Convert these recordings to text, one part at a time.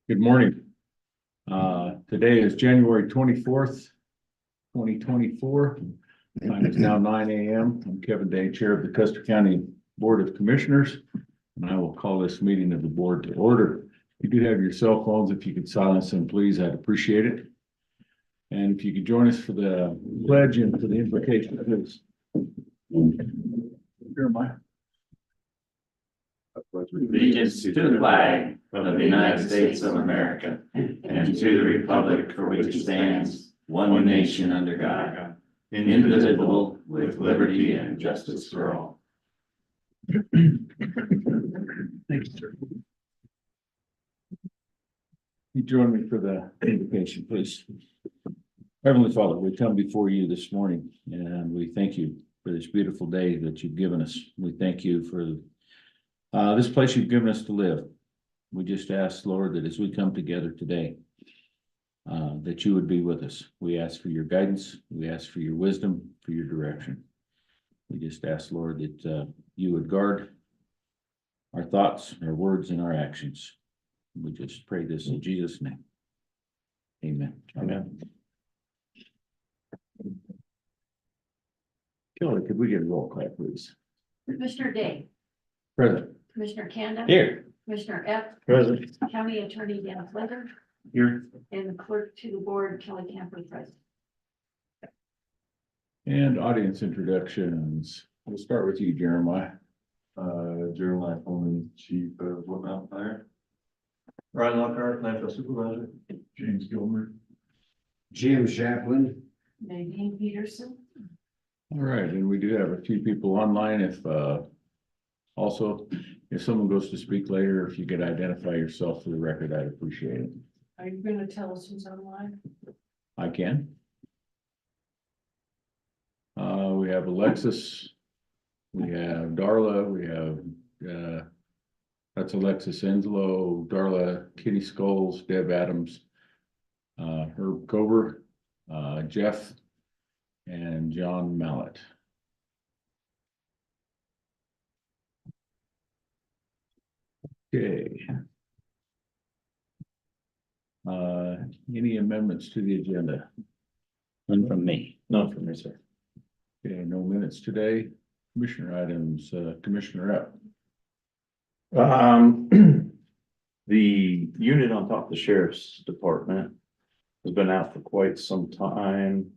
Good morning. Today is January 24th, 2024. Time is now 9 a.m. I'm Kevin Day, Chair of the Custer County Board of Commissioners, and I will call this meeting of the board to order. If you do have your cell phones, if you could silence them, please, I'd appreciate it. And if you could join us for the pledge and for the invocation, please. Jeremiah. Allegiance to the flag of the United States of America and to the republic for which it stands, one nation under God, indivisible, with liberty and justice for all. Thank you, sir. You join me for the invocation, please. Heavenly Father, we come before you this morning and we thank you for this beautiful day that you've given us. We thank you for this place you've given us to live. We just ask, Lord, that as we come together today, that you would be with us. We ask for your guidance. We ask for your wisdom, for your direction. We just ask, Lord, that you would guard our thoughts, our words, and our actions. We just pray this in Jesus' name. Amen. Amen. Kelly, could we get a roll call, please? Commissioner Day, Present. Commissioner Kanda. Here. Commissioner F, Present. County Attorney Dan Fletcher, Here. and the clerk to the board, Kelly Camper, present. And audience introductions. We'll start with you, Jeremiah. Jeremiah Coleman, Chief of Wood Mountain Fire. Ryan Lockhart, Landfill Supervisor. James Gilmer. Jim Chaplin. Nadine Peterson. All right, and we do have a few people online. If also, if someone goes to speak later, if you could identify yourself for the record, I'd appreciate it. Are you gonna tell us who's online? I can. We have Alexis. We have Darla. We have that's Alexis Enslow, Darla Kitty Skulls, Deb Adams, Herb Cover, Jeff, and John Mallett. Okay. Any amendments to the agenda? None from me. None from me, sir. Okay, no minutes today. Commissioner items, Commissioner Epp. The unit on top of the sheriff's department has been out for quite some time.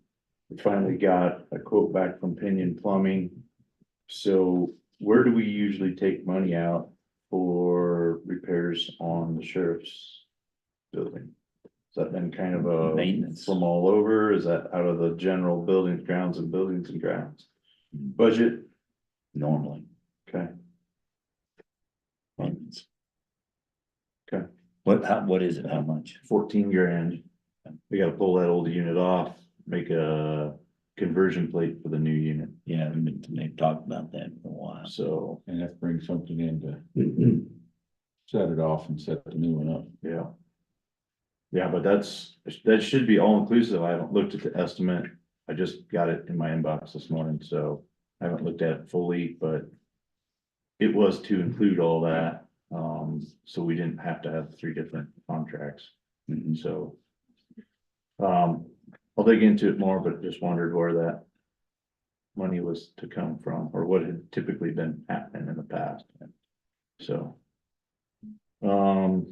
We finally got a quote back from Pinion Plumbing. So where do we usually take money out for repairs on the sheriff's building? Has that been kind of a Maintenance. from all over? Is that out of the general buildings, grounds and buildings and grounds budget? Normally. Okay, Maintenance. Okay. What is it? How much? 14 grand. We gotta pull that old unit off, make a conversion plate for the new unit, Yeah, they've talked about that for a while. so. And that brings something in to set it off and set the new one up. Yeah. Yeah, but that should be all inclusive. I haven't looked at the estimate. I just got it in my inbox this morning, so I haven't looked at it fully, but it was to include all that. So we didn't have to have 3 different contracts. So I'll dig into it more, but just wondered where that money was to come from or what had typically been happening in the past. So I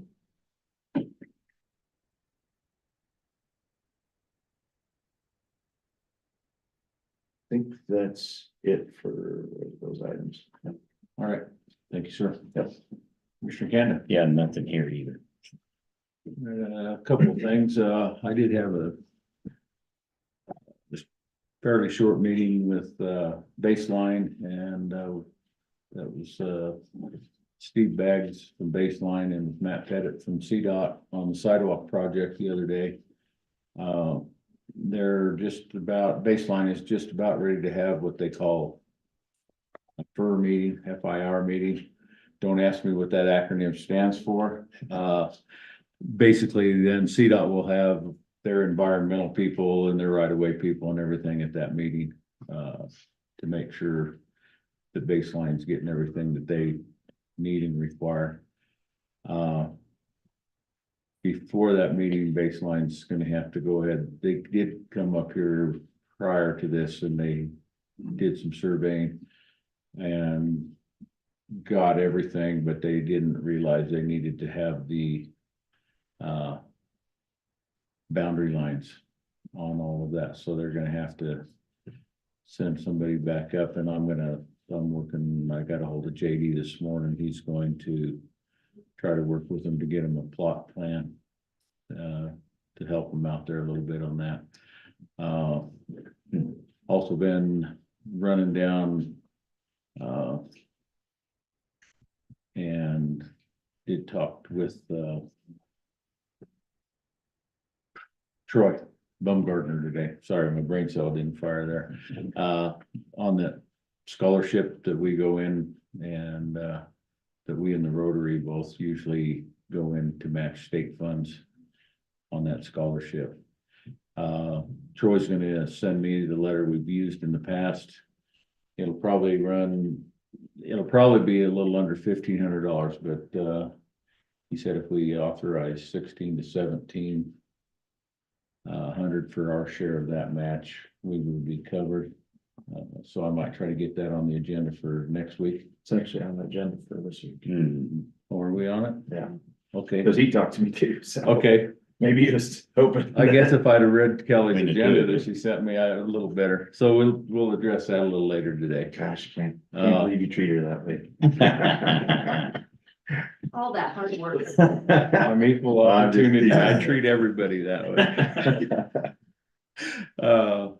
think that's it for those items. All right, thank you, sir. Yep. Mr. Cannon. Yeah, nothing here either. A couple of things. I did have a just fairly short meeting with Baseline, and that was Steve Baggs from Baseline and Matt Pettit from CDOT on the sidewalk project the other day. They're just about, Baseline is just about ready to have what they call a FIR meeting, FIR meeting. Don't ask me what that acronym stands for. Basically, then CDOT will have their environmental people and their right-of-way people and everything at that meeting to make sure the Baseline's getting everything that they need and require. before that meeting, Baseline's gonna have to go ahead. They did come up here prior to this and they did some surveying and got everything, but they didn't realize they needed to have the boundary lines on all of that. So they're gonna have to send somebody back up, and I'm working, I got a hold of JD this morning. He's going to try to work with them to get them a plot plan to help them out there a little bit on that. Also been running down and did talk with Troy Bumgardner today. Sorry, my brain cell didn't fire there. On the scholarship that we go in and that we in the Rotary both usually go in to match state funds on that scholarship. Troy's gonna send me the letter we've used in the past. It'll probably be a little under $1,500, but he said if we authorize 16 to 1,700 for our share of that match, we would be covered. So I might try to get that on the agenda for next week. It's actually on the agenda for this week. Or are we on it? Yeah, Okay, because he talked to me too, so. okay. Maybe just hoping. I guess if I'd have read Kelly's We need to agenda do it. that she sent me, a little better. So we'll address that a little later today. Gosh, can't Uh, believe you treated her that way. All that hard work. I'm equal I'm just opportunity. I teasing. treat everybody that way.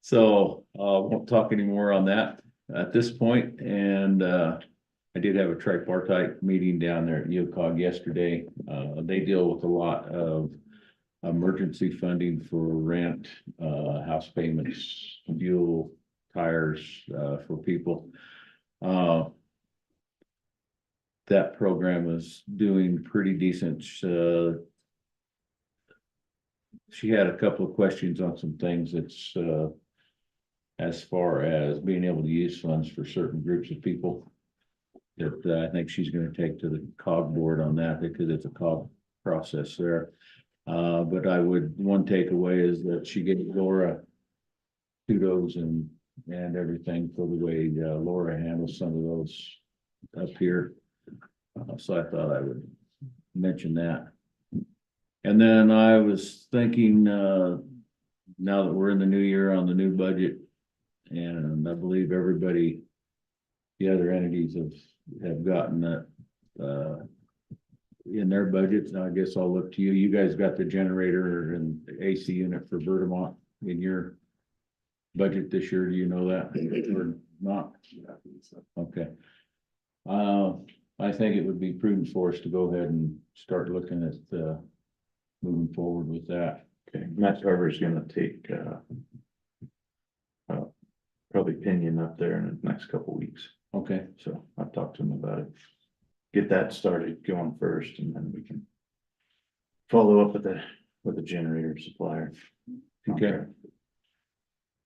So won't talk anymore on that at this point. And I did have a tripartite meeting down there at UCOG yesterday. They deal with a lot of emergency funding for rent, house payments, fuel, tires for people. That program is doing pretty decent. She had a couple of questions on some things that's as far as being able to use funds for certain groups of people that I think she's gonna take to the COG board on that because it's a COG process there. But one takeaway is that she gave Laura kudos and everything for the way Laura handles some of those up here. So I thought I would mention that. And then I was thinking, now that we're in the new year on the new budget, and I believe everybody, the other entities have gotten that in their budgets. I guess I'll look to you. You guys got the generator and AC unit for Bergamot in your budget this year. Do you know that or not? Okay. I think it would be prudent for us to go ahead and start looking at moving forward with that. Okay, Matt Carver's gonna take probably Pinion up there in the next couple weeks. Okay, So I've talked to him about it. Get that started going first and then we can follow up with the generator supplier. okay.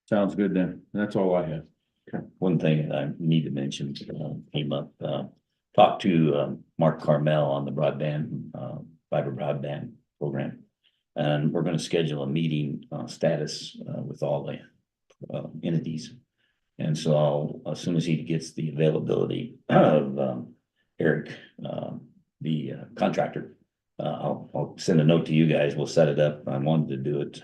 Sounds good then. That's all I have. One thing that I need to mention came up, talked to Mark Carmel on the broadband, fiber broadband program. And we're gonna schedule a meeting status with all the entities. And so as soon as he gets the availability of Eric, the contractor, I'll send a note to you guys. We'll set it up. I wanted to do it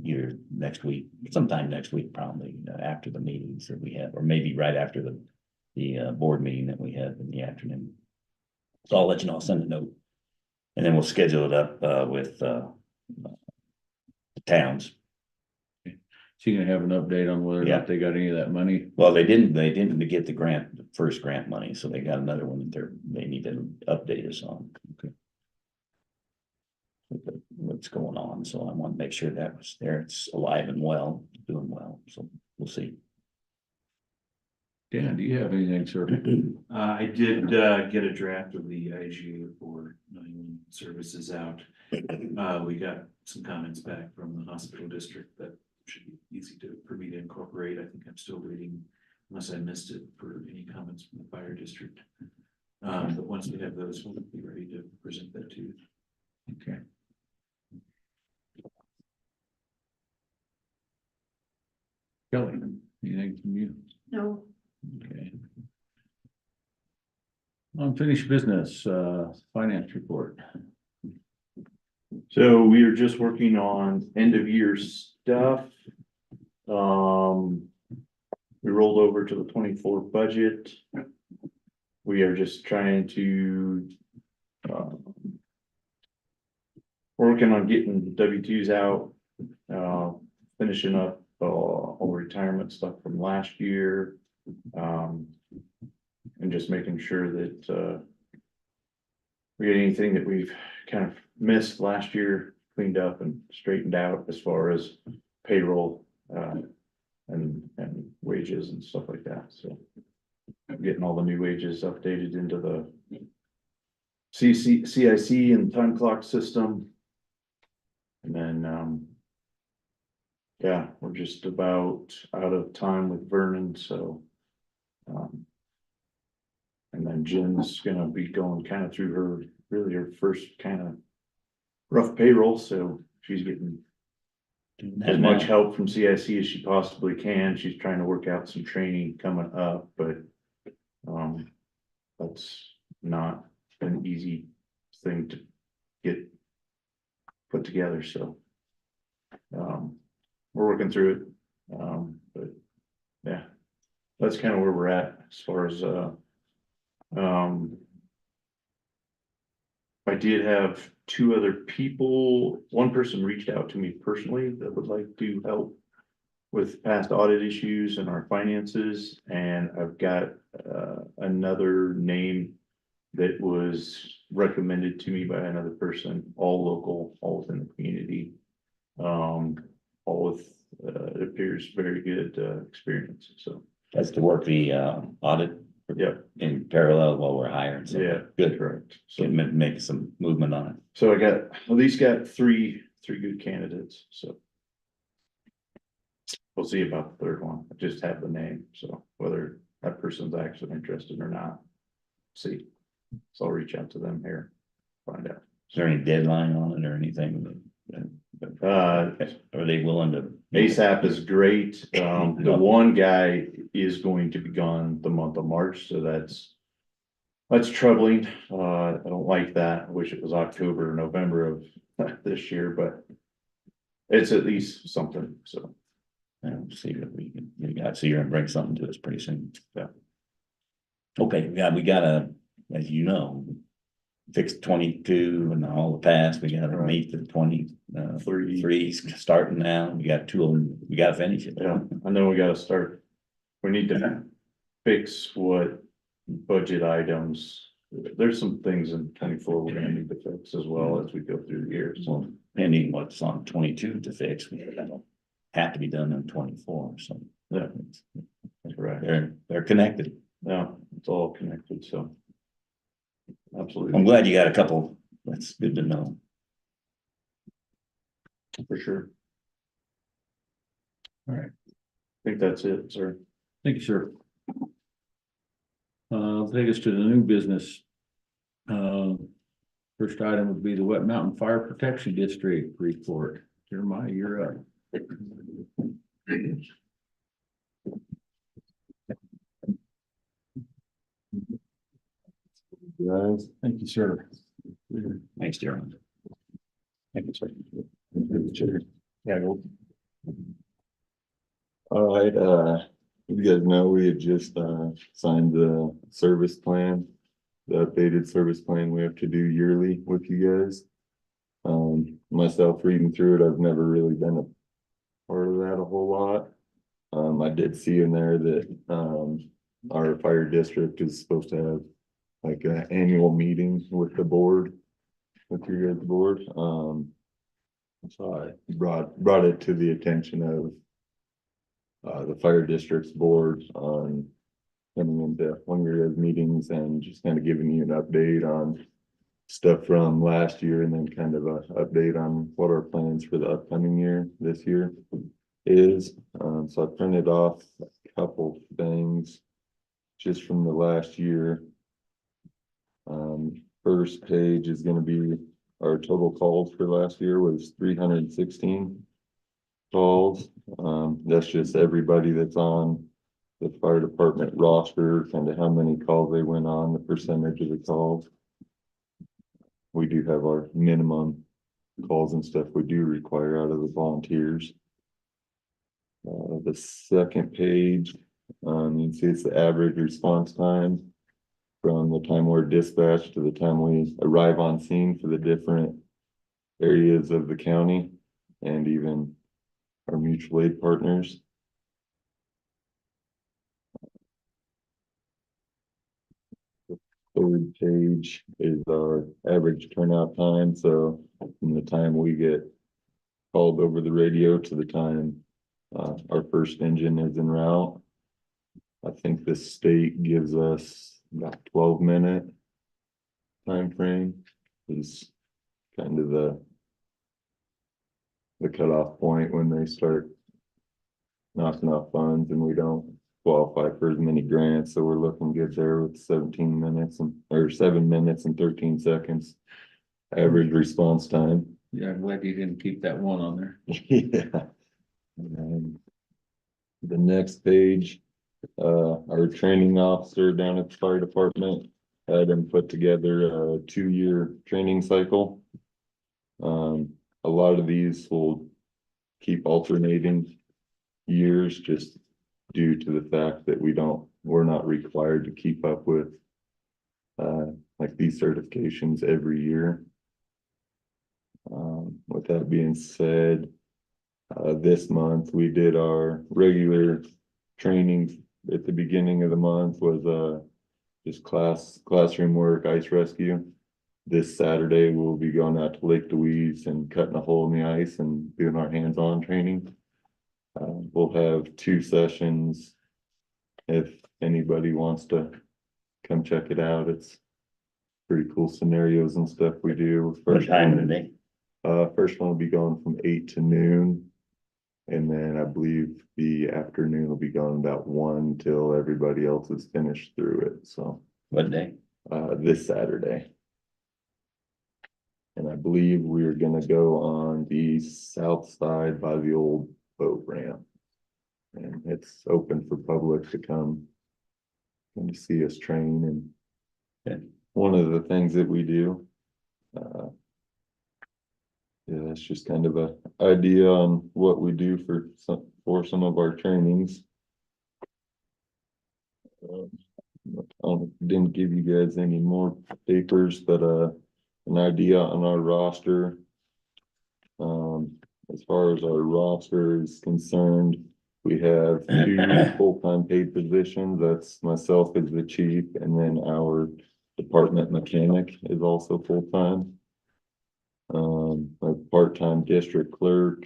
either next week, sometime next week, probably after the meetings that we have, or maybe right after the board meeting that we have in the afternoon. So I'll let you know. I'll send a note, and then we'll schedule it up with the towns. So you gonna have an update on whether or Yeah. not they got any of that money? Well, they didn't get the grant, the first grant money, so they got another one that they need to update us on. Okay. What's going on, so I want to make sure that was there, it's alive and well, doing well, so we'll see. Dan, do you have anything, sir? I did get a draft of the IGA for 911 services out. We got some comments back from the hospital district that should be easy for me to incorporate. I think I'm still waiting, unless I missed it, for any comments from the fire district. But once we have those, we'll be ready to present that to you. Okay. Kelly, anything from you? No, Okay. Unfinished business, finance report. So we are just working on end of year stuff. We rolled over to the 24 budget. We are just trying to, working on getting W-2s out, finishing up, all retirement stuff from last year. And just making sure that, we get anything that we've kind of missed last year cleaned up and straightened out as far as payroll, and wages and stuff like that, so. Getting all the new wages updated into the CIC and time clock system. And then, yeah, we're just about out of time with Vernon, so. And then Jen's gonna be going kind of through her first kind of rough payroll, so she's getting as much help from CIC as she possibly can. She's trying to work out some training coming up, but that's not an easy thing to get put together, so we're working through it. But yeah, that's kind of where we're at as far as I did have two other people. One person reached out to me personally that would like to help with past audit issues and our finances, and I've got another name that was recommended to me by another person, all local, all within the community. All with it appears very good experience, so. That's to work the audit. Yeah. In parallel while we're hiring. So Yeah, good. correct. So, Can make some movement on it. so I got, at least got three good candidates, so. We'll see about the third one. I just have the name, so whether that person's actually interested or not. See, so I'll reach out to them here, find out. Is there any deadline on it or anything? Are they willing to? ASAP is great. The one guy is going to be gone the month of March, so that's troubling. I don't like that. I wish it was October or November of this year, but it's at least something, so. See what we got. So you're gonna bring something to us pretty soon. Yeah. Okay, we gotta, as you know, fix 22 and all the past. We gotta Right. meet the 3. threes starting now. We got 2 of them. We gotta finish it. Yeah, I know we gotta start. We need to fix what budget items. There's some things in 24 we're gonna need to fix as well as we go through the year, so. So pending what's on 22 to fix, that'll have to be done in 24. So Yeah, that's right. they're connected. Yeah, it's all connected, so. Absolutely. I'm glad you got a couple. That's good to know. For sure. All right. I think that's it, sir. Thank you, sir. Take us to the new business. First item would be the Wet Mountain Fire Protection District report. Jeremiah, you're up. Guys, Thank you, sir. Thanks, Darren. Thank you, sir. yeah, go. All right, you guys know we had just signed the service plan, the updated service plan we have to do yearly with you guys. Myself reading through it, I've never really been a part of that a whole lot. I did see in there that our fire district is supposed to have like an annual meeting with the board, with your guys' board. So I brought it to the attention of the fire district's board on coming into one of your guys' meetings and just kind of giving you an update on stuff from last year and then kind of a update on what our plans for the upcoming year, this year is. So I printed off a couple things just from the last year. First page is gonna be our total calls for last year was 316 calls. That's just everybody that's on the fire department roster, kind of how many calls they went on, the percentage of the calls. We do have our minimum calls and stuff we do require out of the volunteers. The second page, you can see it's the average response time from the time we're dispatched to the time we arrive on scene for the different areas of the county and even our mutual aid partners. The third page is our average turnout time. So from the time we get called over the radio to the time our first engine is en route, I think the state gives us about 12-minute time frame is kind of the cutoff point when they start knocking off funds and we don't qualify for as many grants. So we're looking good there with 17 minutes or 7 minutes and 13 seconds average response time. Yeah, I'm glad you didn't keep that one on there. Yeah. And the next page, our training officer down at the fire department had him put together a 2-year training cycle. A lot of these will keep alternating years just due to the fact that we're not required to keep up with like these certifications every year. With that being said, this month we did our regular training at the beginning of the month was just classroom work, ice rescue. This Saturday we'll be going out to Lake Louise and cutting a hole in the ice and doing our hands-on training. We'll have 2 sessions if anybody wants to come check it out. It's pretty cool scenarios and stuff we do. What time of the day? First one will be going from 8 to noon. And then I believe the afternoon will be going about 1 till everybody else is finished through it. So What day? this Saturday. And I believe we're gonna go on the south side by the old boat ramp. And it's open for public to come and to see us train. And one of the things that we do, yeah, it's just kind of a idea on what we do for some of our trainings. I didn't give you guys any more papers, but an idea on our roster. As far as our roster is concerned, we have 2 full-time paid positions. That's myself as the chief, and then our department mechanic is also full-time. A part-time district clerk,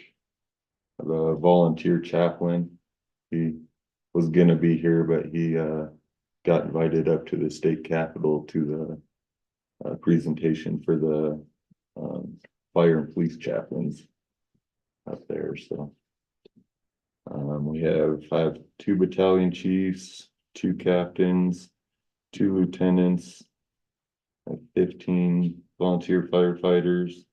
a volunteer chaplain. He was gonna be here, but he got invited up to the state capitol to the presentation for the fire and police chaplains up there. So we have 2 battalion chiefs, 2 captains, 2 lieutenants, 15 volunteer firefighters,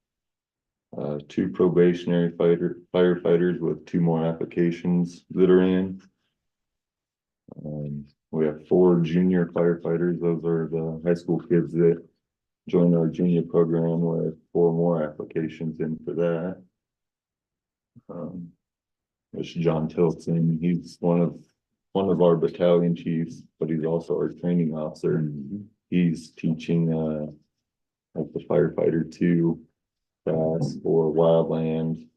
2 probationary firefighters with 2 more applications that are in. We have 4 junior firefighters. Those are the high school kids that joined our junior program with 4 more applications in for that. There's John Tilson. He's one of our battalion chiefs, but he's also our training officer. He's teaching like the firefighter 2 class for wildland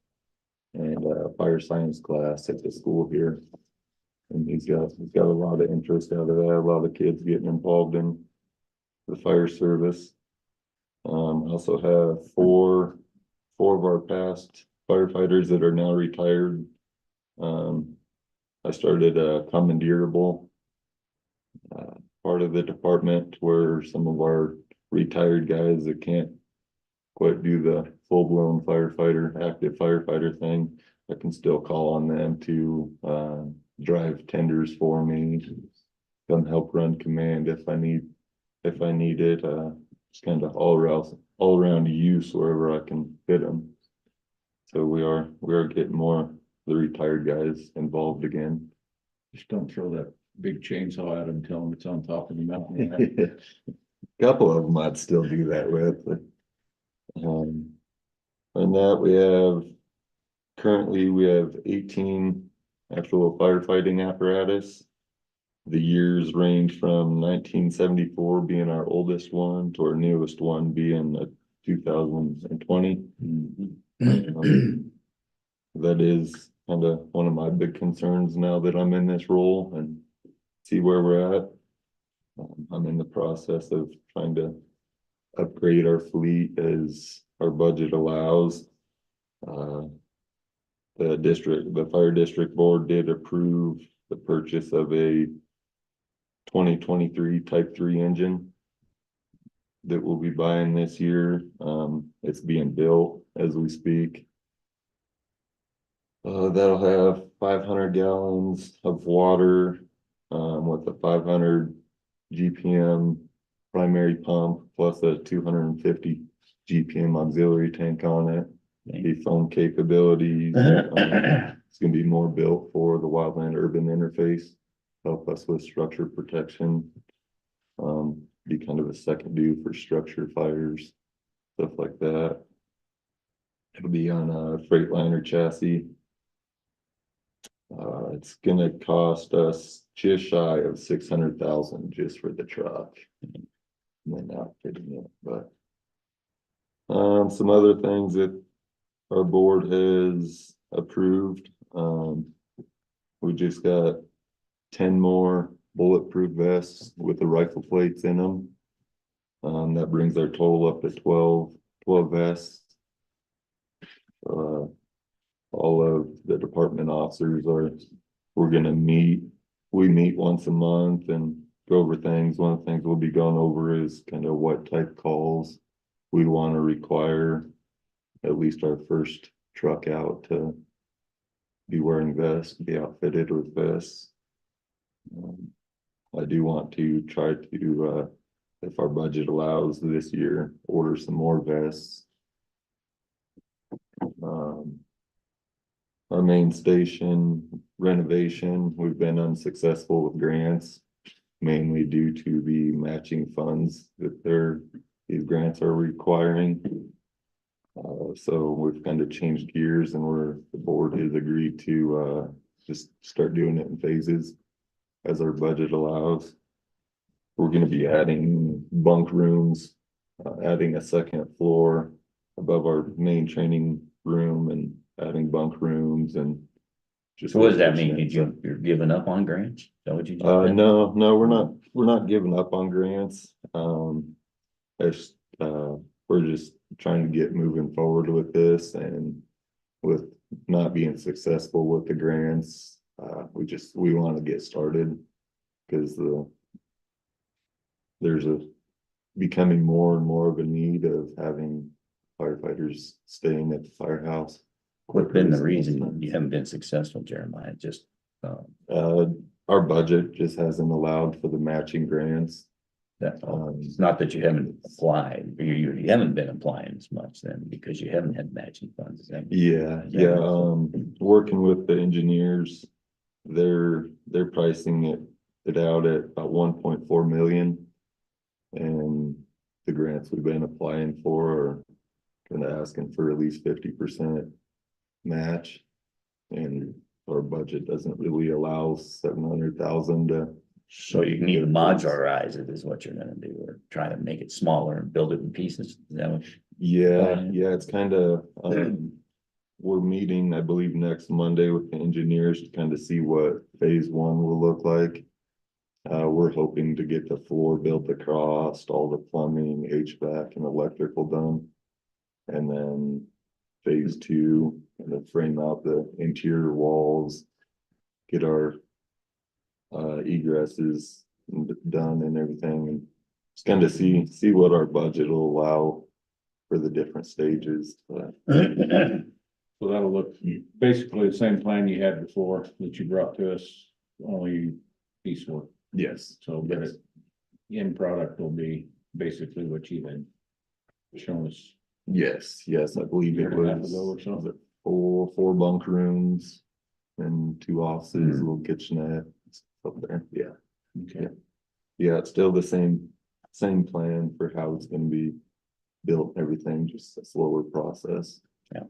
and fire science class at the school here. And he's got a lot of interest out of that, a lot of kids getting involved in the fire service. Also have 4 of our past firefighters that are now retired. I started a commandeerable part of the department where some of our retired guys that can't quite do the full-blown active firefighter thing, I can still call on them to drive tenders for me, come help run command if I need it. just kind of all around use wherever I can fit them. So we are getting more of the retired guys involved again. Just don't throw that big chainsaw at them, tell them it's on top of the mountain. Couple of them I'd still do that with, but. And that currently we have 18 actual firefighting apparatus. The years range from 1974 being our oldest one to our newest one being 2020. That is kind of one of my big concerns now that I'm in this role and see where we're at. I'm in the process of trying to upgrade our fleet as our budget allows. The fire district board did approve the purchase of a 2023 Type 3 engine that we'll be buying this year. It's being built as we speak. That'll have 500 gallons of water, with a 500 GPM primary pump plus a 250 GPM auxiliary tank on it. The phone capabilities. It's gonna be more built for the wildland urban interface, help us with structure protection. Be kind of a second due for structure fires, stuff like that. It'll be on a Freightliner chassis. It's gonna cost us just shy of 600,000 just for the truck. And then outfitting it, but. Some other things that our board has approved. We just got 10 more bulletproof vests with the rifle plates in them. That brings our total up to 12 vests. All of the department officers we're gonna meet. We meet once a month and go over things. One of the things we'll be going over is kind of what type calls we want to require at least our first truck out to be wearing vests, be outfitted with vests. I do want to try to, if our budget allows this year, order some more vests. Our main station renovation, we've been unsuccessful with grants, mainly due to the matching funds that these grants are requiring. So we've kind of changed gears and the board has agreed to just start doing it in phases as our budget allows. We're gonna be adding bunk rooms, adding a second floor above our main training room and adding bunk rooms and just. So what does that mean? You're giving up on grants? Is that what you just said? No, we're not giving up on grants. We're just trying to get moving forward with this, and with not being successful with the grants, we want to get started because there's becoming more and more of a need of having firefighters staying at the firehouse. What's been the reason you haven't been successful, Jeremiah? Just, Our budget just hasn't allowed for the matching grants. that, it's not that you haven't applied, you haven't been applying as much then because you haven't had matching funds. Is that- Working with the engineers, they're pricing it out at about 1.4 million. And the grants we've been applying for are kind of asking for at least 50% match. And our budget doesn't really allow 700,000 to. So you can either modularize it is what you're gonna do, or try to make it smaller and build it in pieces. Is that what? Yeah, it's kind of, we're meeting, I believe, next Monday with the engineers to kind of see what phase one will look like. We're hoping to get the floor built across, all the plumbing, HVAC and electrical done. And then phase two, and then frame out the interior walls, get our egresses done and everything, and just kind of see what our budget will allow for the different stages. So that'll look basically the same plan you had before that you brought to us, only piecework. Yes. So, but the end product will be basically what you had shown us. Yes, I believe it Year and a half was, ago or something. was it four bunk rooms and 2 offices, a little kitchenette up there, yeah. Okay. Yeah, it's still the same plan for how it's gonna be built, and everything, just a slower process. Yeah.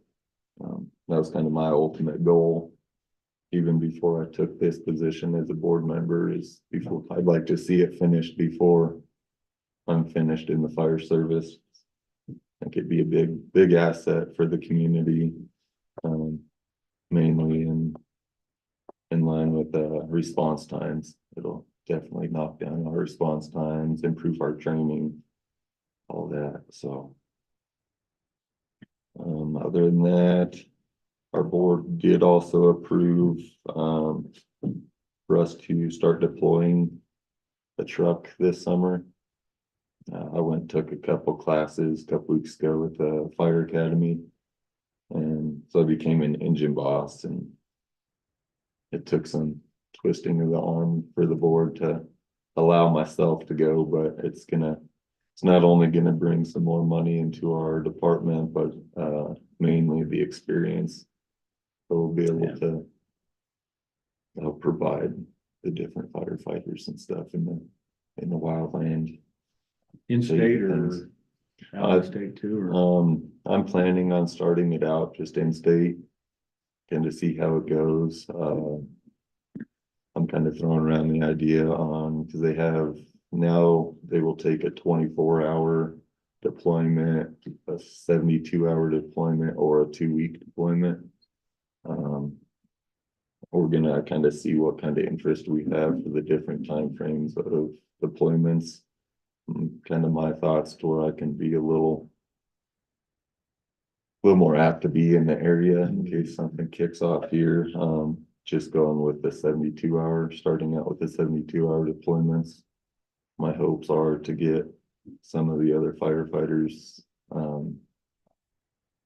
That was kind of my ultimate goal. Even before I took this position as a board member, is before, I'd like to see it finished before I'm finished in the fire service. I think it'd be a big asset for the community. Mainly in line with response times. It'll definitely knock down our response times, improve our training, all that, so. Other than that, our board did also approve, for us to start deploying the truck this summer. I went and took a couple classes a couple weeks ago with the fire academy. And so I became an engine boss, and it took some twisting of the arm for the board to allow myself to go, but it's not only gonna bring some more money into our department, but mainly the experience. So we'll be able to help provide the different firefighters and stuff in the wildland. In-state Things. or out of state too, or? I'm planning on starting it out just in state. And to see how it goes. I'm kind of throwing around the idea on, because they will take a 24-hour deployment, a 72-hour deployment, or a 2-week deployment. We're gonna kind of see what kind of interest we have for the different timeframes of deployments. Kind of my thoughts to where I can be a little more apt to be in the area in case something kicks off here. Just going with the 72-hour, starting out with the 72-hour deployments. My hopes are to get some of the other firefighters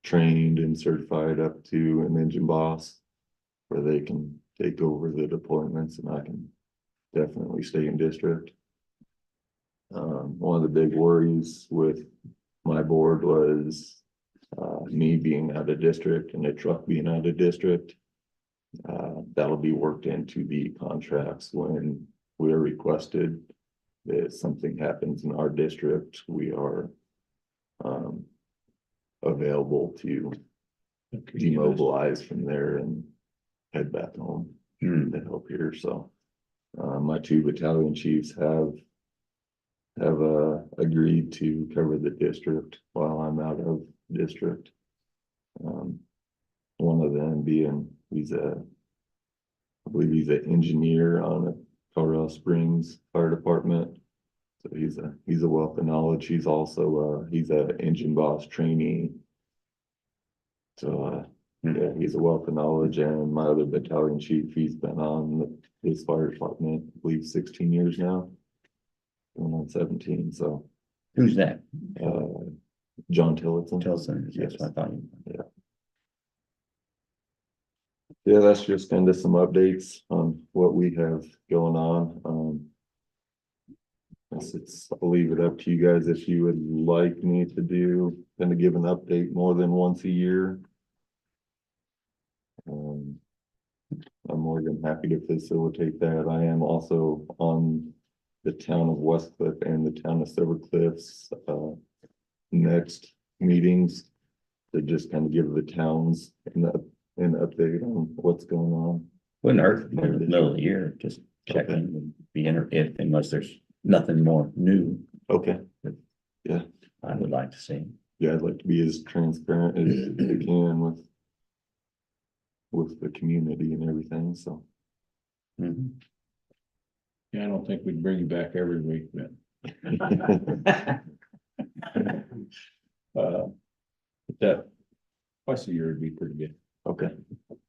trained and certified up to an engine boss, where they can take over the deployments, and I can definitely stay in district. One of the big worries with my board was me being out of district and the truck being out of district. That'll be worked into the contracts when we are requested that something happens in our district. We are available to demobilize from there and head back home to help here. So my 2 battalion chiefs have agreed to cover the district while I'm out of district. One of them being, I believe he's an engineer on a Colorado Springs Fire Department. So he's a wealth of knowledge. He's also he's an engine boss trainee. So yeah, he's a wealth of knowledge. And my other battalion chief, he's been on his fire department, I believe 16 years now. Going on 17. So Who's that? John Tillotson. Tilson, Yes. that's what I thought. Yeah, that's just kind of some updates on what we have going on. I'll leave it up to you guys if you would like me to kind of give an update more than once a year. I'm more than happy to facilitate that. I am also on the town of Westcliff and the town of Silver Cliffs next meetings to just kind of give the towns an update on what's going on. Wouldn't hurt in the middle of the year, just check in and be if unless there's nothing more new. Okay. Yeah. I would like to see. Yeah, I'd like to be as transparent as I can with the community and everything, so. Mhm. Yeah, I don't think we'd bring you back every week, but. That twice a year would be pretty good. Okay,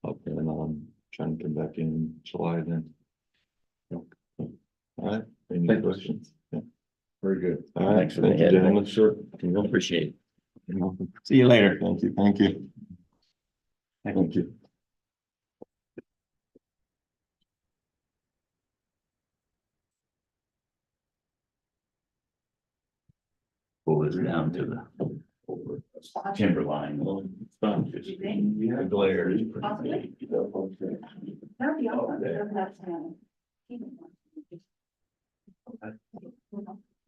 I'll plan on trying to come back in July then. All right, any Thanks. questions? Yeah. Very good. All right, Thanks for the thank you, heads up. gentlemen. Sure. Appreciate it. You're welcome. See you later. Thank you, thank you. Thank you. pull this down to the timber line. Well, it's fun. Do you think? The glare is pretty Possibly. big. That'd be awesome. That's,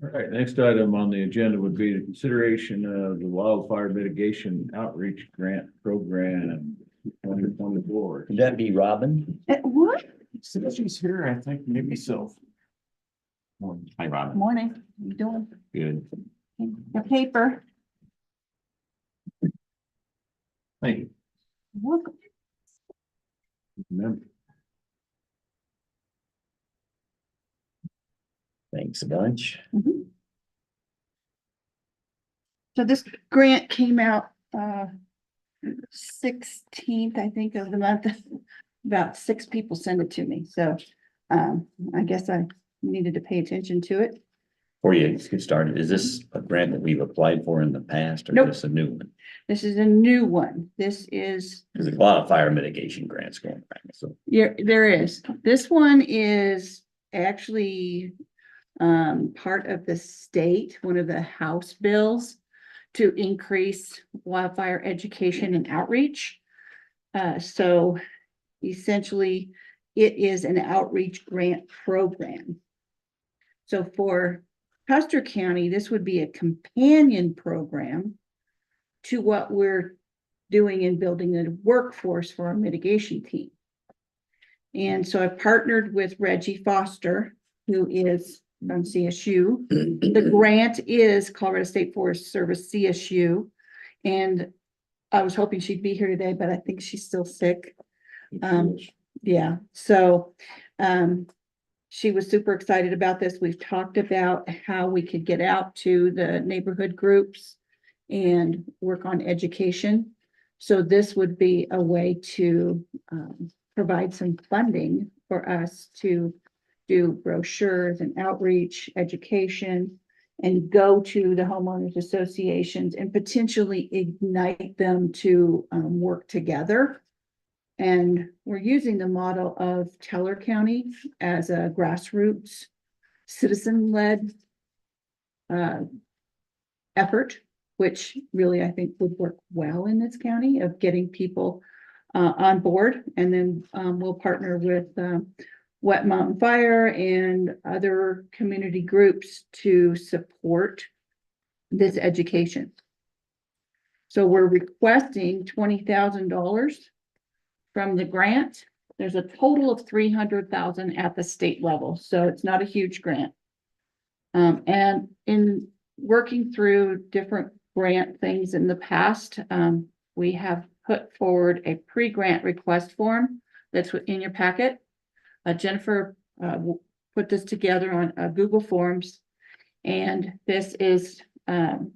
All right, next item on the agenda would be the consideration of the wildfire mitigation outreach grant program 2024. Could that be Robin? What? Since she's here, I think maybe so. Hi, Robin. Morning, how you doing? Good. The paper. Thank you. Look, Remember, Thanks a bunch. so this grant came out, 16th, I think, of the month. About 6 people sent it to me, so, I guess I needed to pay attention to it. Before you get started, is this a grant that we've applied for in the past or Nope. is this a new one? This is a new one. This is, There's a lot of fire mitigation grants going around, so. yeah, there is. This one is actually part of the state, one of the House bills to increase wildfire education and outreach. So essentially, it is an outreach grant program. So for Custer County, this would be a companion program to what we're doing in building a workforce for our mitigation team. And so I partnered with Reggie Foster, who is from CSU. The grant is Colorado State Forest Service CSU. And I was hoping she'd be here today, but I think she's still sick. Yeah, so she was super excited about this. We've talked about how we could get out to the neighborhood groups and work on education. So this would be a way to provide some funding for us to do brochures and outreach, education, and go to the homeowners associations and potentially ignite them to work together. And we're using the model of Teller County as a grassroots, citizen-led effort, which really I think would work well in this county of getting people on board. And then we'll partner with Wet Mountain Fire and other community groups to support this education. So we're requesting $20,000 from the grant. There's a total of 300,000 at the state level, so it's not a huge grant. And in working through different grant things in the past, we have put forward a pre-grant request form that's in your packet. Jennifer put this together on Google Forms, and this is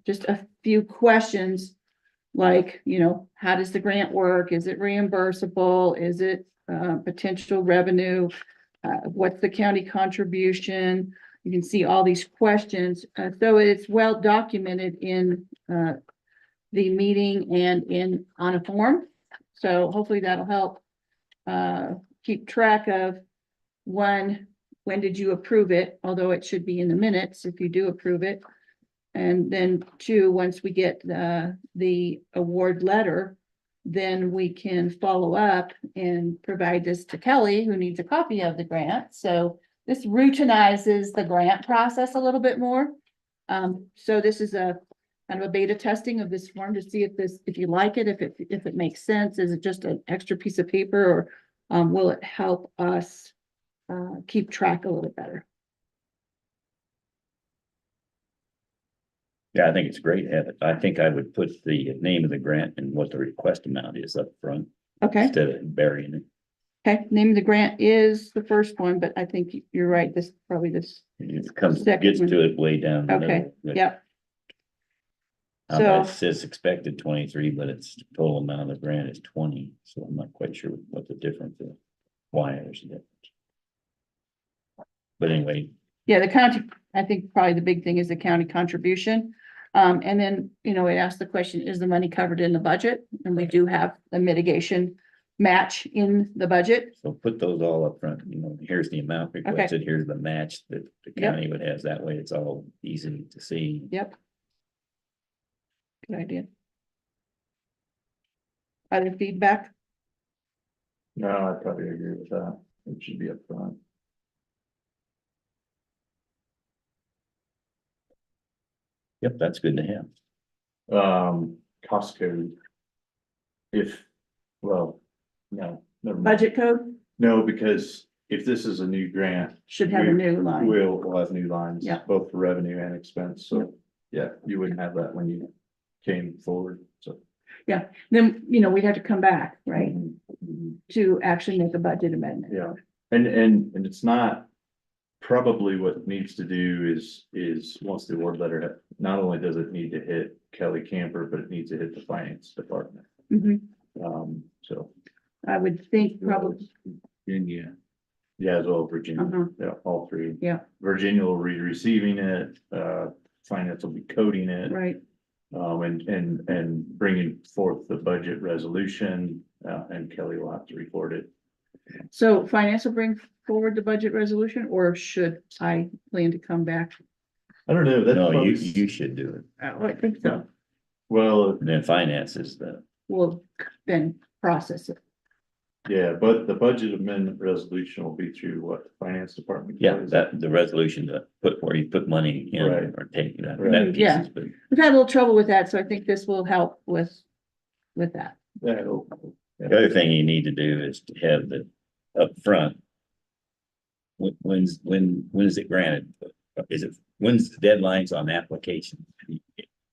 just a few questions like, you know, how does the grant work? Is it reimbursable? Is it potential revenue? What's the county contribution? You can see all these questions. So it's well documented in the meeting and on a form. So hopefully that'll help keep track of when did you approve it, although it should be in the minutes if you do approve it. And then 2, once we get the award letter, then we can follow up and provide this to Kelly, who needs a copy of the grant. So this routinizes the grant process a little bit more. So this is a kind of a beta testing of this form to see if you like it, if it makes sense. Is it just an extra piece of paper, or will it help us keep track a little better? Yeah, I think it's great to have it. I think I would put the name of the grant and what the request amount is up front Okay. instead of burying it. Okay, name of the grant is the first one, but I think you're right, this probably this, It comes, Second gets one. to it way down. the okay, middle, but yep. It So, says expected 23, but its total amount of the grant is 20, so I'm not quite sure what the difference is. Why there's a difference. But anyway, yeah, the county, I think probably the big thing is the county contribution. And then, you know, it asked the question, is the money covered in the budget? And we do have a mitigation match in the budget. so put those all up front, you know, here's the amount requested, here's the match that the Yep. county would have, that way it's all easy to see. Yep. Good idea. Other feedback? No, I probably agree with that. It should be up front. Yep, that's good to have. Costco. If, well, no, never mind. Budget code No, because if this is a new grant, should have a new line. we'll have new lines. Yeah. Both for revenue and expense, so, yeah, you wouldn't have that when you came forward, so. Then, we'd have to come back, right? To actually make a budget amendment. Yeah, and it's not. Probably what needs to do is once the award letter, not only does it need to hit Kelly Camper, but it needs to hit the finance department. Mhm. So, I would think probably, Virginia. yeah, as well, Virginia, uh-huh, yeah, all three. Yeah. Virginia will be receiving it, finance will be coding it. right, And bringing forth the budget resolution, and Kelly will have to report it. so finance will bring forward the budget resolution, or should I plan to come back? I don't know, that's No, you probably, should do it. I think so, well, And then finance is the, we'll then process it. yeah, but the budget amendment resolution will be through what, the finance department? yeah, that, the resolution to put where you put money in Right. or take that. Right. That piece Yeah. is big. We've had a little trouble with that, so I think this will help with that. Yeah, The other thing you need to do is to have the upfront. When's it granted? When's the deadlines on application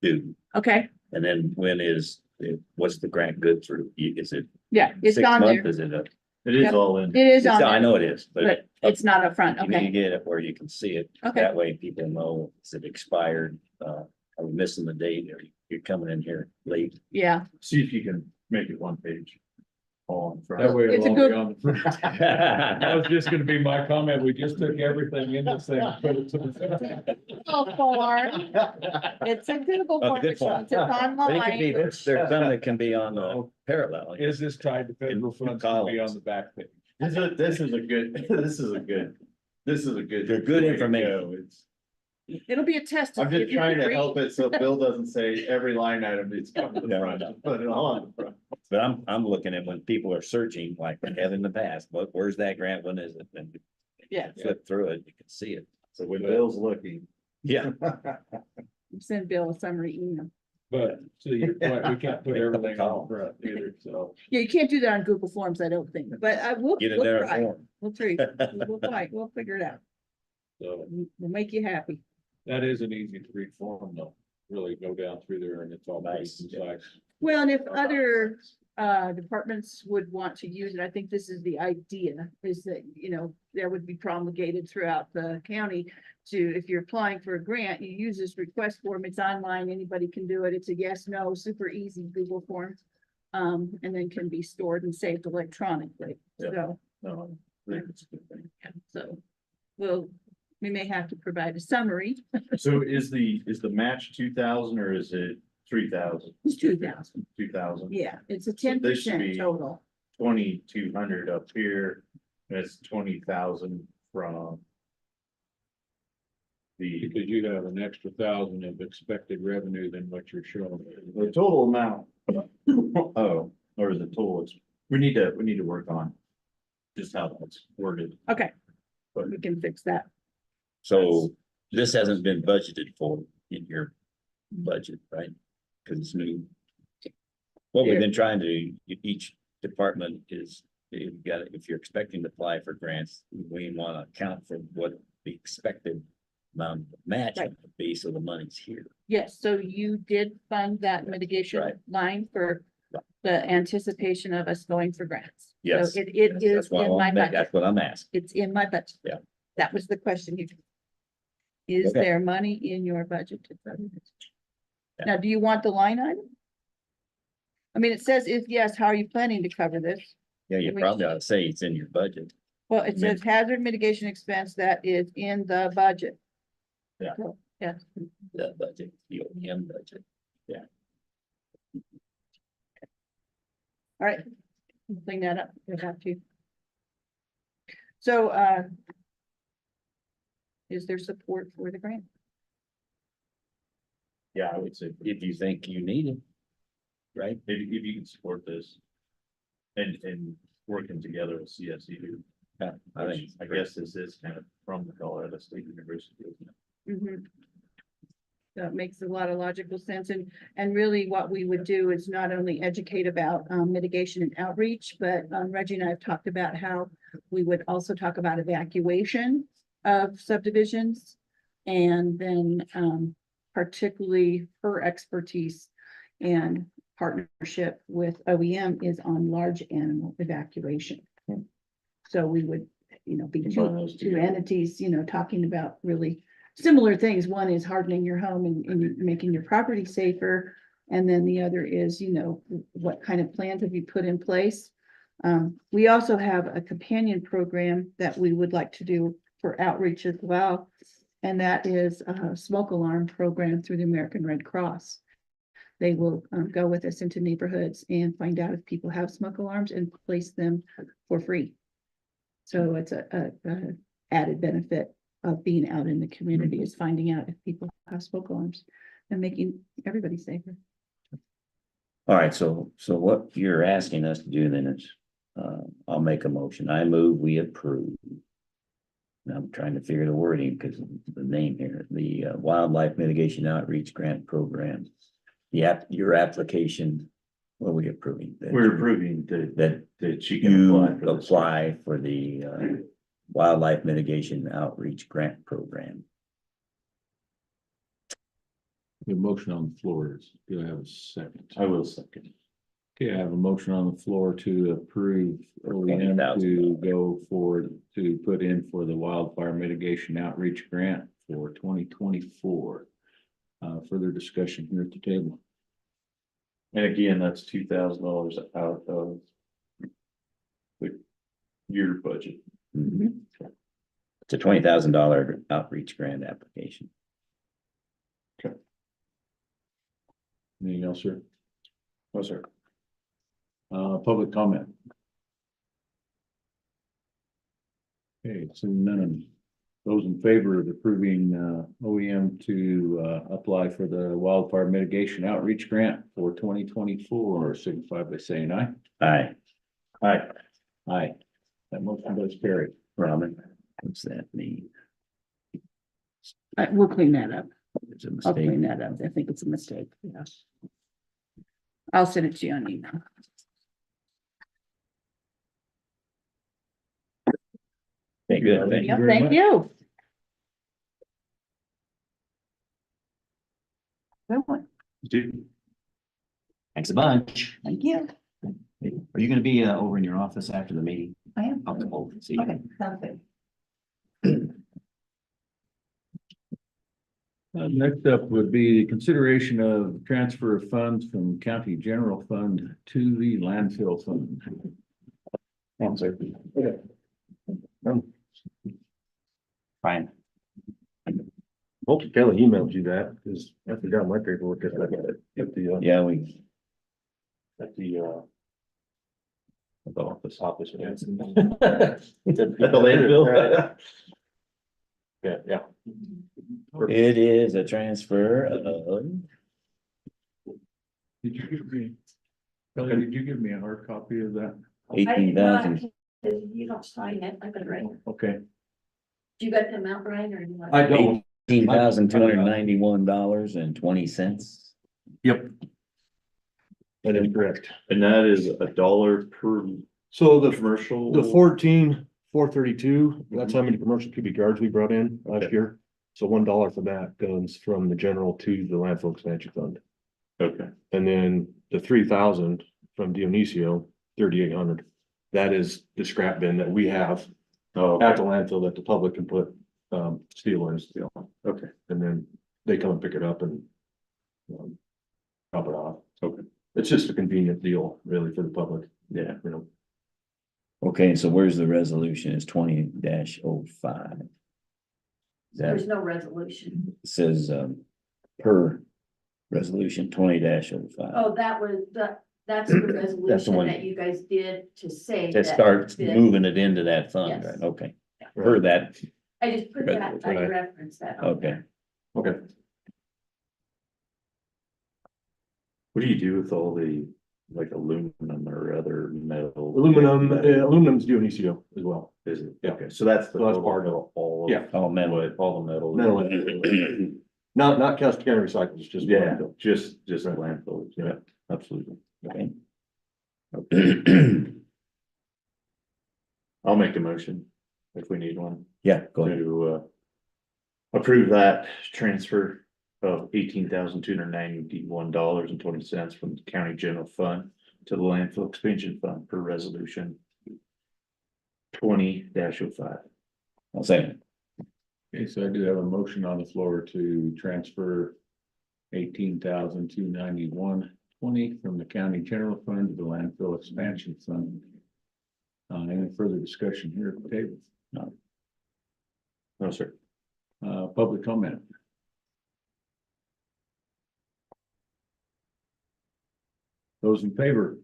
due? Okay, And then what's the grant good through? Is it yeah, it's 6 on months? there. Is it it is all in. It is on I there, know it is, but it's not upfront, you need to okay, get it where you can see it. Okay. That way people know, is it expired? Are we missing the date? Or you're coming in here late? yeah. See if you can make it one page. All in That front. way It's a it'll all good- be on the front. That was just gonna be my comment. We just took everything in this thing. and put it to the- It's a Google Oh, form, good so form. it's But it could be, online. there's some that can be on the parallel. Is this tied to federal funds? It'll be on the back page. This is a good, this is a good. They're good way to information. go. It's, It'll be a test. to I'm see just if you trying can to read. help it so Bill doesn't say every line item needs to come to the No, front, no. put it all on the front. But I'm looking at when people are searching, like we have in the past, but where's that grant? When is it? And Yeah. flip through it, you can see it. So when Bill's looking. Yeah. Send Bill a summary email. But to your point, we can't put everything on the front either, so. Yeah, you can't do that on Google Forms, I don't think, but I will. Get in we'll there and try. form. We'll try, we'll figure it out. So We'll make you happy. that is an easy to read form though. Really go down through there and it's all pretty Nice. concise. Well, and if other departments would want to use it, I think this is the idea, is that, that would be promulgated throughout the county. If you're applying for a grant, you use this request form, it's online, anybody can do it, it's a yes, no, super easy Google form. And then can be stored and saved electronically, Yeah. so, No, I think it's a good thing. so. We may have to provide a summary, So is the match 2,000 or is it 3,000? it's 2,000, 2,000, yeah, it's a So ten this should percent be- total. 2,200 up here, that's 20,000 from. The Because you have an extra 1,000 of expected revenue than what you're showing. total amount. Oh, or the total, we need to work on. Just how that's worded. Okay, But- we can fix that. So this hasn't been budgeted for in your budget, right? Cause it's new. What we've been trying to, each department is, if you're expecting to apply for grants, we wanna account for what the expected amount of match Right. would be, so the money's here. Yes, so you did fund that mitigation Right. line for Right. the anticipation of us going for grants. Yes. So it is That's why in my budget. That's what I'm asking. It's in my budget. Yeah. That was the question you. Is Okay. there money in your budget to fund it? Yeah. Now, do you want the line item? I mean, it says if yes, how are you planning to cover this? Yeah, you We- probably ought to say it's in your budget. Well, it says hazard mitigation expense that is in the budget. Yeah. So, yeah, The budget, the OEM budget. all right. We'll clean that up. We'll have to. So, is there support for the grant? Yeah, I would say, if you think you need it. Right? if you can support this. And working together with CSU. Yeah, I think, I guess this is kind of from the Colorado State University, isn't it? Mhm. That makes a lot of logical sense, and really what we would do is not only educate about mitigation and outreach, but Reggie and I have talked about how we would also talk about evacuation of subdivisions. And then particularly her expertise and partnership with OEM is on large animal evacuation. So we would, be Combine those two together. entities, talking about really similar things. One is hardening your home and making your property safer. And then the other is, what kind of plans have you put in place? We also have a companion program that we would like to do for outreach as well. And that is a smoke alarm program through the American Red Cross. They will go with us into neighborhoods and find out if people have smoke alarms and place them for free. So it's a added benefit of being out in the community is finding out if people have smoke alarms and making everybody safer. all right, so what you're asking us to do then is, I'll make a motion. I move we approve. And I'm trying to figure the wording because of the name here, the Wildlife Mitigation Outreach Grant Program. Your application, what are we approving? That We're approving that she can you apply for this. apply for the Wildlife Mitigation Outreach Grant Program. The motion on the floor is, do I have a second? I will second. Okay, I have a motion on the floor to approve OEM to go forward to put in for the Wildfire Mitigation Outreach Grant for 2024. Further discussion here at the table. And again, that's $2,000 out of your budget. Mhm. It's a $20,000 outreach grant application. Anything else, sir? No, sir. Public comment. Okay, so none. Those in favor of approving OEM to apply for the Wildfire Mitigation Outreach Grant for 2024 signify by saying aye. Aye, Aye. Aye. That motion does carry. Robin, what's that mean? We'll clean that up. It's a I'll clean mistake. that up. I think it's a mistake. Yes. I'll send it to you on email. Okay, good, thank you. Yep, very thank much. you. Good one. Dude. Thanks a bunch. Thank you. Are you gonna be over in your office after the meeting? I am. I'll come over and see you. Okay, sounds good. Next up would be consideration of transfer of funds from county general fund to the landfill fund. One second. Fine. Hope Kelly emailed you that, because I forgot my paperwork. I got it at the, Yeah, we, at the, The office. office. Yeah. At the landfill. Yeah, yeah. it is a transfer of, Did you give me, Kelly, did you give me a hard copy of that? 18,000. You don't sign it, I could write. Okay, You got the amount right or you want? I don't. $18,291.20. Yep. That is correct. And that is $1 per So the commercial. 14,432, that's how many commercial cubic yards we brought in last year. So $1 for that goes from the general to the landfill expansion fund. Okay, And then the 3,000 from Dionisio, 3,800. That is the scrap bin that we have oh, at the landfill that the public can put steel in. okay, And then they come and pick it up and drop it off. okay, It's just a convenient deal really for the public, yeah. you know. Okay, so where's the resolution? It's 20-05. There's That no resolution. says, per resolution 20-05. Oh, that's the That's the resolution one. that you guys did to say. To that start this- moving it into that fund, Yes. right? Okay. For that, I just put that, I Right. referenced that. on okay. there. Okay. What do you do with all the, like aluminum or other metal? Aluminum's doing ECO as well. Is it? Yeah. Okay, so that's the. So that's part of it. All. Yeah. Oh, metal. All the metal. Metal. Not Custer County Recycles, just. Yeah, landfill. just Right. landfills, yeah, absolutely. Okay. I'll make a motion if we need one Yeah, go ahead. to approve that transfer of $18,291.20 from the county general fund to the landfill expansion fund per resolution 20-05. I'll say, Okay, so I do have a motion on the floor to transfer 18,291.20 from the county general fund to the landfill expansion fund. Any further discussion here at the table? No, sir. Public comment. Those in favor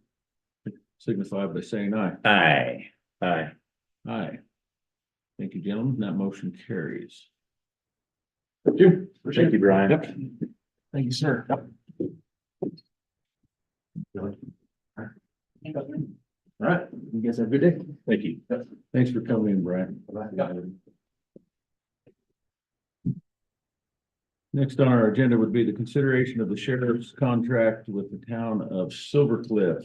signify by saying aye. aye. Aye. Aye. Thank you, gentlemen. That motion carries. Thank you, Brian. Yep. Thank you, sir. All right, you guys have a good day. Thank you. Thanks for coming in, Brian. Next on our agenda would be the consideration of the sheriff's contract with the town of Silver Cliff.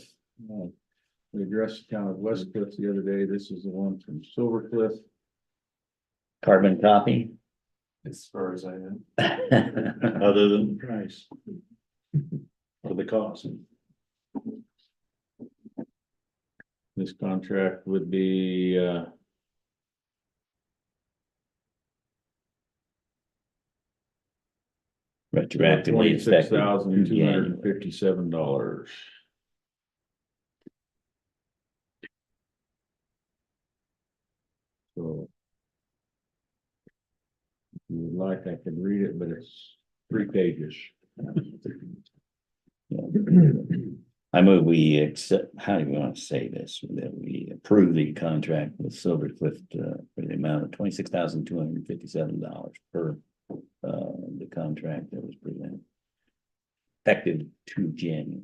We addressed the town of West Cliff the other day. This is the one from Silver Cliff. Carbon copy. As far as I know. Other than the price. Or the cost. This contract would be, Retroactively effective. $26,257. So. If you would like, I can read it, but it's 3 pages. I move we accept, how do you want to say this, that we approve the contract with Silver Cliff for the amount of $26,257 per the contract that was presented. Effective 2 January.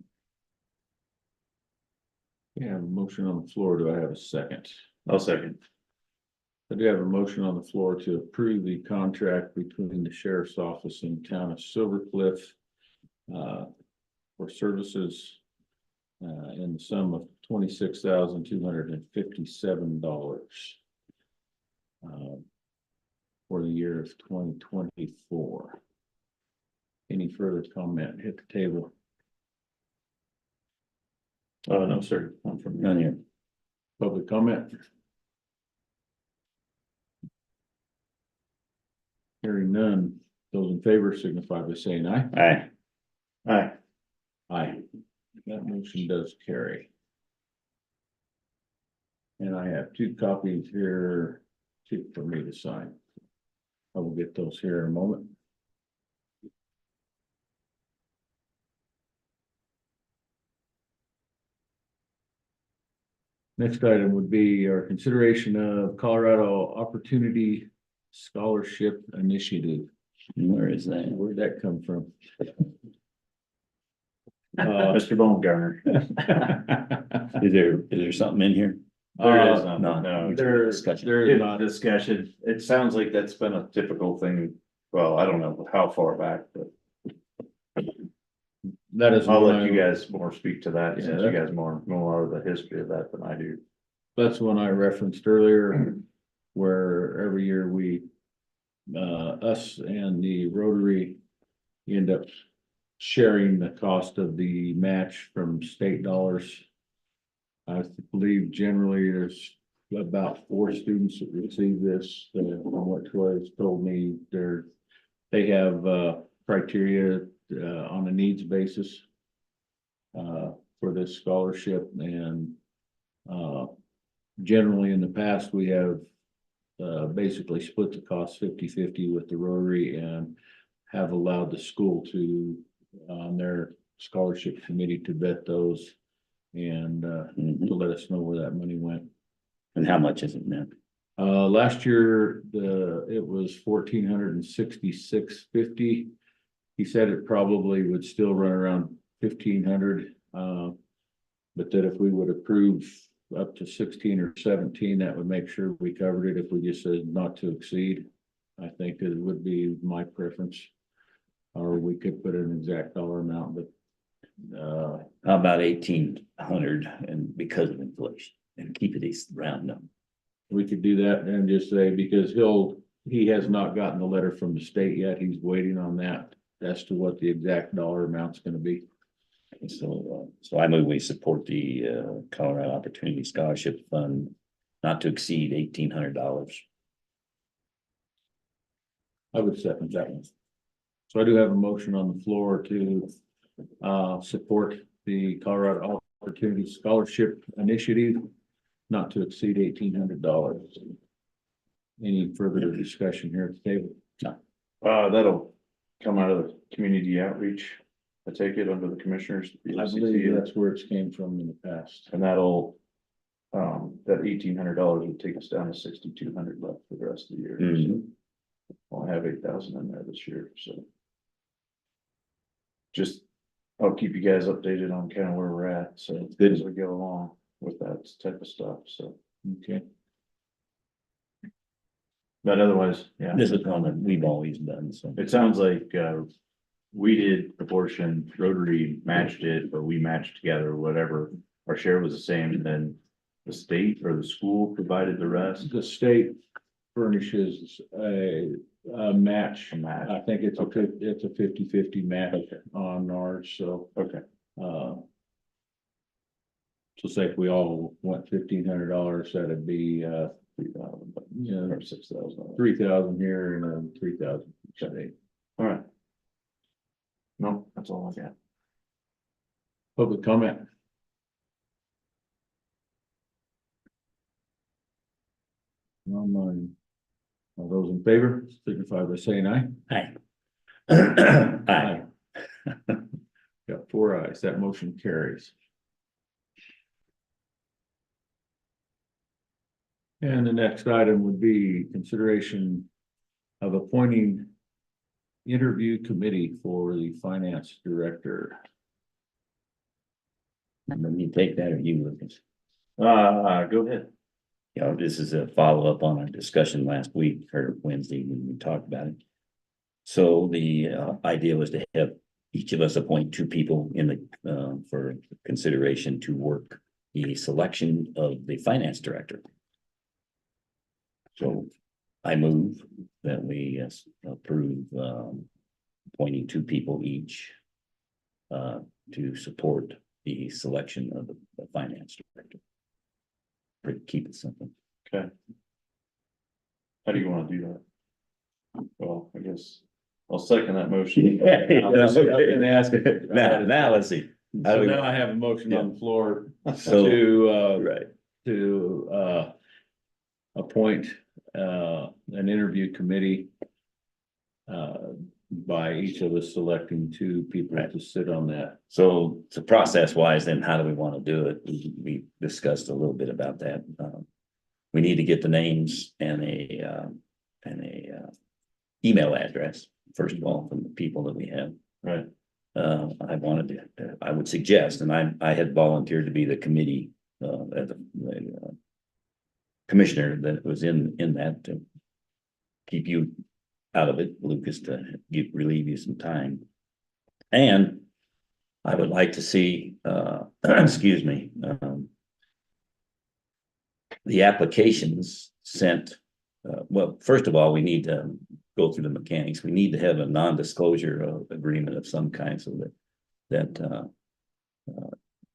We have a motion on the floor. Do I have a second? I'll second. I do have a motion on the floor to approve the contract between the sheriff's office and town of Silver Cliff for services in the sum of $26,257 for the year of 2024. Any further comment? Hit the table. Oh, no, sir. I'm from None here. Public comment. Hearing none. Those in favor signify by saying aye. Aye. Aye. Aye. That motion does carry. And I have 2 copies here, 2 for me to sign. I will get those here in a moment. Next item would be our consideration of Colorado Opportunity Scholarship Initiative. Where is that? Where'd that come from? Mr. Baumgartner. Is there something in here? There is No. no. There's Discussion. not. Discussion. It sounds like that's been a typical thing. Well, I don't know how far back, but That is. I'll one let I- you guys more speak to that, Yeah, since you guys more of the history of that than I do. That's one I referenced earlier, where every year we, us and the Rotary end up sharing the cost of the match from state dollars. I believe generally there's about 4 students that receive this, from what Troy has told me, they have, criteria, on a needs basis, for this scholarship, and, generally in the past, we have basically split the cost 50-50 with the Rotary and have allowed the school to, on their scholarship committee, to vet those and to let us know where that money went. And how much is it now? Last year, it was $1,466.50. He said it probably would still run around 1,500, but that if we would approve up to 16 or 17, that would make sure we covered it. If we just said not to exceed, I think it would be my preference. Or we could put an exact dollar amount, but How about 1,800 and because of inflation and keep it a round number? we could do that and just say, because he has not gotten the letter from the state yet. He's waiting on that as to what the exact dollar amount's gonna be. So I move we support the Colorado Opportunity Scholarship Fund not to exceed $1,800. I would second that one. So I do have a motion on the floor to support the Colorado Opportunity Scholarship Initiative not to exceed $1,800. Any further discussion here at the table? That'll come out of the community outreach. I take it under the commissioners. I believe that's where it's came from in the past. And that'll, that $1,800 would take us down to 6,200 left for the rest of the year. Mhm. So I'll have 8,000 in there this year, so. Just, I'll keep you guys updated on kind of where we're at, so Good. as we go along with that type of stuff, so. Okay. But otherwise, yeah. This is one that we've always done, so. It sounds like, we did proportion, Rotary matched it, or we matched together, or whatever. Our share was the same, and then the state or the school provided the rest. The state furnishes a match. A match. I think it's a 50-50 match on ours, so. Okay. So say if we all went $1,500, that'd be 3,000, you know, or 6,000. 3,000 here and then 3,000 state. All right. No, that's all I got. Public comment. Online. All those in favor, signify by saying aye. Aye. Aye. Got 4 ayes, that motion carries. And the next item would be consideration of appointing interview committee for the finance director. Let me take that, or you, Lucas? Go ahead. You know, this is a follow-up on our discussion last week or Wednesday when we talked about it. So the idea was to have each of us appoint 2 people in the for consideration to work the selection of the finance director. So I move that we approve appointing 2 people each to support the selection of the finance director. Keep it simple. Okay. How do you want to do that? Well, I guess I'll second that motion. I was gonna ask it. Now let's see. How So do we- now I have a motion on the floor So, to right, appoint an interview committee by each of us selecting 2 people Right. to sit on that. so process wise, then how do we want to do it? We discussed a little bit about that. We need to get the names and a email address, first of all, from the people that we have. Right. I would suggest, and I had volunteered to be the committee, the commissioner that was in that to keep you out of it, Lucas, to relieve you some time. And I would like to see, excuse me, the applications sent. Well, first of all, we need to go through the mechanics. We need to have a non-disclosure agreement of some kind so that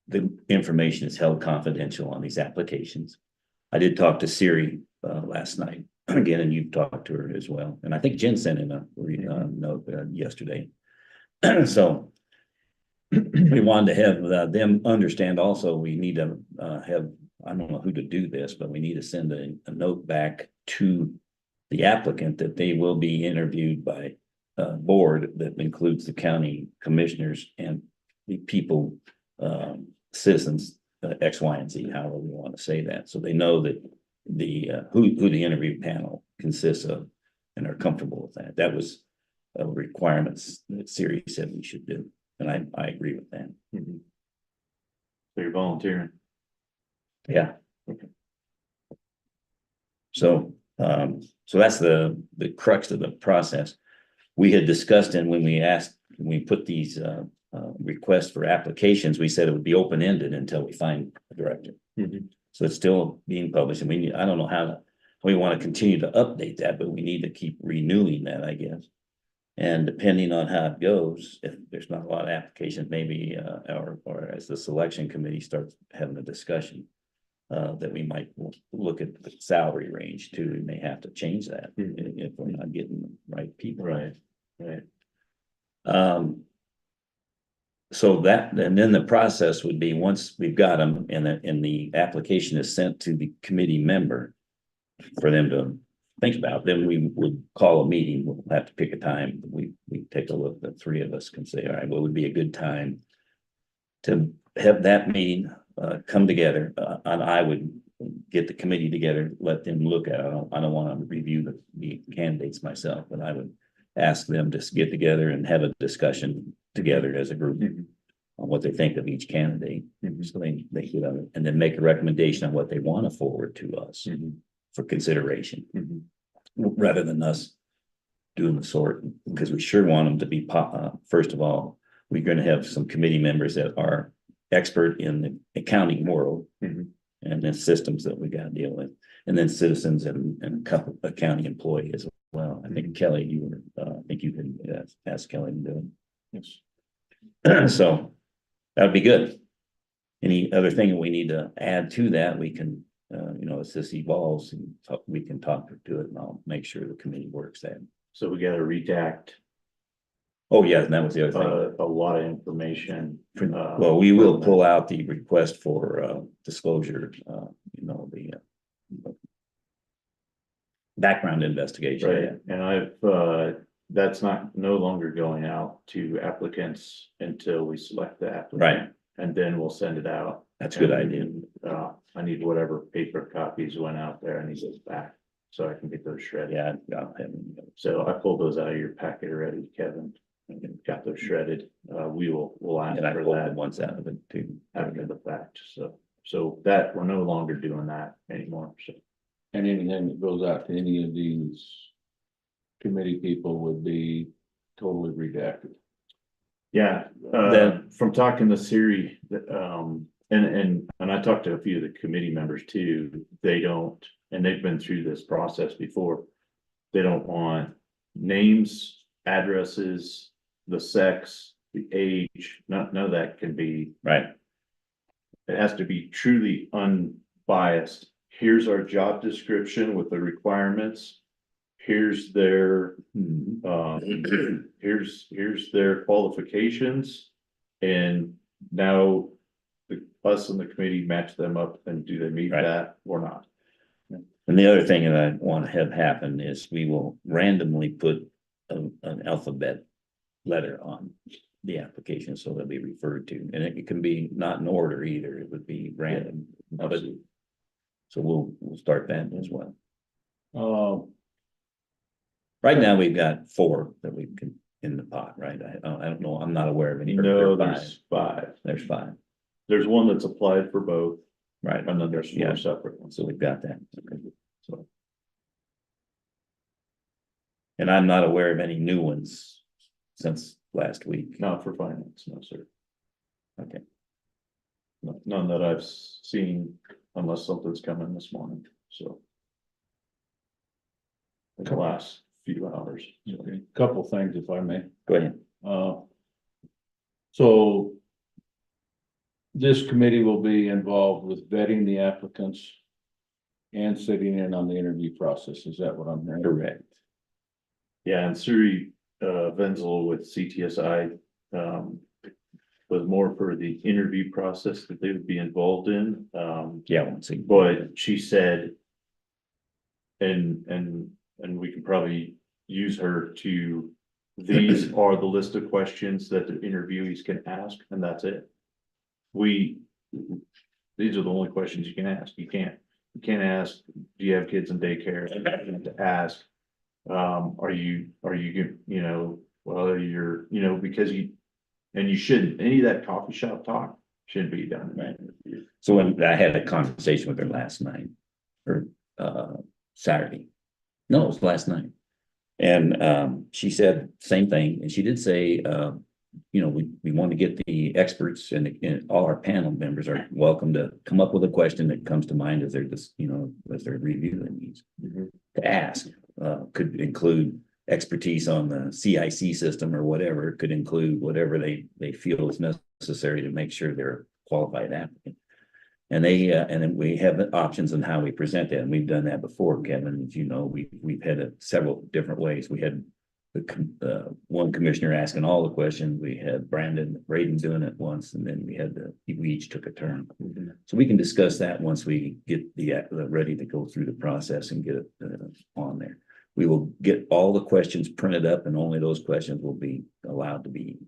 the information is held confidential on these applications. I did talk to Siri last night again, and you talked to her as well. And I think Jen sent in a note yesterday. So we wanted to have them understand also, we need to have, I don't know who to do this, but we need to send a note back to the applicant that they will be interviewed by a board that includes the county commissioners and the people, citizens, X, Y, and Z, however we want to say that. So they know that who the interview panel consists of and are comfortable with that. That was requirements that Siri said we should do. And I agree with that. So you're volunteering. Yeah. So, so that's the crux of the process. We had discussed, and when we put these, requests for applications, we said it would be open-ended until we find a director. Mhm. So it's still being published, and I don't know how we want to continue to update that, but we need to keep renewing that, I guess. And depending on how it goes, if there's not a lot of applications, maybe, or as the selection committee starts having a discussion, that we might look at the salary range too. We may have to change that if we're not getting the right people. Right, right. So that, and then the process would be, once we've got them and the application is sent to the committee member for them to think about, then we would call a meeting. We'll have to pick a time. We take a look, the three of us can say, all right, what would be a good time to have that meeting, come together, and I would get the committee together, let them look at it. I don't want to review the candidates myself, but I would ask them to get together and have a discussion together as a group on what they think of each candidate. So they get on it, and then make a recommendation on what they want to forward to us for consideration, rather than us doing the sort, because we sure want them to be, first of all, we're going to have some committee members that are expert in the accounting world and the systems that we got to deal with, and then citizens and a couple of county employees as well. I think Kelly, I think you can ask Kelly to do it. Yes. So that would be good. Any other thing that we need to add to that, we can, as this evolves, and we can talk to it, and I'll make sure the committee works that. So we gotta redact Oh, yeah, and that was the other thing. a lot of information. Well, we will pull out the request for disclosure, the background investigation. Right, and I've, that's no longer going out to applicants until we select the applicant. Right. And then we'll send it out. That's a good idea. I need whatever paper copies went out there, I need those back, so I can get those shredded. Yeah, I'll have them. So I pulled those out of your packet already, Kevin, and got those shredded. We'll ask And I for pulled the that ones out of it too. after the fact, so that, we're no longer doing that anymore, so. And anything that goes out to any of these committee people would be totally redacted. Yeah, from talking to Siri, and I talked to a few of the committee members too, they don't, and they've been through this process before. They don't want names, addresses, the sex, the age, none of that can be. Right. It has to be truly unbiased. Here's our job description with the requirements. Here's their, here's their qualifications. And now us and the committee match them up, and do they meet Right. that or not? And the other thing that I want to have happen is we will randomly put an alphabet letter on the application, so they'll be referred to, and it can be not in order either, it would be random. But so we'll start that as well. Right now, we've got 4 that we can in the pot, right? I don't know, I'm not aware of any. No, There are there's 5. There's 5, There's one that's applied for both, right? and then there's 4 Yeah. separate ones. So we've got that. Okay. So. And I'm not aware of any new ones since last week. Not for finance, no, sir. Okay. None that I've seen, unless something's coming this morning, so. In the last few hours. so. Okay, couple things if I may. Go ahead. So this committee will be involved with vetting the applicants and sitting in on the interview process. Is that what I'm hearing? Correct. Yeah, and Suri Venzel with CTSI was more for the interview process that they would be involved in. Yeah, once again. But she said, and we can probably use her to, these are the list of questions that the interviewees can ask, and that's it. These are the only questions you can ask. You can't ask, do you have kids in daycare? You have to ask, are you, well, you're, because And you shouldn't, any of that coffee shop talk shouldn't be done. Right. So when I had a conversation with her last night, or Saturday. No, it was last night. And she said same thing, and she did say, you know, we want to get the experts and all our panel members are welcome to come up with a question that comes to mind as they're just, you know, as they're reviewing these. To ask, could include expertise on the CIC system or whatever, it could include whatever they feel is necessary to make sure they're a qualified applicant. And and then we have the options on how we present that, and we've done that before, Kevin, as you know, we've had it several different ways. We had the one commissioner asking all the questions, we had Braden doing it once, and then we each took a turn. So we can discuss that once we get ready to go through the process and get it on there. We will get all the questions printed up, and only those questions will be allowed to be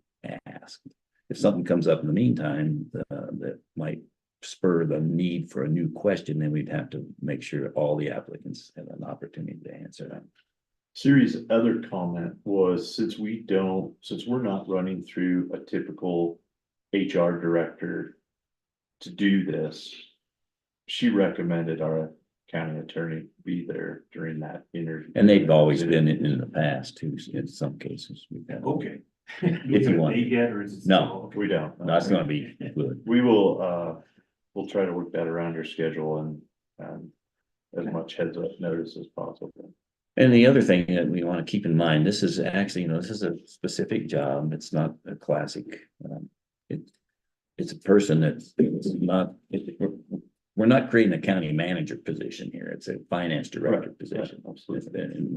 asked. If something comes up in the meantime, that might spur the need for a new question, then we'd have to make sure all the applicants have an opportunity to answer that. Siri's other comment was, since we're not running through a typical HR director to do this, she recommended our county attorney be there during that interview. And they've always been in the past too, in some cases. We've had. Okay. If you want. Yet, or is it? No. still- We don't. No, it's gonna be good. We will, we'll try to work that around your schedule and as much heads up notice as possible. And the other thing that we want to keep in mind, this is actually, you know, this is a specific job. It's not a classic. It's a person that's not, we're not creating a county manager position here. It's a finance director position. Absolutely. And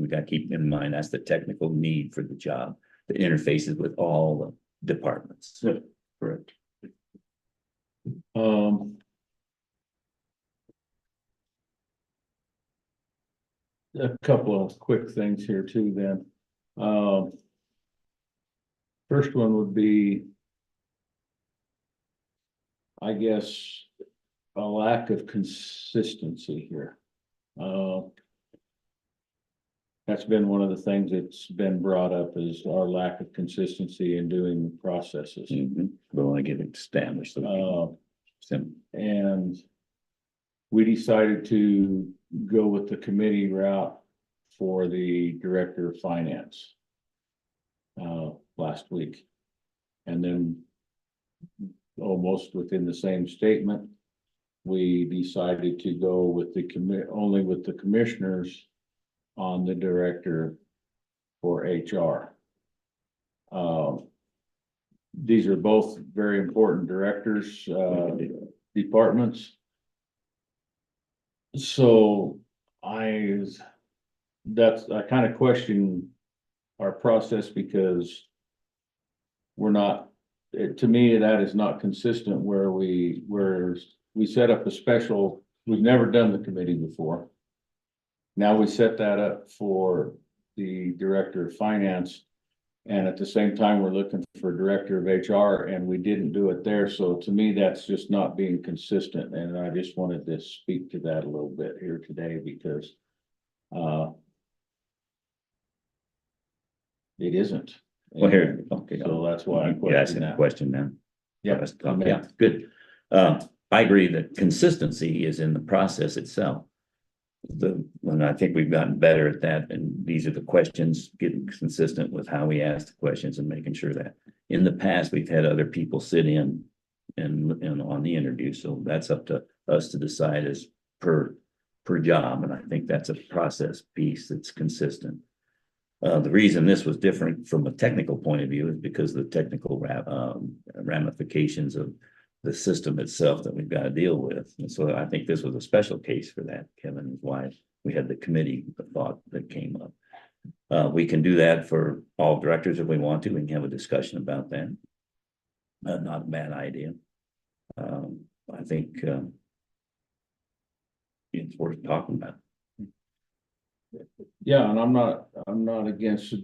we got to keep in mind, that's the technical need for the job that interfaces with all the departments. Yeah, correct. A couple of quick things here too then. First one would be, I guess, a lack of consistency here. That's been one of the things that's been brought up, is our lack of consistency in doing the processes. We want to get it established. And we decided to go with the committee route for the director of finance last week. And then almost within the same statement, we decided to go with only with the commissioners on the director for HR. These are both very important directors, departments. So I kind of question our process, because we're not, to me, that is not consistent where we set up a special, we've never done the committee before. Now we set that up for the director of finance. And at the same time, we're looking for director of HR, and we didn't do it there. So to me, that's just not being consistent. And I just wanted to speak to that a little bit here today, because it isn't. Well, here, okay. So that's why I You're asking question a that. question now. Yeah. Yeah, good. I agree that consistency is in the process itself. And I think we've gotten better at that, and these are the questions, getting consistent with how we ask the questions and making sure that. In the past, we've had other people sit in and on the interview, so that's up to us to decide as per job, and I think that's a process piece that's consistent. The reason this was different from a technical point of view is because of the technical ramifications of the system itself that we've got to deal with. And so I think this was a special case for that, Kevin, is why we had the committee thought that came up. We can do that for all directors if we want to. We can have a discussion about that. Not a bad idea. I think it's worth talking about. Yeah, and I'm not against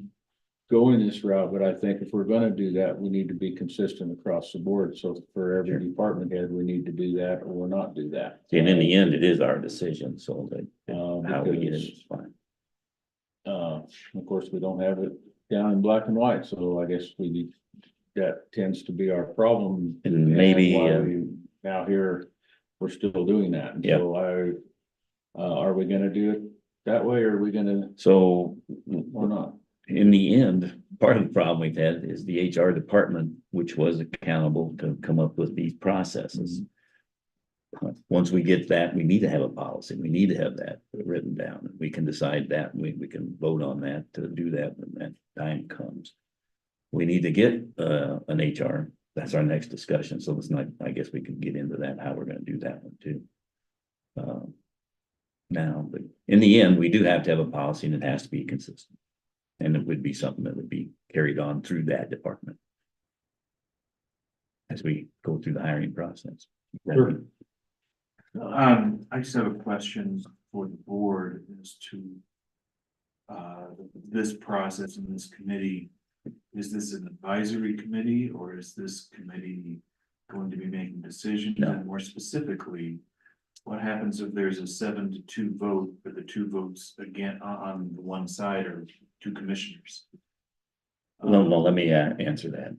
going this route, but I think if we're gonna do that, we need to be consistent across the board. So for every department head, we need to do that or not do that. And in the end, it is our decision, so that how we get it Because, is fine. of course, we don't have it down in black and white, so I guess we need that tends to be our problem. And maybe, why we now here, we're still doing that. And Yep. so are we gonna do it that way, or are we gonna, so or not? in the end, part of the problem we've had is the HR department, which was accountable to come up with these processes. Once we get that, we need to have a policy. We need to have that written down. We can decide that. We can vote on that to do that when that time comes. We need to get an HR. That's our next discussion. So it's not, I guess we can get into that, how we're gonna do that one too. Now, but in the end, we do have to have a policy and it has to be consistent. And it would be something that would be carried on through that department. As we go through the hiring process. Sure. I just have a question for the board as to this process and this committee. Is this an advisory committee, or is this committee going to be making decisions? No. And more specifically, what happens if there's a 7-2 vote, but the two votes again on the one side are two commissioners? No, let me answer that.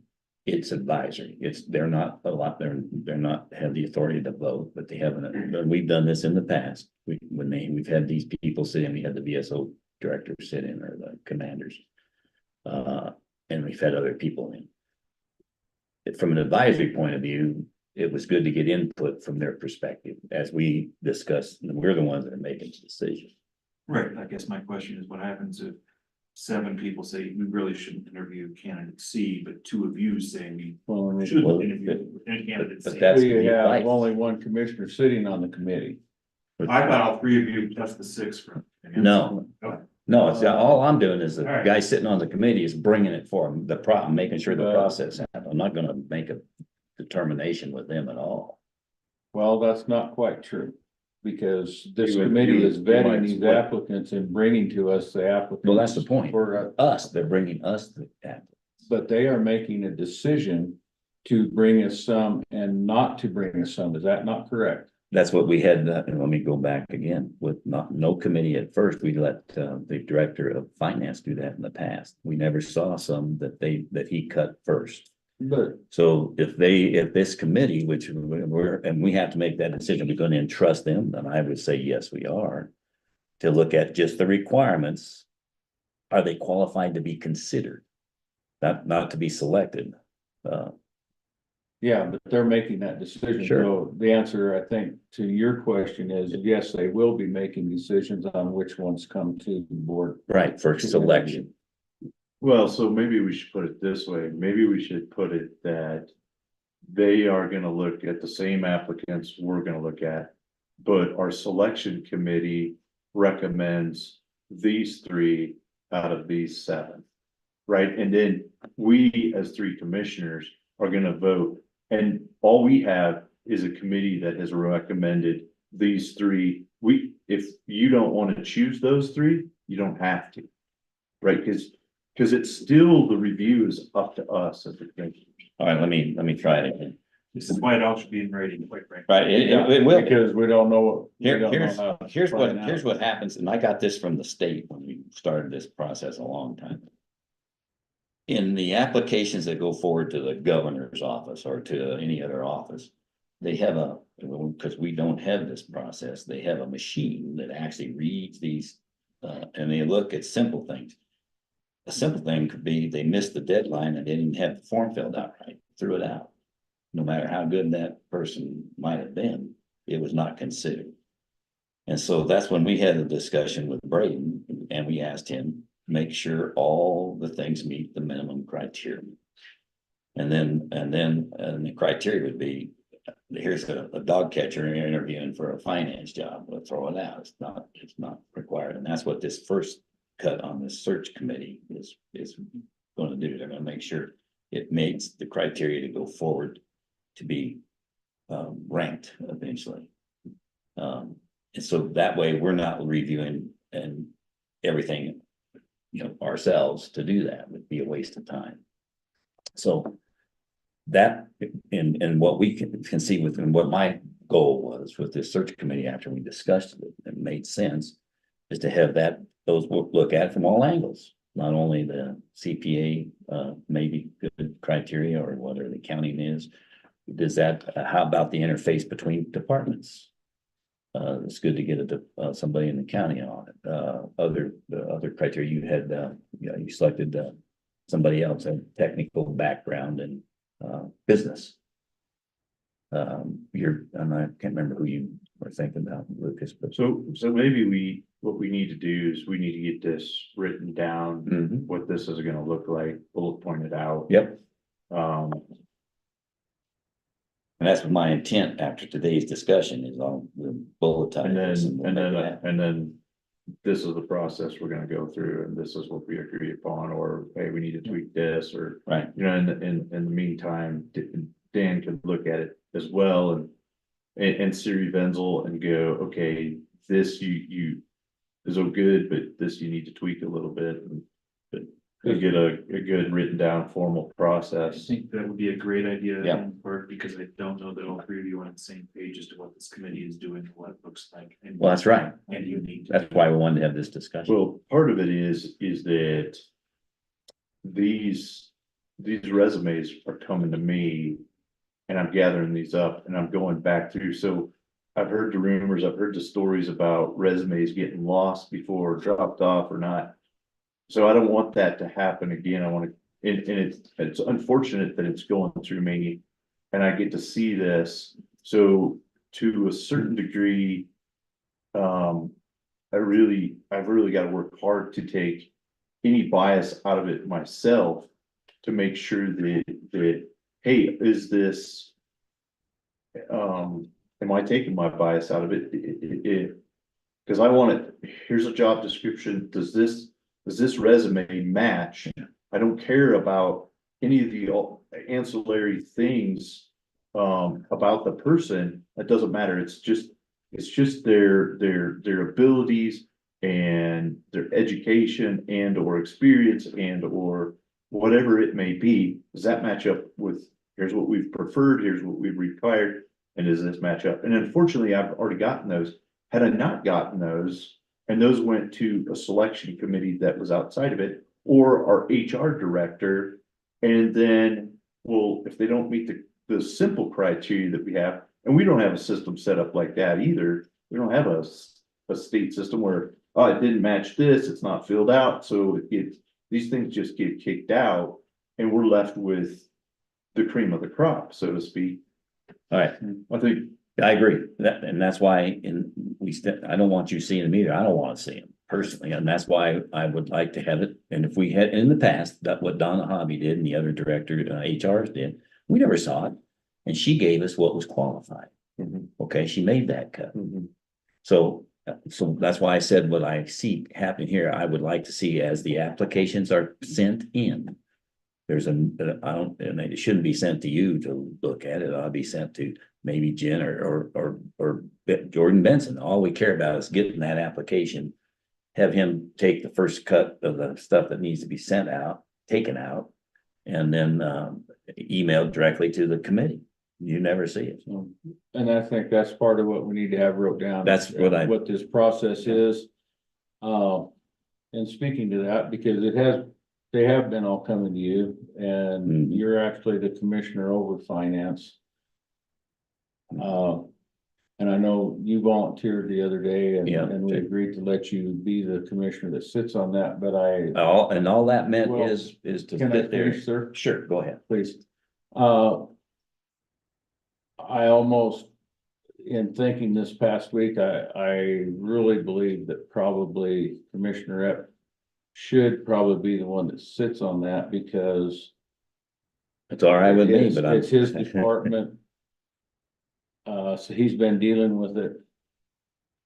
It's advisory. They're not a lot, they're not have the authority to vote, but they haven't, we've done this in the past. We've had these people sit in, we had the VSO director sit in, or the commanders. And we've had other people in. From an advisory point of view, it was good to get input from their perspective. As we discussed, we're the ones that are making the decision. Right, I guess my question is, what happens if 7 people say we really shouldn't interview candidate C, but 2 of you say we Well, I mean, should Well, interview candidate but C? that's we the have advice. only one commissioner sitting on the committee. I thought all 3 of you, that's the 6 for. No. Okay. No, it's all I'm doing is the All right. guy sitting on the committee is bringing it for them, the problem, making sure the Uh, process happens. I'm not gonna make a determination with them at all. Well, that's not quite true. Because this You would- committee you is would- you vetting might these split. applicants and bringing to us the applicants. Well, that's the point. For, They're bringing us the applicants. but they are making a decision to bring us some and not to bring us some. Is that not correct? That's what we had, and let me go back again, with no committee at first, we let the director of finance do that in the past. We never saw some that he cut first. But So if this committee, which we have to make that decision, we're gonna entrust them, then I would say, yes, we are. To look at just the requirements. Are they qualified to be considered? Not to be selected. yeah, but they're making that decision. Sure. So the answer, I think, to your question is, yes, they will be making decisions on which ones come to the board. Right, for selection. Well, so maybe we should put it this way. Maybe we should put it that they are gonna look at the same applicants we're gonna look at, but our selection committee recommends these 3 out of these 7. Right? And then we, as 3 commissioners, are gonna vote. And all we have is a committee that has recommended these 3. If you don't want to choose those 3, you don't have to. Right? Because it's still, the review is up to us as the commissioners. All right, let me try it again. This is why it all should be in writing, quite frankly. Right, it will. Because we don't know what. we don't know Here's how here's what happens, and I got this from the state when we started this process a long time ago. In the applications that go forward to the governor's office or to any other office, they have because we don't have this process, they have a machine that actually reads these, and they look at simple things. A simple thing could be they missed the deadline and didn't have the form filled out right, threw it out. No matter how good that person might have been, it was not considered. And so that's when we had a discussion with Braden and we asked him, make sure all the things meet the minimum criteria. And the criteria would be, here's a dog catcher interviewing for a finance job, we'll throw it out. It's not required. And that's what this first cut on the search committee is going to do. They're going to make sure it meets the criteria to go forward to be ranked eventually. And so that way we're not reviewing and everything, ourselves to do that would be a waste of time. So that and what we can see with, and what my goal was with this search committee after we discussed it and made sense, is to have those look at from all angles, not only the CPA, maybe good criteria or whatever the counting is. Does that, how about the interface between departments? It's good to get somebody in the county on it. The other criteria you had, you selected, somebody else, a technical background and, business. And I can't remember who you were thinking about, Lucas, but. So maybe what we need to do is we need to get this written down, Mhm. what this is gonna look like, bullet pointed out. Yep. Um, And that's my intent after today's discussion is on the bullet and then, this we'll make that. and then this is the process we're gonna go through, and this is what we agree upon, or, hey, we need to tweak this, or, Right. you know, in the meantime, Dan could look at it as well, and Siri Venzel and go, okay, this you is all good, but this you need to tweak a little bit, and get a good written down formal I process. think that would be a great idea. Yeah. in part because I don't know that all three of you are on the same page as to what this committee is doing, and what it looks like. And Well, that's right. And you need. That's why we wanted to have this discussion. Well, part of it is that these resumes are coming to me, and I'm gathering these up, and I'm going back through, so I've heard the rumors, I've heard the stories about resumes getting lost before, dropped off or not. So I don't want that to happen again. I want to, and it's unfortunate that it's going through me, and I get to see this. So to a certain degree, I've really got to work hard to take any bias out of it myself, to make sure that, hey, is this, am I taking my bias out of it? Because I want it, here's a job description, does this resume match? I don't care about any of the ancillary things about the person. That doesn't matter. It's just their abilities and their education and or experience and or whatever it may be. Does that match up with, here's what we've preferred, here's what we've required, and does this match up? And unfortunately, I've already gotten those. Had I not gotten those, and those went to a selection committee that was outside of it, or our HR director, and then, well, if they don't meet the simple criteria that we have, and we don't have a system set up like that either. We don't have a state system where, oh, it didn't match this, it's not filled out, so these things just get kicked out, and we're left with the cream of the crop, so to speak. All right, I think, I agree. And that's why I don't want you seeing them either. I don't want to see them personally. And that's why I would like to have it. And if we had in the past, that what Donna Hobby did and the other director, HRs did, we never saw it. And she gave us what was qualified. Mhm. Okay, she made that cut. Mhm. So that's why I said what I see happening here, I would like to see as the applications are sent in. There's and it shouldn't be sent to you to look at it. I'll be sent to maybe Jen or Jordan Benson. All we care about is getting that application. Have him take the first cut of the stuff that needs to be taken out, and then emailed directly to the committee. You never see it. And I think that's part of what we need to have wrote down. That's what this process is. And speaking to that, because they have been all coming to you, and Mhm. you're actually the commissioner over finance. And I know you volunteered the other day, and, Yeah. and we agreed to let you be the commissioner that sits on that, but All that meant Well, is to can I sit there. finish, sir? Sure, go ahead. Please. I almost, in thinking this past week, I really believe that probably Commissioner Epp should probably be the one that sits on that, because It's all right with me, but it's his department. So he's been dealing with it.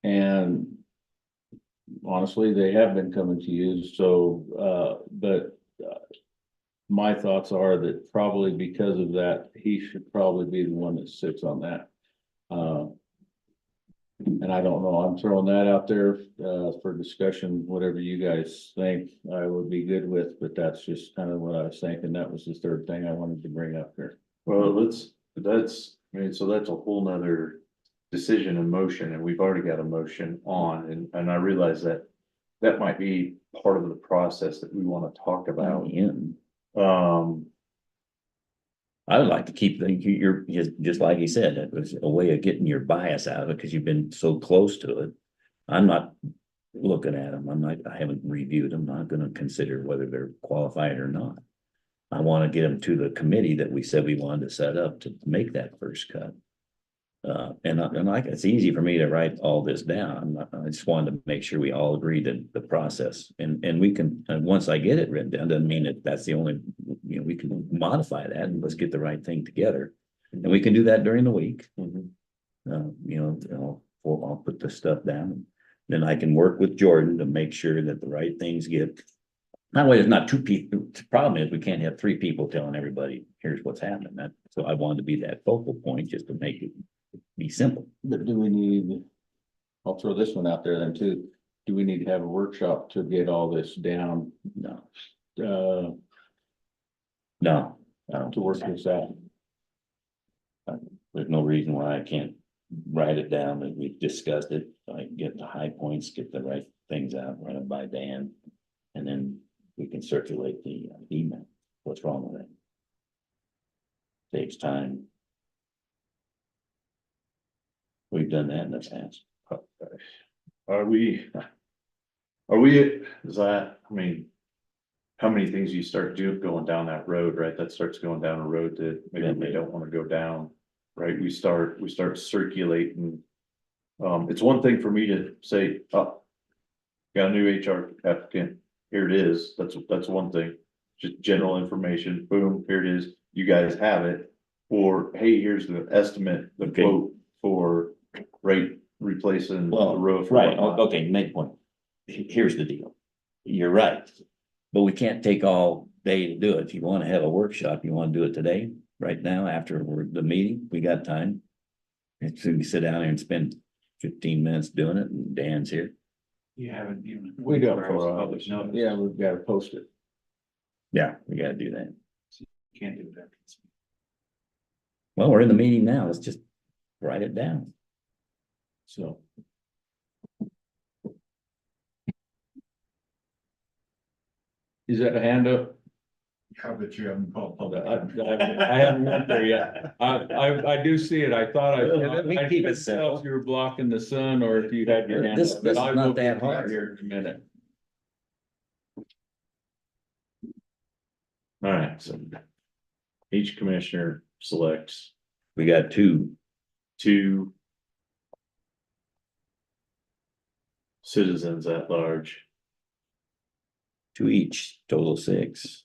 And honestly, they have been coming to you, so, my thoughts are that probably because of that, he should probably be the one that sits on that. And I don't know, I'm throwing that out there, for discussion, whatever you guys think I would be good with, but that's just kind of what I was thinking. That was the third thing I wanted to bring up here. well, so that's a whole nother decision and motion, and we've already got a motion on, and I realize that might be part of the process that we want to talk about. Yeah. I would like to keep you're just like you said, it was a way of getting your bias out of it because you've been so close to it. I'm not looking at them. I haven't reviewed them. I'm not gonna consider whether they're qualified or not. I want to get them to the committee that we said we wanted to set up to make that first cut. And like, it's easy for me to write all this down. I just wanted to make sure we all agree that the process and we can, and once I get it written down, doesn't mean that that's the only, we can modify that and let's get the right thing together. And we can do that during the week. I'll put the stuff down. Then I can work with Jordan to make sure that the right things get. That way, there's not two people. The problem is we can't have three people telling everybody, here's what's happening. So I wanted to be that focal point just to make it be simple. But do we need, I'll throw this one out there then too. Do we need to have a workshop to get all this down? No, To work this out? there's no reason why I can't write it down that we've discussed it. I get the high points, get the right things out, run it by Dan. And then we can circulate the email. What's wrong with it? Saves time. We've done that in the past. Are we, is that, I mean. How many things you start going down that road, right? That starts going down a road that maybe we don't want to go down, right? We start circulating. It's one thing for me to say, oh. Got a new HR applicant, here it is, that's one thing. Just general information, boom, here it is, you guys have it. Or, hey, here's the estimate, the Okay. quote for, right, replacing the Well, roof. right, okay, make point. Here's the deal. You're right. But we can't take all day to do it. If you want to have a workshop, you want to do it today, right now, after the meeting, we got time. And so we sit down here and spend 15 minutes doing it, and Dan's here. You haven't even. We got public notice. Yeah, we've got to post it. Yeah, we gotta do that. Can't do that. Well, we're in the meeting now. Let's just write it down. So. Is that a hand up? How that you haven't called public. I haven't went there yet. I do see it. I thought We I keep it couldn't tell if you were blocking the sun or if you had your hand This- up. this but is I not will that get to hard. Here in a minute. All right, so. Each commissioner selects We got two. two. Citizens at large. Two each, total 6.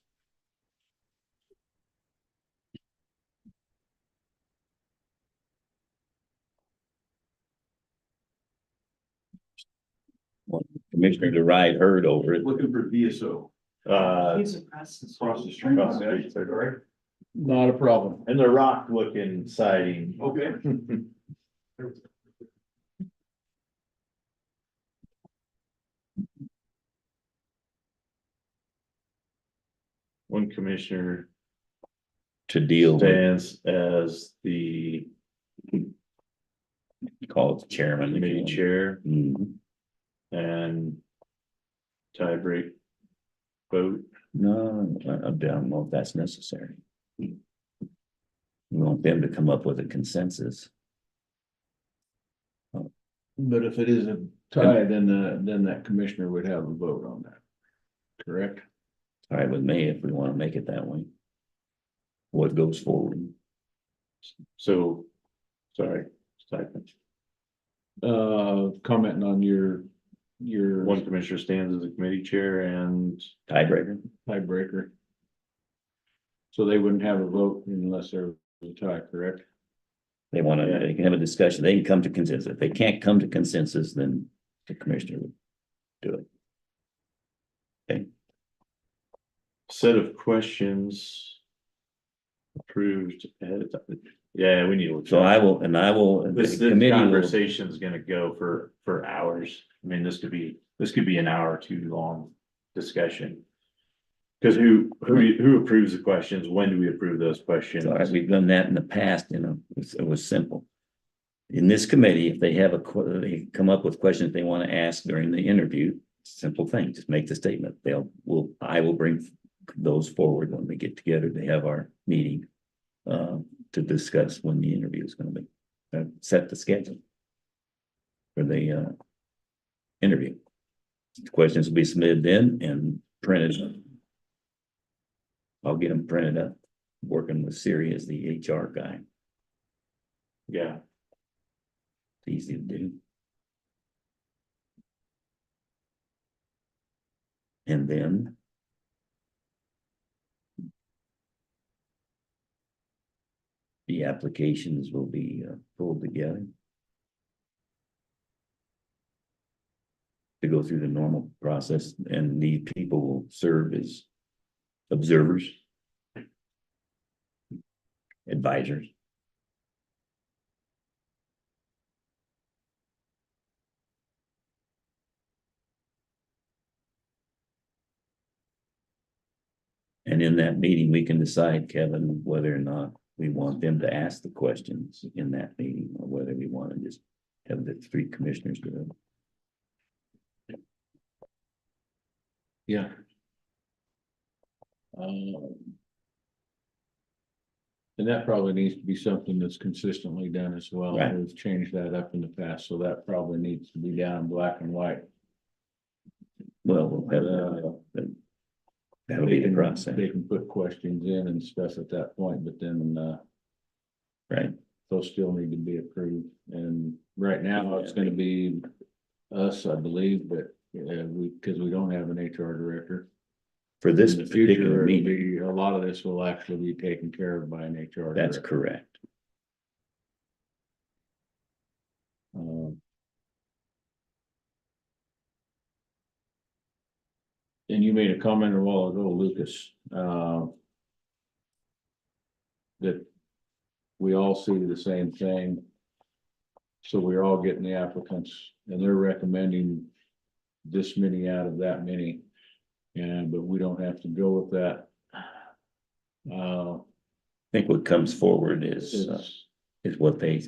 One commissioner to ride herd over it. Looking for VSO. Across the street. Across the street, correct? Not a problem. And the rock looking siding. Okay. One commissioner To deal with, stands as the call it the chairman. if you committee want. chair Mhm. and tiebreak vote. No, I don't know if that's necessary. We want them to come up with a consensus. But if it is a tie, then that commissioner would have a vote on that. Correct? All right with me if we want to make it that way. What goes forward? So, sorry, typing. Commenting on your One commissioner stands as the committee chair and Tiebreaker? tiebreaker. So they wouldn't have a vote unless there was a tie, correct? They want to, Yeah. they can have a discussion. They can come to consensus. If they can't come to consensus, then the commissioner would do it. Okay, set of questions. Approved ahead of time. Yeah, we need to. so I will, This the committee will, conversation is gonna go for hours. I mean, this could be an hour or two long discussion. Cause who approves the questions? When do we approve those questions? all right, we've done that in the past, it was simple. In this committee, if they have they come up with questions they want to ask during the interview, simple thing, just make the statement. I will bring those forward when we get together to have our meeting. to discuss when the interview is gonna be, set the schedule for the, interview. The questions will be submitted then and printed. I'll get them printed up, working with Siri as the HR guy. Yeah, It's easy to do. And then the applications will be pulled together to go through the normal process, and the people will serve as observers, advisors. And in that meeting, we can decide, Kevin, whether or not we want them to ask the questions in that meeting, or whether we want to just have the three commissioners do it. Yeah. And that probably needs to be something that's consistently done as well. Right. We've changed that up in the past, so that probably needs to be down in black and white. Well, we'll have that'll be the process, They can put questions in and stuff at that point, but then, right? those still need to be approved. And right now, it's gonna be us, I believe, but, because we don't have an HR director. For this In the particular future, it'll meeting, be, a lot of this will actually be taken care of by an HR that's director. correct. And you made a comment a while ago, Lucas, that we all see the same thing. So we're all getting the applicants and they're recommending this many out of that many. But we don't have to go with that. I think what comes forward is what they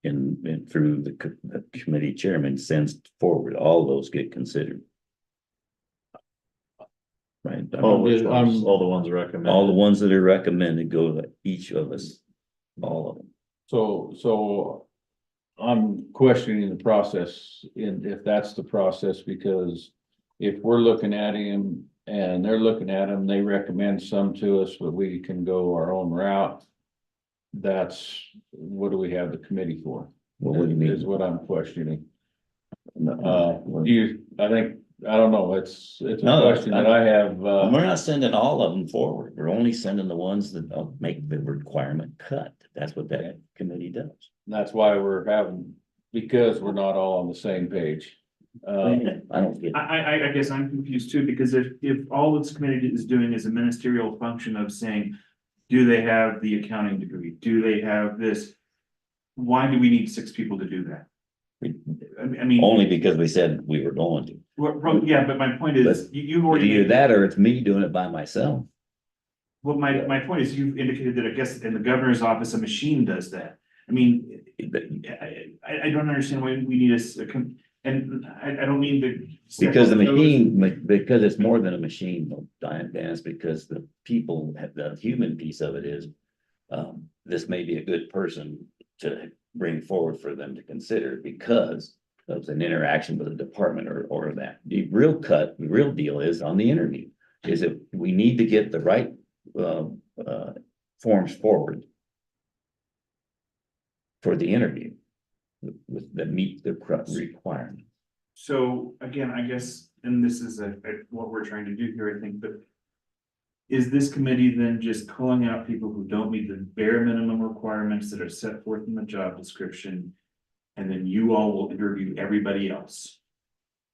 and through the committee chairman sends forward, all those get considered. Right, all the ones recommended. all the ones that are recommended go to each of us, all of them. So I'm questioning the process if that's the process, because if we're looking at him and they're looking at him, they recommend some to us, but we can go our own route. That's, what do we have the committee for? Well, what do you mean? Is what I'm questioning. I don't know, it's a No, question that I have, We're not sending all of them forward. We're only sending the ones that don't make the requirement cut. That's what that committee does. that's why we're having, because we're not all on the same page. I don't get it. I guess I'm confused too, because if all this committee is doing is a ministerial function of saying, do they have the accounting degree? Do they have this? Why do we need 6 people to do that? I mean. Only because we said we were going to. Well, yeah, but my point is, you've already. Either that or it's me doing it by myself. Well, my point is, you've indicated that I guess in the governor's office, a machine does that. I mean, I don't understand why we need and I don't mean to. Because the machine, because it's more than a machine, Dan, it's because the people, the human piece of it is, this may be a good person to bring forward for them to consider because of an interaction with a department or that. The real deal is on the interview, is that we need to get the right forms forward for the interview that meet the requirement. So again, I guess, and this is what we're trying to do here, I think, but is this committee then just calling out people who don't meet the bare minimum requirements that are set forth in the job description? And then you all will interview everybody else,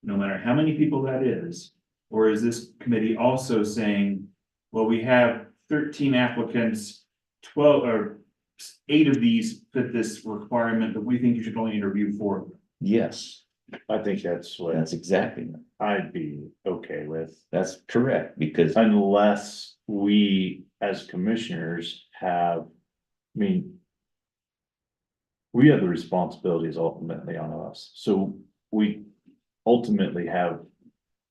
no matter how many people that is? Or is this committee also saying, well, we have 13 applicants, 12 or 8 of these fit this requirement, but we think you should only interview 4 of them? Yes, I think that's what that's exactly, I'd be okay with, that's correct, because unless we as commissioners have, I mean. We have the responsibilities ultimately on us, so we ultimately have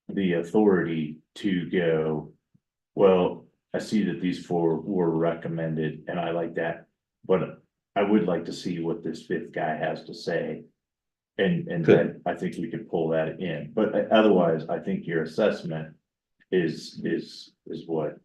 the authority to go, well, I see that these four were recommended and I like that, but I would like to see what this fifth guy has to say. And Good. then I think we could pull that in, but otherwise, I think your assessment is what.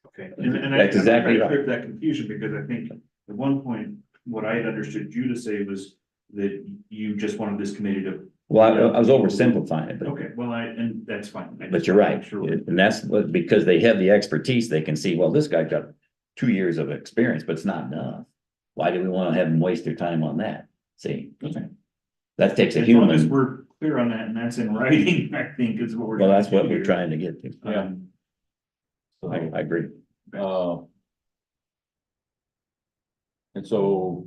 Okay, and That's exactly right. clear up that confusion, because I think at one point, what I had understood you to say was that you just wanted this committee to. Well, I was oversimplifying it, but, Okay, well, and that's fine. I but just you're wanna right. make sure- And that's what, because they have the expertise, they can see, well, this guy got 2 years of experience, but it's not enough. Why do we want to have them waste their time on that? See? Okay. That takes a As long as human, we're clear on that and that's in writing, I think is what we're. well, that's gonna what do we're here. trying to get to. Yeah. I agree. Uh. And so,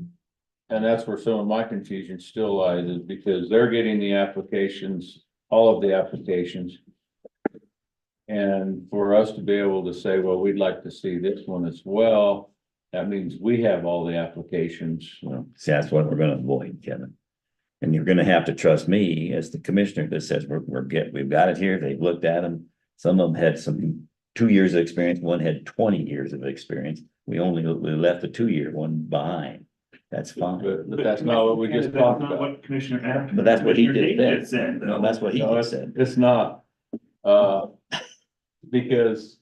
and that's where some of my confusion still lies, is because they're getting the applications, all of the applications. And for us to be able to say, well, we'd like to see this one as well, that means we have all the applications. Well, see, that's what we're gonna avoid, Kevin. And you're gonna have to trust me as the commissioner that says we've got it here, they've looked at them. Some of them had some 2 years of experience, one had 20 years of experience. We left the 2 year one behind. That's fine. But that's not what we just That's talked not about. what Commissioner Adams. But that's what he Commissioner just Nate said. though. No, that's what he No, just said. It's not, because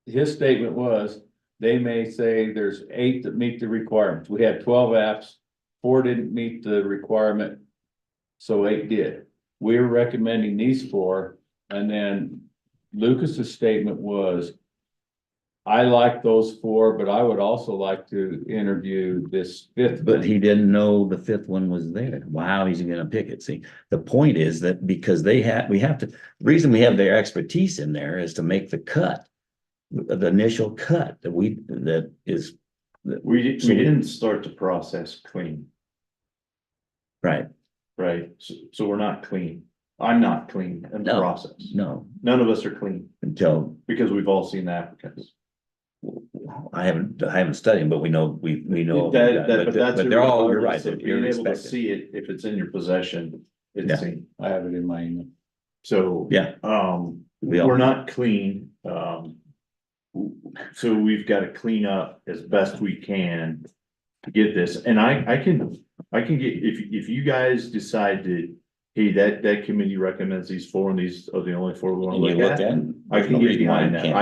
his statement was, they may say there's 8 that meet the requirements. We had 12 apps, 4 didn't meet the requirement. So 8 did. We're recommending these 4, and then Lucas's statement was, I like those 4, but I would also like to interview this 5th. But he didn't know the 5th one was there. Wow, he's gonna pick it. See, the point is that because we have to, the reason we have their expertise in there is to make the cut. The initial cut that is. We So didn't start the process clean, Right, right? So we're not clean. I'm not clean in the No. process. no, None of us are clean until because we've all seen the applicants. I haven't studied them, but we know. But that's But they're all, you're right. irregardless of They're being able to irrespective. see it, if it's in your possession, it's Yeah. seen. I have it in my email. So. Yeah. We all- We're not clean, so we've got to clean up as best we can to get this, and I can get, if you guys decide to, hey, that committee recommends these 4 and these are the only 4 we want And to you look look at. at them. I There's can no get reason why behind you that. can't.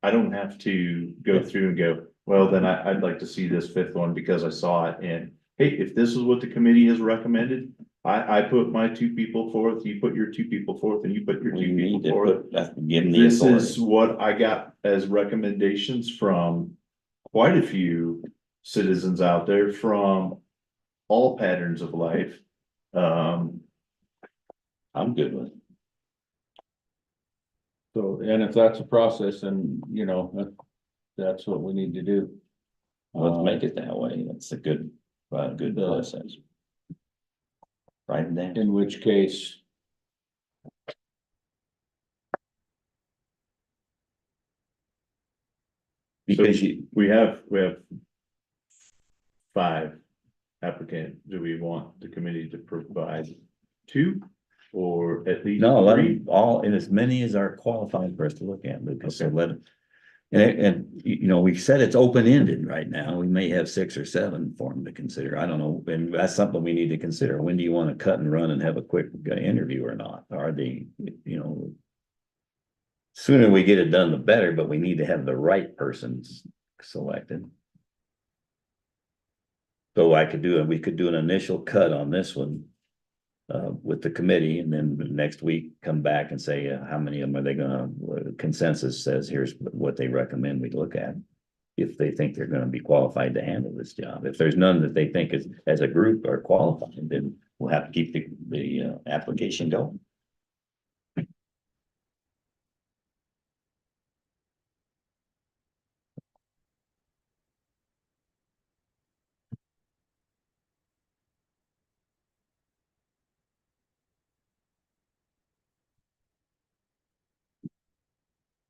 I don't have to go through and go, well, then I'd like to see this 5th one because I saw it, and hey, if this is what the committee has recommended, I put my 2 people forth, you put your 2 people forth, and you put your We 2 need people to forth. give them the This is authority. what I got as recommendations from quite a few citizens out there from all patterns of life. I'm good with it. So, and if that's a process, and that's what we need to do. Let's make it that way. That's a good process. Write it down. In which case. Because We have 5 applicants. Do we want the committee to provide 2 or at least no, let 3? them all, and as many as are qualified for us to look at, Lucas, so let it. And we said it's open-ended right now. We may have 6 or 7 for them to consider. I don't know, and that's something we need to consider. When do you want to cut and run and have a quick interview or not? Are they, sooner we get it done, the better, but we need to have the right persons selected. So we could do an initial cut on this one. With the committee, and then next week come back and say, how many of them are they gonna, consensus says, here's what they recommend we look at. If they think they're gonna be qualified to handle this job. If there's none that they think is, as a group are qualified, then we'll have to keep the application going.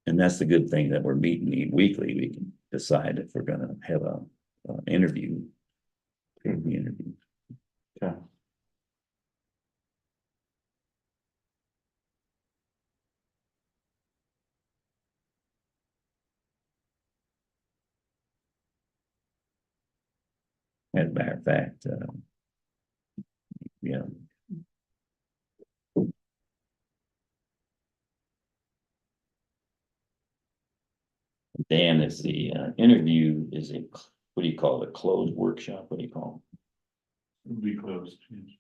And that's the good thing that we're meeting weekly. We can decide if we're gonna have an interview. Interview. Okay. As a matter of fact, yeah. Dan, is the interview is a, what do you call it, a closed workshop, what do you call It'll be closed. Yes.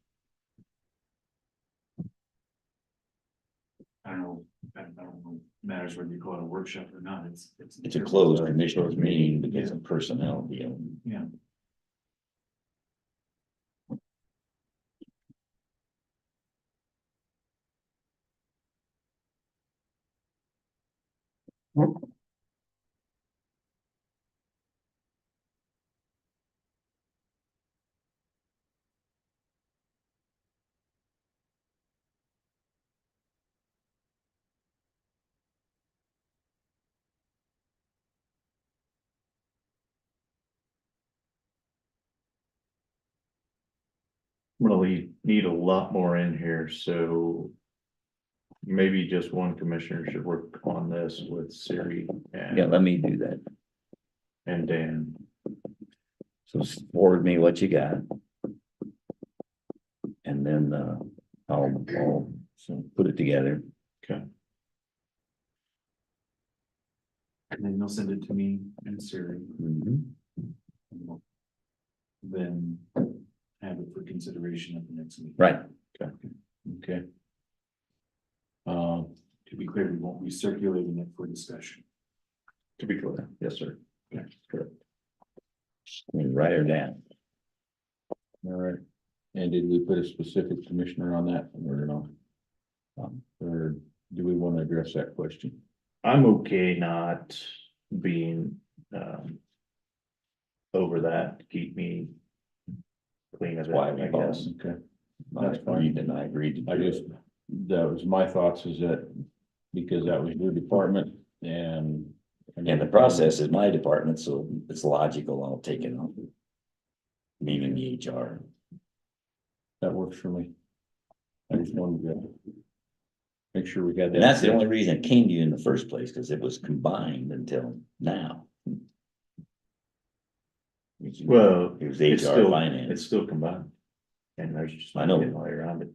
I don't know, I don't know, matters whether you call it a workshop or not, it? It's a closed commissioners meeting because Yeah. of personnel deal. Yeah. Really need a lot more in here, so. Maybe just one commissioner should work on this with Siri Yeah, and, let me do that. and Dan. So forward me what you got. And then, I'll so put it together. Okay. And then they'll send it to me and Siri, Mhm. and we'll then have it for consideration at the next meeting. Right. Okay. To be clear, we won't be circulating it for discussion. To be clear, yes, sir. Yeah. Correct. Write her down. All right. And did we put a specific commissioner on that or no? Or do we want to address that question? I'm okay not being, over that, to keep me clean as Why well, we I vote. guess. Okay. I agreed and I agreed to I do just, it. that was my thoughts is that because that was your department and. And the process is my department, so it's logical, I'll take it on. Leaving the HR. That works for me. I just wanted to. Make sure we got that. And that's the only reason it came to you in the first place, because it was combined until now. Well, It was it's HR still, finance. it's still combined. And there's just. I know. no way around it.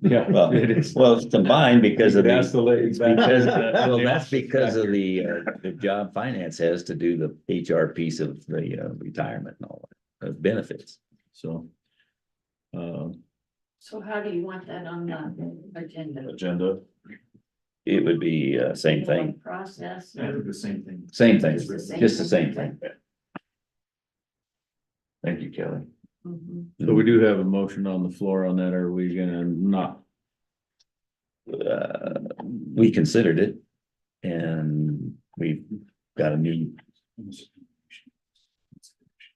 Yeah. Well, it is. well, it's combined because of That's the the, ladies. because, well, that's because of the job finance has to do the HR piece of the retirement and all that, benefits. So. So how do you want that on the agenda? Agenda. It would be same thing, Process. I think the same thing. same thing, It's the same just the thing. same thing. Thank you, Kelly. Mhm. So we do have a motion on the floor on that. Are we gonna not? We considered it and we've got a new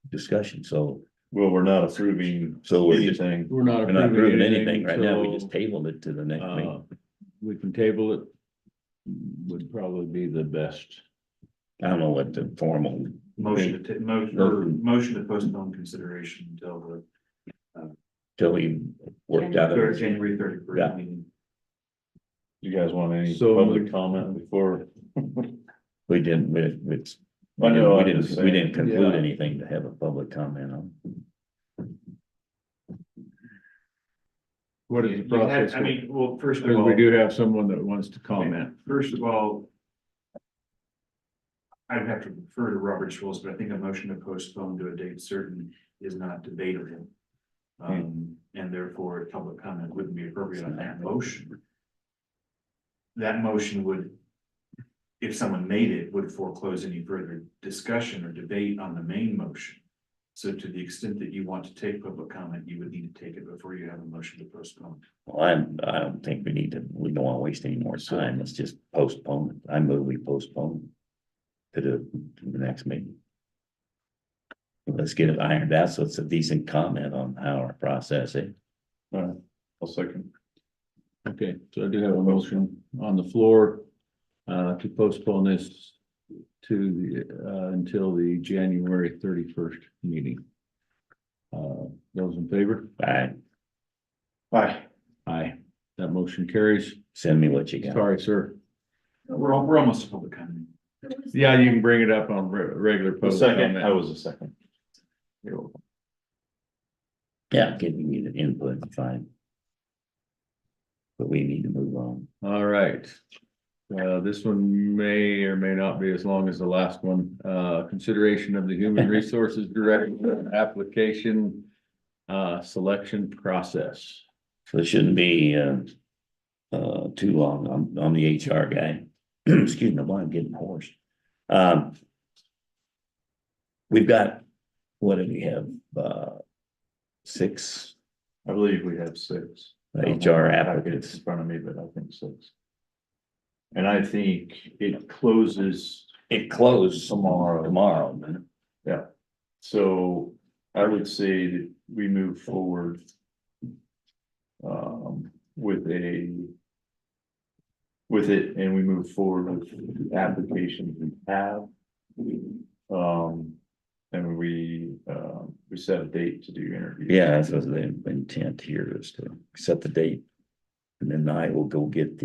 discussion, so Well, we're not approving So we're anything. We're not we're not approving approving anything right now, we so, just tabled it to the next meeting. We can table it. Would probably be the best. I don't know what the formal, Motion to, motion to postpone consideration until till we worked out. the a- January Yeah. 31st meeting. You guys want any So- public comment before? We didn't, it's. I know, I'm We just didn't, we didn't saying, conclude yeah. anything to have a public comment on. What is the You had- process? I mean, well, first of Because all. we do have someone that wants to comment. First of all. I'd have to refer to Robert's rules, but I think a motion to postpone to a date certain is not debatable. And therefore, public comment wouldn't be appropriate on that motion. That motion would, if someone made it, would foreclose any further discussion or debate on the main motion. So to the extent that you want to take public comment, you would need to take it before you have a motion to postpone. Well, I don't think we need to, we don't want to waste any more time, let's just postpone it, I move we postpone. To the next meeting. Let's get it ironed out, so it's a decent comment on how our process is. All right, I'll second. Okay, so I do have a motion on the floor. To postpone this. To the, until the January 31st meeting. Those in favor? Alright, Bye. Aye. That motion carries. send me what you got. Sorry, sir. We're almost to public comment. Yeah, you can bring it up on regular The post. second, I was a second. You're welcome. Yeah, giving you the input, fine. But we need to move on. All right. This one may or may not be as long as the last one. Consideration of the Human Resources Director application selection process. So it shouldn't be too long. I'm the HR guy. Excuse me, I'm getting hoarse. We've got, what do we have? 6 I believe we have 6. HR It's applicants. in front of me, but I think 6. And I think it closes, It closed Tomorrow. Tomorrow, man. so I would say that we move forward. With it, and we move forward with the applications we have. And we set a date to do interviews. Yeah, that's what the intent here is to set the date. And then I will go get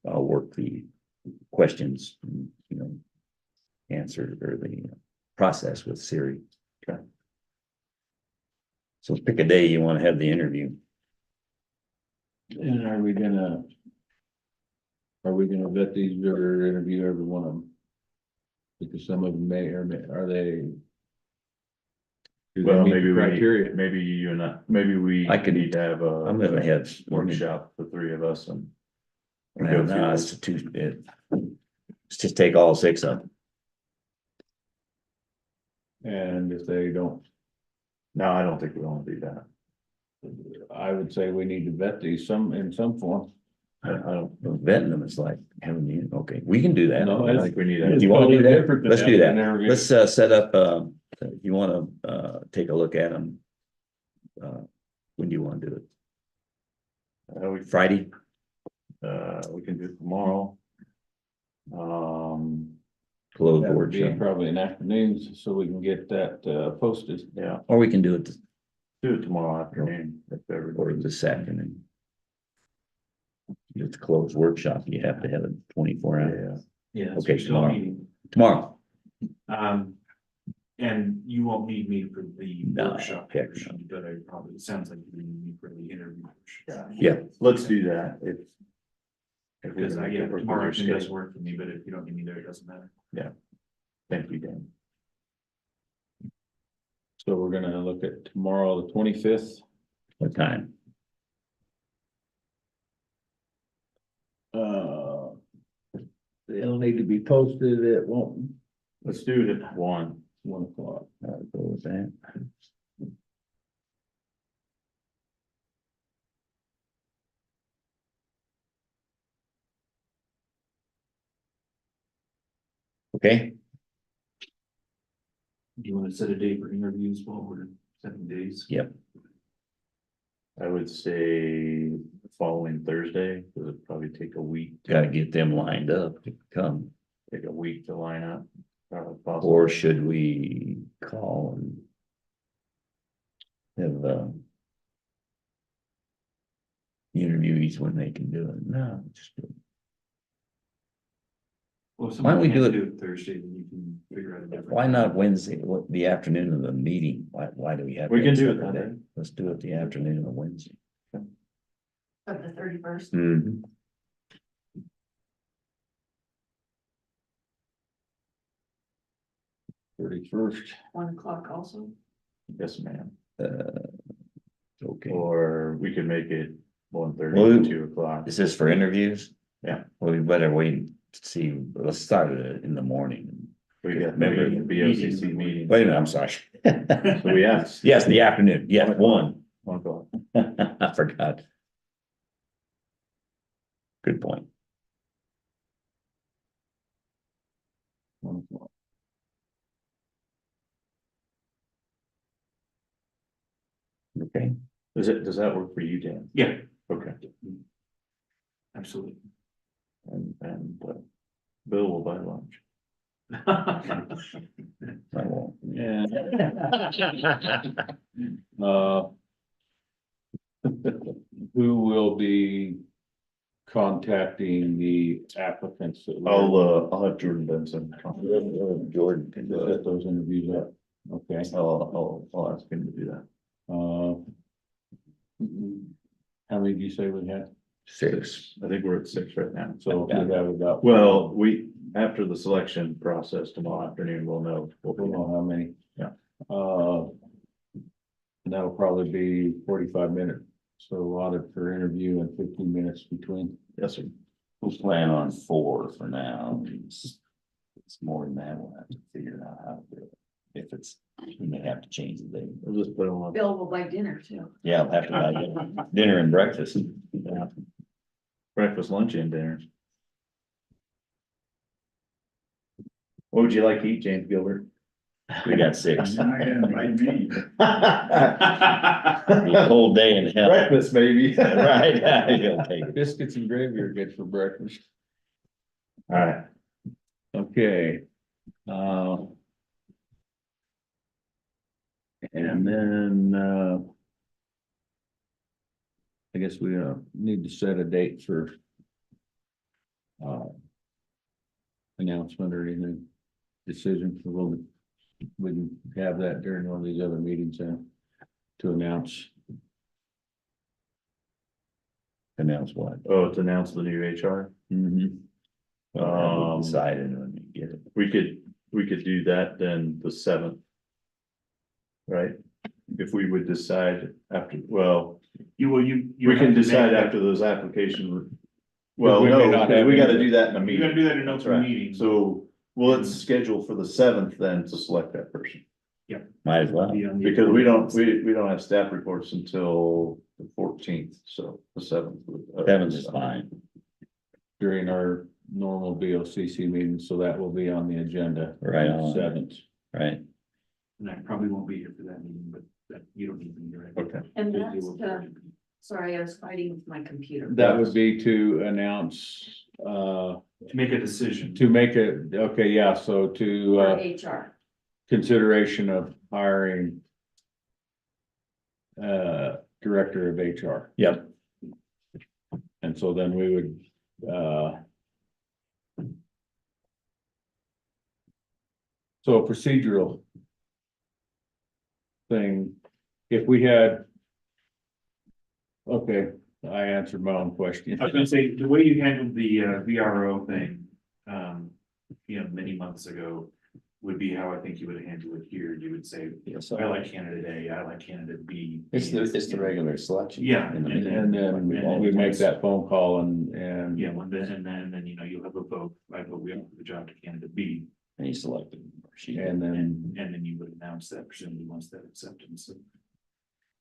I'll work the questions, answer or the process with Siri. Okay. So pick a day you want to have the interview. And are we gonna vet these or interview every one of them? Because some of them may or may, are they? Do they Well, meet the maybe criteria? maybe you and maybe we I can- need to have I'm gonna have workshop, the 3 of us and. Well, no, it's let's just take all 6 of them. And if they don't, No, I don't think we want to do that. I would say we need to vet these in some form. I don't, Vetting them is like having the, okay, we can do that. No, I think we need Do to. you want to do totally that? different than Let's do having that. an interview. Let's set up, you want to take a look at them. When do you want to do it? Friday? We can do it tomorrow. Close That would be workshop, probably in afternoons, so we can get that posted. Yeah, or we can do it do it tomorrow afternoon, if or everybody. this afternoon. It's a closed workshop, you have to have it 24 hours. Yeah, Yeah. that's Okay, what you're tomorrow. meeting. Tomorrow, And you won't need me for the No, workshop heck no. portion, but I probably, it sounds like you need me for the interview. portion. yeah, Let's do that, if. If we Because can make yeah, it work with tomorrow your afternoon does schedule. work for me, but if you don't need me there, it doesn't matter. Thank you, Dan. So we're gonna look at tomorrow, the 25th. what time? They'll need to be posted at one Let's do it at 1. o'clock. I'll go with that. Okay, Do you want to set a date for interviews while we're 7 days? yep, I would say the following Thursday, because it'd probably take a week. gotta get them lined up to come. Take a week to line up. Possibly. Or should we call and have interviewees when they can do it? No, just do it. Well, if Why don't we someone do can't it Thursday, then you can figure out a different. Why not Wednesday, what, the afternoon of the meeting? Why do we have? We can to do have it that Saturday? day. Let's do it the afternoon of Wednesday. Of the 31st. Mhm. First. 1 o'clock also. Yes, ma'am. Okay, Or we could make it 1:30 Well, to 2 o'clock. is this for interviews? Yeah. Well, we better wait to see, let's start it in the morning. We got Remember the BOCC meeting. Wait a minute, I'm sorry. So we asked. Yes, the afternoon, yes, 1. 1 o'clock. I forgot. Good point. Okay, Does that work for you, Dan? Yeah, Okay, absolutely. and Bill will buy lunch. I won't. Yeah. Who will be contacting the applicants? that we're- I'll have Jordan Benson. Jordan can do Set it. those interviews up, okay, I'll ask him to do that. How many did you say we had? 6. I think we're at 6 right now. So we have about. Well, after the selection process tomorrow afternoon, we'll know. We know how many. Yeah. And that'll probably be 45 minutes. So allotted for interview and 15 minutes between. Yes, sir. We'll plan on 4 for now. It's more than that, we'll have to figure out how to do it. If it's, we may have to change the date. We'll just put them on. Bill will buy dinner too. Yeah, I'll have to buy dinner and breakfast. Breakfast, lunch and dinner. What would you like to eat, James Gilbert? We got 6. Invite me. Be a cold day in hell. Breakfast, maybe. Right, you'll take it. Biscuits and gravy are good for breakfast. All right. Okay. And then, I guess we need to set a date for announcement or anything, decision, so we can have that during one of these other meetings to announce. Announce what? Oh, to announce the new HR. We decided when we get it. We could do that then the 7th. Right? If we would decide after, well, You we have can to decide make- after those applications. Well, we may no, not because have we gotta any- do that in a You meeting. gotta do that in an That's open right. meeting. So, well, let's schedule for the 7th then to select that person. Might as well. Be on the- Because we don't have staff reports until the 14th, so the 7th. 7 is fine. During our normal BOCC meeting, so that will be on the agenda. Right on. 7th. Right. And I probably won't be here for that meeting, but that, you don't need me here. Okay. And that's sorry, I was fighting with my computer. That would be to announce, To make a decision. to make it, okay, yeah, so to, For HR. consideration of hiring director of HR. Yep. And so then we would, so a procedural thing, if we had, okay, I answered my own question. I was gonna say, the way you handled the VRO thing, many months ago. Would be how I think you would handle it here. You would say, Yes, I like candidate A, I like candidate B. it's the regular selection. Yeah, In the and meeting. And then we make that phone call and. Yeah, and then, you'll have a vote, I vote we offer the job to candidate B. And he selected. Or she. And then, And then you would announce that presumably once that acceptance.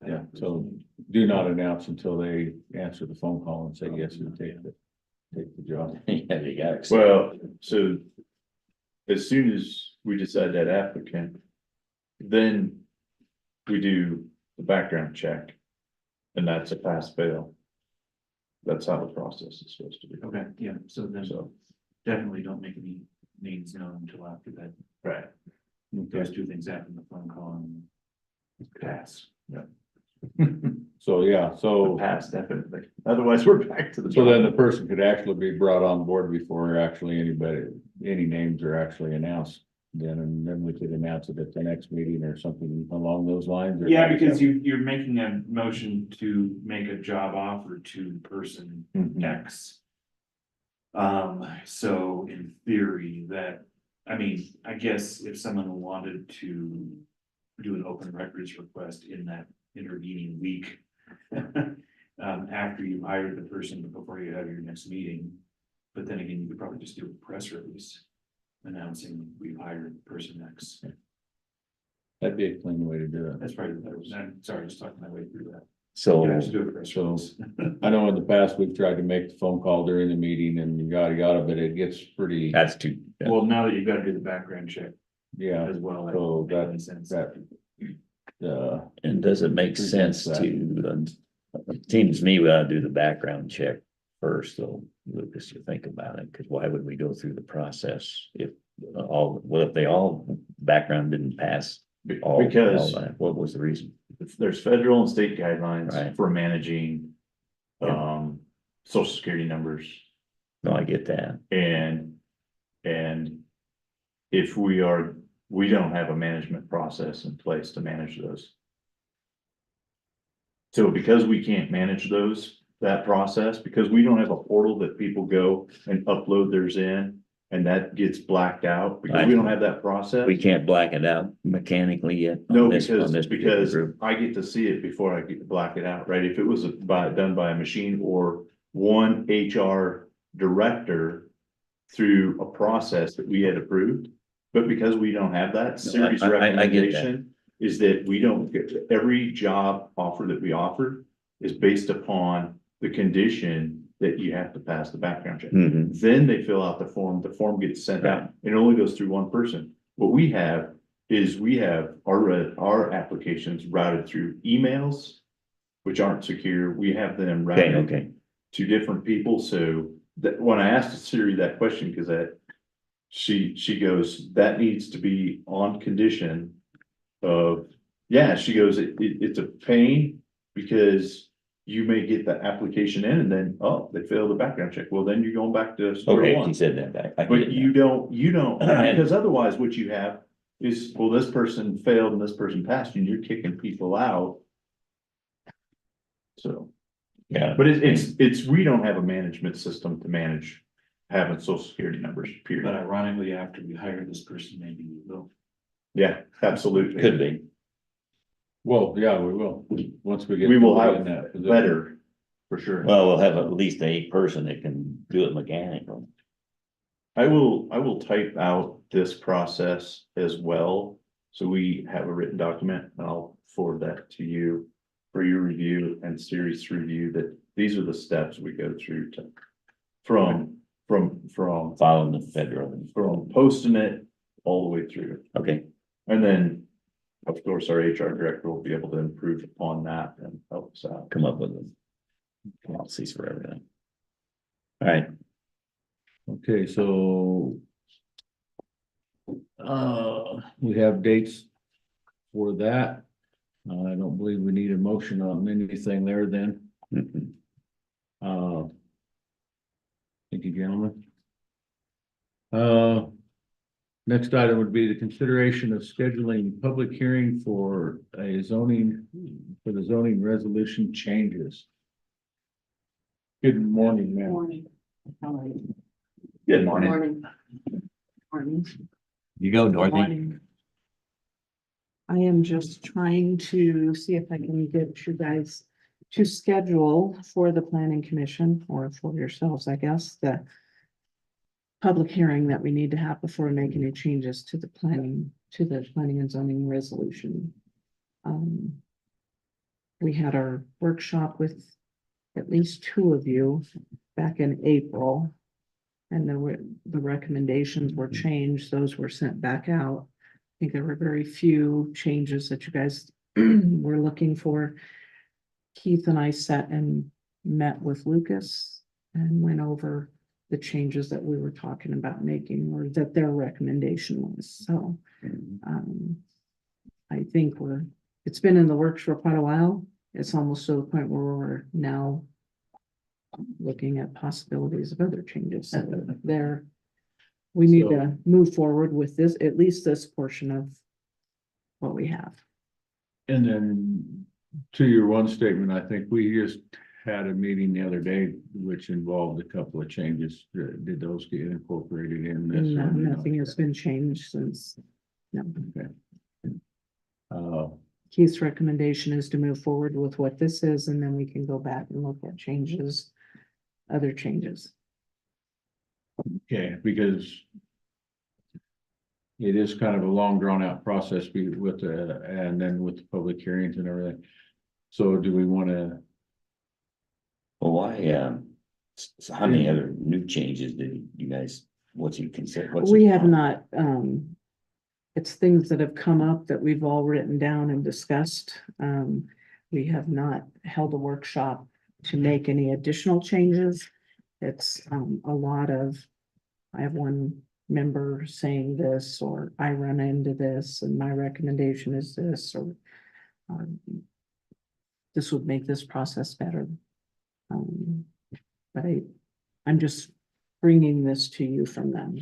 yeah, so do not announce until they answer the phone call and say, yes, we take the job. Yeah, you got it. Well, so as soon as we decide that applicant, then we do the background check. And that's a pass fail. That's how the process is supposed to be. Okay, yeah, so then So, definitely don't make any names known until after that. right. Those two things happen, the phone call and pass. So, yeah, so, Pass definitely. Otherwise, we're back to the. so then the person could actually be brought on board before actually any names are actually announced. And then we could announce it at the next meeting or something along those lines. or- Yeah, because you're making a motion to make a job offer to person Mhm. X. So in theory I guess if someone wanted to do an open records request in that intervening week. After you hired the person, but before you have your next meeting. But then again, you could probably just do a press release announcing we've hired person X. That'd be a clean way to do it. That's probably better. I'm sorry, just talking my way through that. So, You have to do a press So- release. I know in the past, we've tried to make the phone call during the meeting and yada yada, but it gets pretty, that's too, Well, now that you've got to do the background check yeah, as well. so that makes sense. and does it make sense to, it seems to me we ought to do the background check first, though, Lucas, you think about it, because why would we go through the process if if they all background didn't pass? All Because that? What was the reason? there's federal and state guidelines Right. for managing. Social security numbers No, I get that. and. If we don't have a management process in place to manage those. So because we can't manage that process, because we don't have a portal that people go and upload theirs in, and that gets blacked out, because we don't have that process. We can't black it out mechanically yet. No, on this because particular group. I get to see it before I get to black it out, right? If it was done by a machine or one HR director through a process that we had approved. But because we don't have that, Siri's I get that. recommendation is that we don't get, every job offer that we offer is based upon the condition that you have to pass the background check. Mhm. Then they fill out the form gets sent out, and it only goes through one person. What we have is we have our applications routed through emails, which aren't secure. We have them Okay, routed okay. to different people, so that, when I asked Siri that question, cause she goes, that needs to be on condition of, yeah, she goes, it's a pain because you may get the application in and then, oh, they failed the background check. Well, then you're going back to square Okay, one. he said that. I get But it you now. don't, because otherwise what you have is, well, this person failed and this person passed, and you're kicking people out. So, Yeah. but it's, we don't have a management system to manage having social security numbers, But period. ironically, after we hire this person, maybe we will. Yeah, absolutely. Could be. Well, yeah, we will, once we get. We will somebody have in that position. better, for sure. Well, we'll have at least a person that can do it mechanically. I will type out this process as well, so we have a written document, and I'll forward that to you for your review and Siri's review, that these are the steps we go through to, from Following the federal. posting it all the way through. Okay, And then, of course, our HR director will be able to improve upon that and help us out. come up with a policies for everything. All right, Okay, so. We have dates for that. I don't believe we need a motion on anything there then. Mhm. Thank you, gentlemen. Next item would be the consideration of scheduling public hearing for the zoning resolution changes. Good morning, ma'am. Morning. How are you? Good Morning. Morning. You go, Dorothy. Morning. I am just trying to see if I can get you guys to schedule for the planning commission, or for yourselves, I guess, the public hearing that we need to have before we make any changes to the planning and zoning resolution. We had our workshop with at least two of you back in April. And the recommendations were changed, those were sent back out. I think there were very few changes that you guys were looking for. Keith and I sat and met with Lucas and went over the changes that we were talking about making, or that their recommendation was, so. I think it's been in the works for quite a while. It's almost to the point where we're now looking at possibilities of other changes, so we need to move forward with this, at least this portion of what we have. And then to your one statement, I think we just had a meeting the other day which involved a couple of changes. Did those get incorporated in this? No, nothing has been changed since. No. Okay. Keith's recommendation is to move forward with what this is, and then we can go back and look at changes, other changes. Okay, because it is kind of a long drawn out process with and then with the public hearings and everything. So do we want to? Well, why, so how many other new changes did you guys, what you consider? We have not, it's things that have come up that we've all written down and discussed. We have not held a workshop to make any additional changes. It's a lot of, I have one member saying this, or I run into this and my recommendation is this, or this would make this process better. But I'm just bringing this to you from them.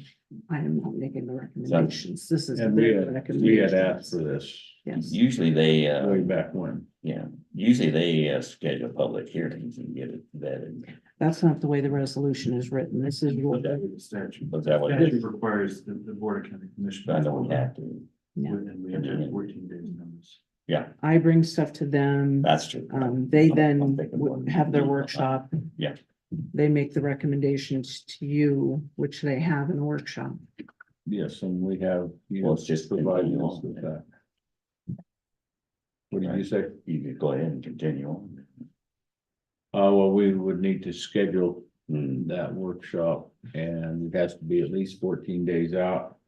I am not making the recommendations. This is. And their we had recommendations. asked for this Yes, Usually they, way back when. yeah, usually they schedule public hearings and get it vetted. that's not the way the resolution is written. This is. But that was the statute. Was that what it Statute is? requires the Board of County Commissioners. I know we have to, Yeah. And we have to have 14 days notice. yeah, I bring stuff to them. that's true. They I'm then thinking would more- have their workshop. Yeah. They make the recommendations to you, which they have in the workshop. Yes, and we have, Well, it's just provided continue us on. with that. What did you say? You could go ahead and continue on. Well, we would need to schedule Hmm. that workshop and it has to be at least 14 days out.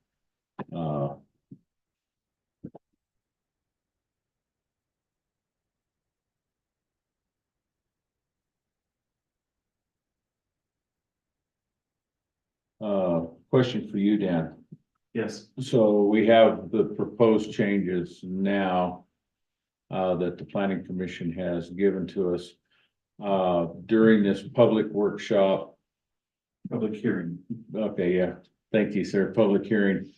Question for you, Dan. Yes, So we have the proposed changes now that the planning commission has given to us. During this public workshop. public hearing. Okay, yeah, thank you, sir. Public hearing.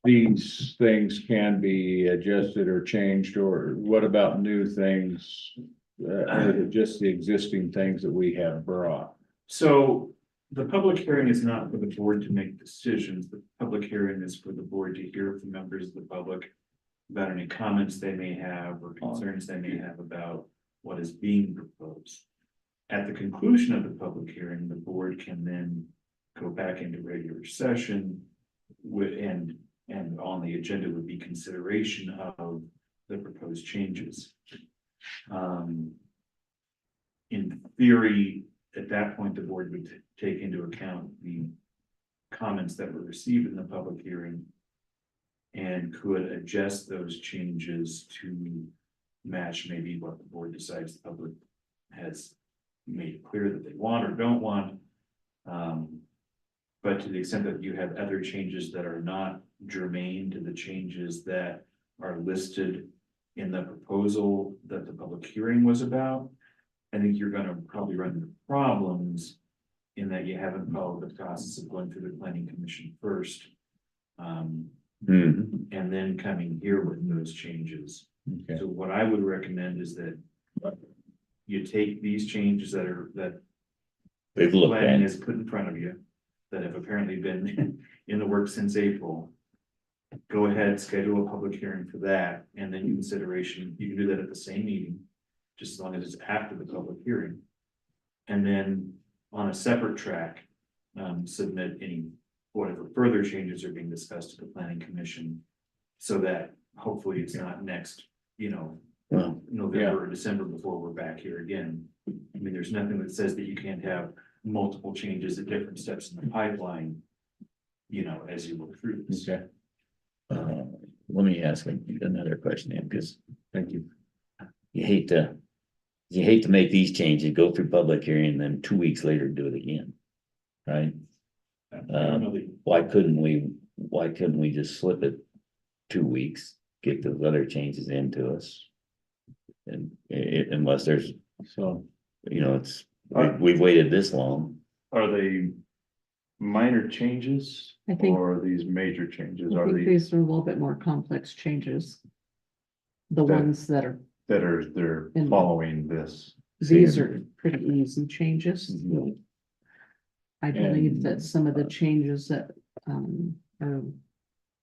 These things can be adjusted or changed, or what about new things? Or is it just the existing things that we have brought? So the public hearing is not for the board to make decisions. The public hearing is for the board to hear from members of the public about any comments they may have or concerns they may have about what is being proposed. At the conclusion of the public hearing, the board can then go back into regular session and on the agenda would be consideration of the proposed changes. In theory, at that point, the board would take into account the comments that were received in the public hearing and could adjust those changes to match maybe what the board decides the public has made clear that they want or don't want. But to the extent that you have other changes that are not germane to the changes that are listed in the proposal that the public hearing was about, I think you're gonna probably run into problems in that you haven't followed the process of going through the planning commission first. Mhm. And then coming here with those changes. Okay, So what I would recommend is that you take these changes that We've looked planning at, has put in front of you, that have apparently been in the works since April. Go ahead, schedule a public hearing for that, and then consideration, you can do that at the same meeting, just as long as it's after the public hearing. And then on a separate track, submit any, whatever further changes are being discussed to the planning commission. So that hopefully it's not next, well, November or December before we're back here again. I mean, there's nothing that says that you can't have multiple changes at different steps in the pipeline. As you look through this. okay, let me ask another question, because thank you. you hate to make these changes, go through public hearing, and then 2 weeks later do it again. Right? I don't know that- Why couldn't we just slip it 2 weeks, get those other changes into us? And unless there's, So, we've waited this long. Are they minor changes I think- or are these major changes? I Are think they these are a little bit more complex changes. The That- ones that are, they're And- following this? these are pretty easy changes. Mhm. I believe that some of the changes that are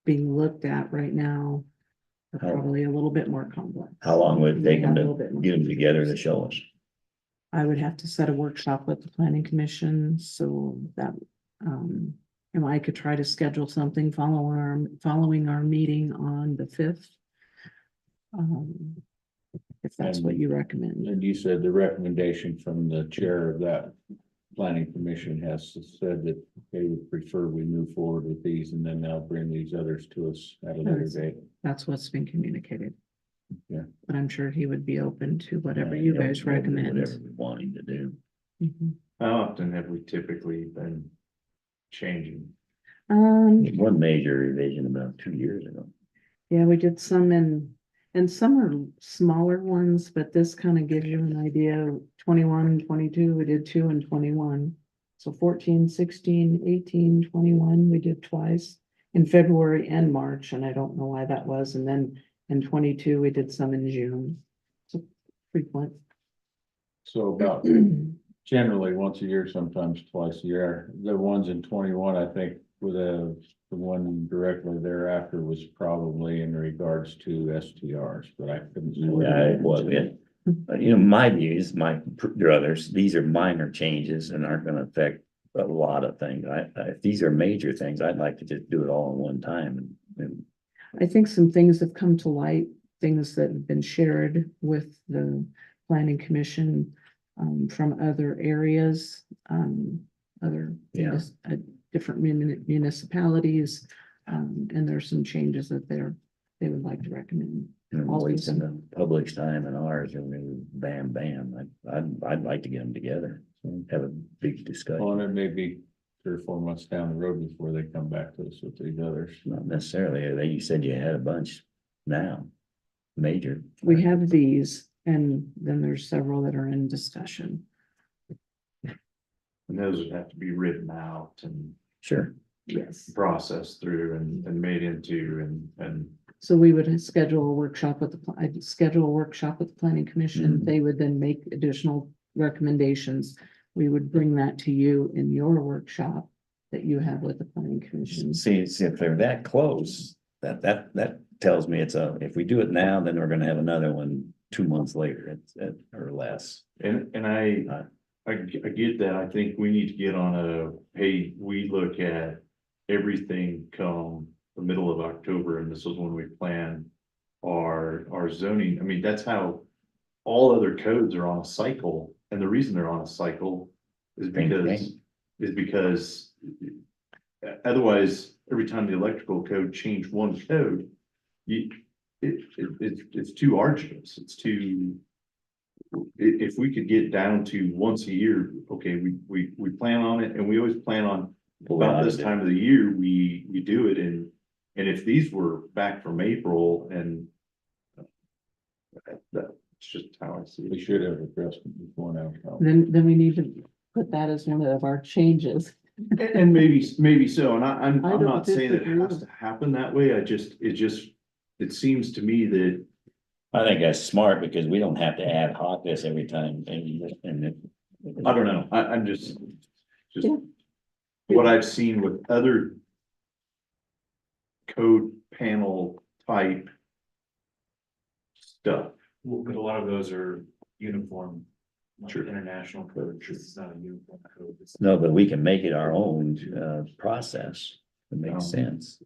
being looked at right now are How- probably a little bit more complex. How long would it take them Yeah, a little bit to more. get them together to show us? I would have to set a workshop with the planning commission so that, and I could try to schedule something following our meeting on the 5th. If that's what you recommend. and you said the recommendation from the chair of that planning commission has said that they would prefer we move forward with these and then they'll bring these others to us at a later date. That's what's been communicated. Yeah. But I'm sure he would be open to whatever you guys recommend. Whatever we want him to do. Mhm. How often have we typically been changing? Um, One major revision about 2 years ago. yeah, we did some And some are smaller ones, but this kind of gives you an idea. 21, 22, we did 2 and 21. So 14, 16, 18, 21, we did twice in February and March, and I don't know why that was. And then in 22, we did some in June. So frequent. So about generally once a year, sometimes twice a year. The ones in 21, I think, with the one directly thereafter was probably in regards to STRs, but I couldn't. Yeah, it was, but you know, my views, my brothers, these are minor changes and aren't gonna affect a lot of things. If these are major things, I'd like to just do it all in one time and I think some things have come to light, things that have been shared with the planning commission from other areas, other Yeah. different municipalities. And there's some changes that they would like to recommend. wasting the public's time and ours, and then bam, bam. I'd like to get them together, have a big Well, and discussion. it may be 3 or 4 months down the road before they come back to us with these others. Not necessarily, you said you had a bunch now, major. We have these, and then there's several that are in discussion. And those would have to be written out and Sure. Yes. processed through and made into and. So we would schedule a workshop with I'd schedule a workshop with the planning commission. Mhm. They would then make additional recommendations. We would bring that to you in your workshop that you have with the planning commission. See, if they're that close, that tells me if we do it now, then we're gonna have another one 2 months later, or less. And I get that. I think we need to get on hey, we look at everything come the middle of October, and this is when we plan our zoning. I mean, that's how all other codes are on a cycle. And the reason they're on a cycle is because otherwise, every time the electrical code changed one code, it's too arduous. It's too. If we could get down to once a year, okay, we plan on it, and we always plan on about this time of the year, we do it, and if these were back from April, and that's just how I see We it. should have addressed it before now. Then we need to put that as one of our changes. And maybe so, and I'm I don't not saying it disagree. has to happen that way. It seems to me that I think that's smart, because we don't have to ad hoc this every time, and I don't know, I'm just Yeah. what I've seen with other code panel type stuff. Well, but a lot of those are uniform. Not Sure. International code, this is not a uniform code. No, but we can make it our own, process. It makes sense.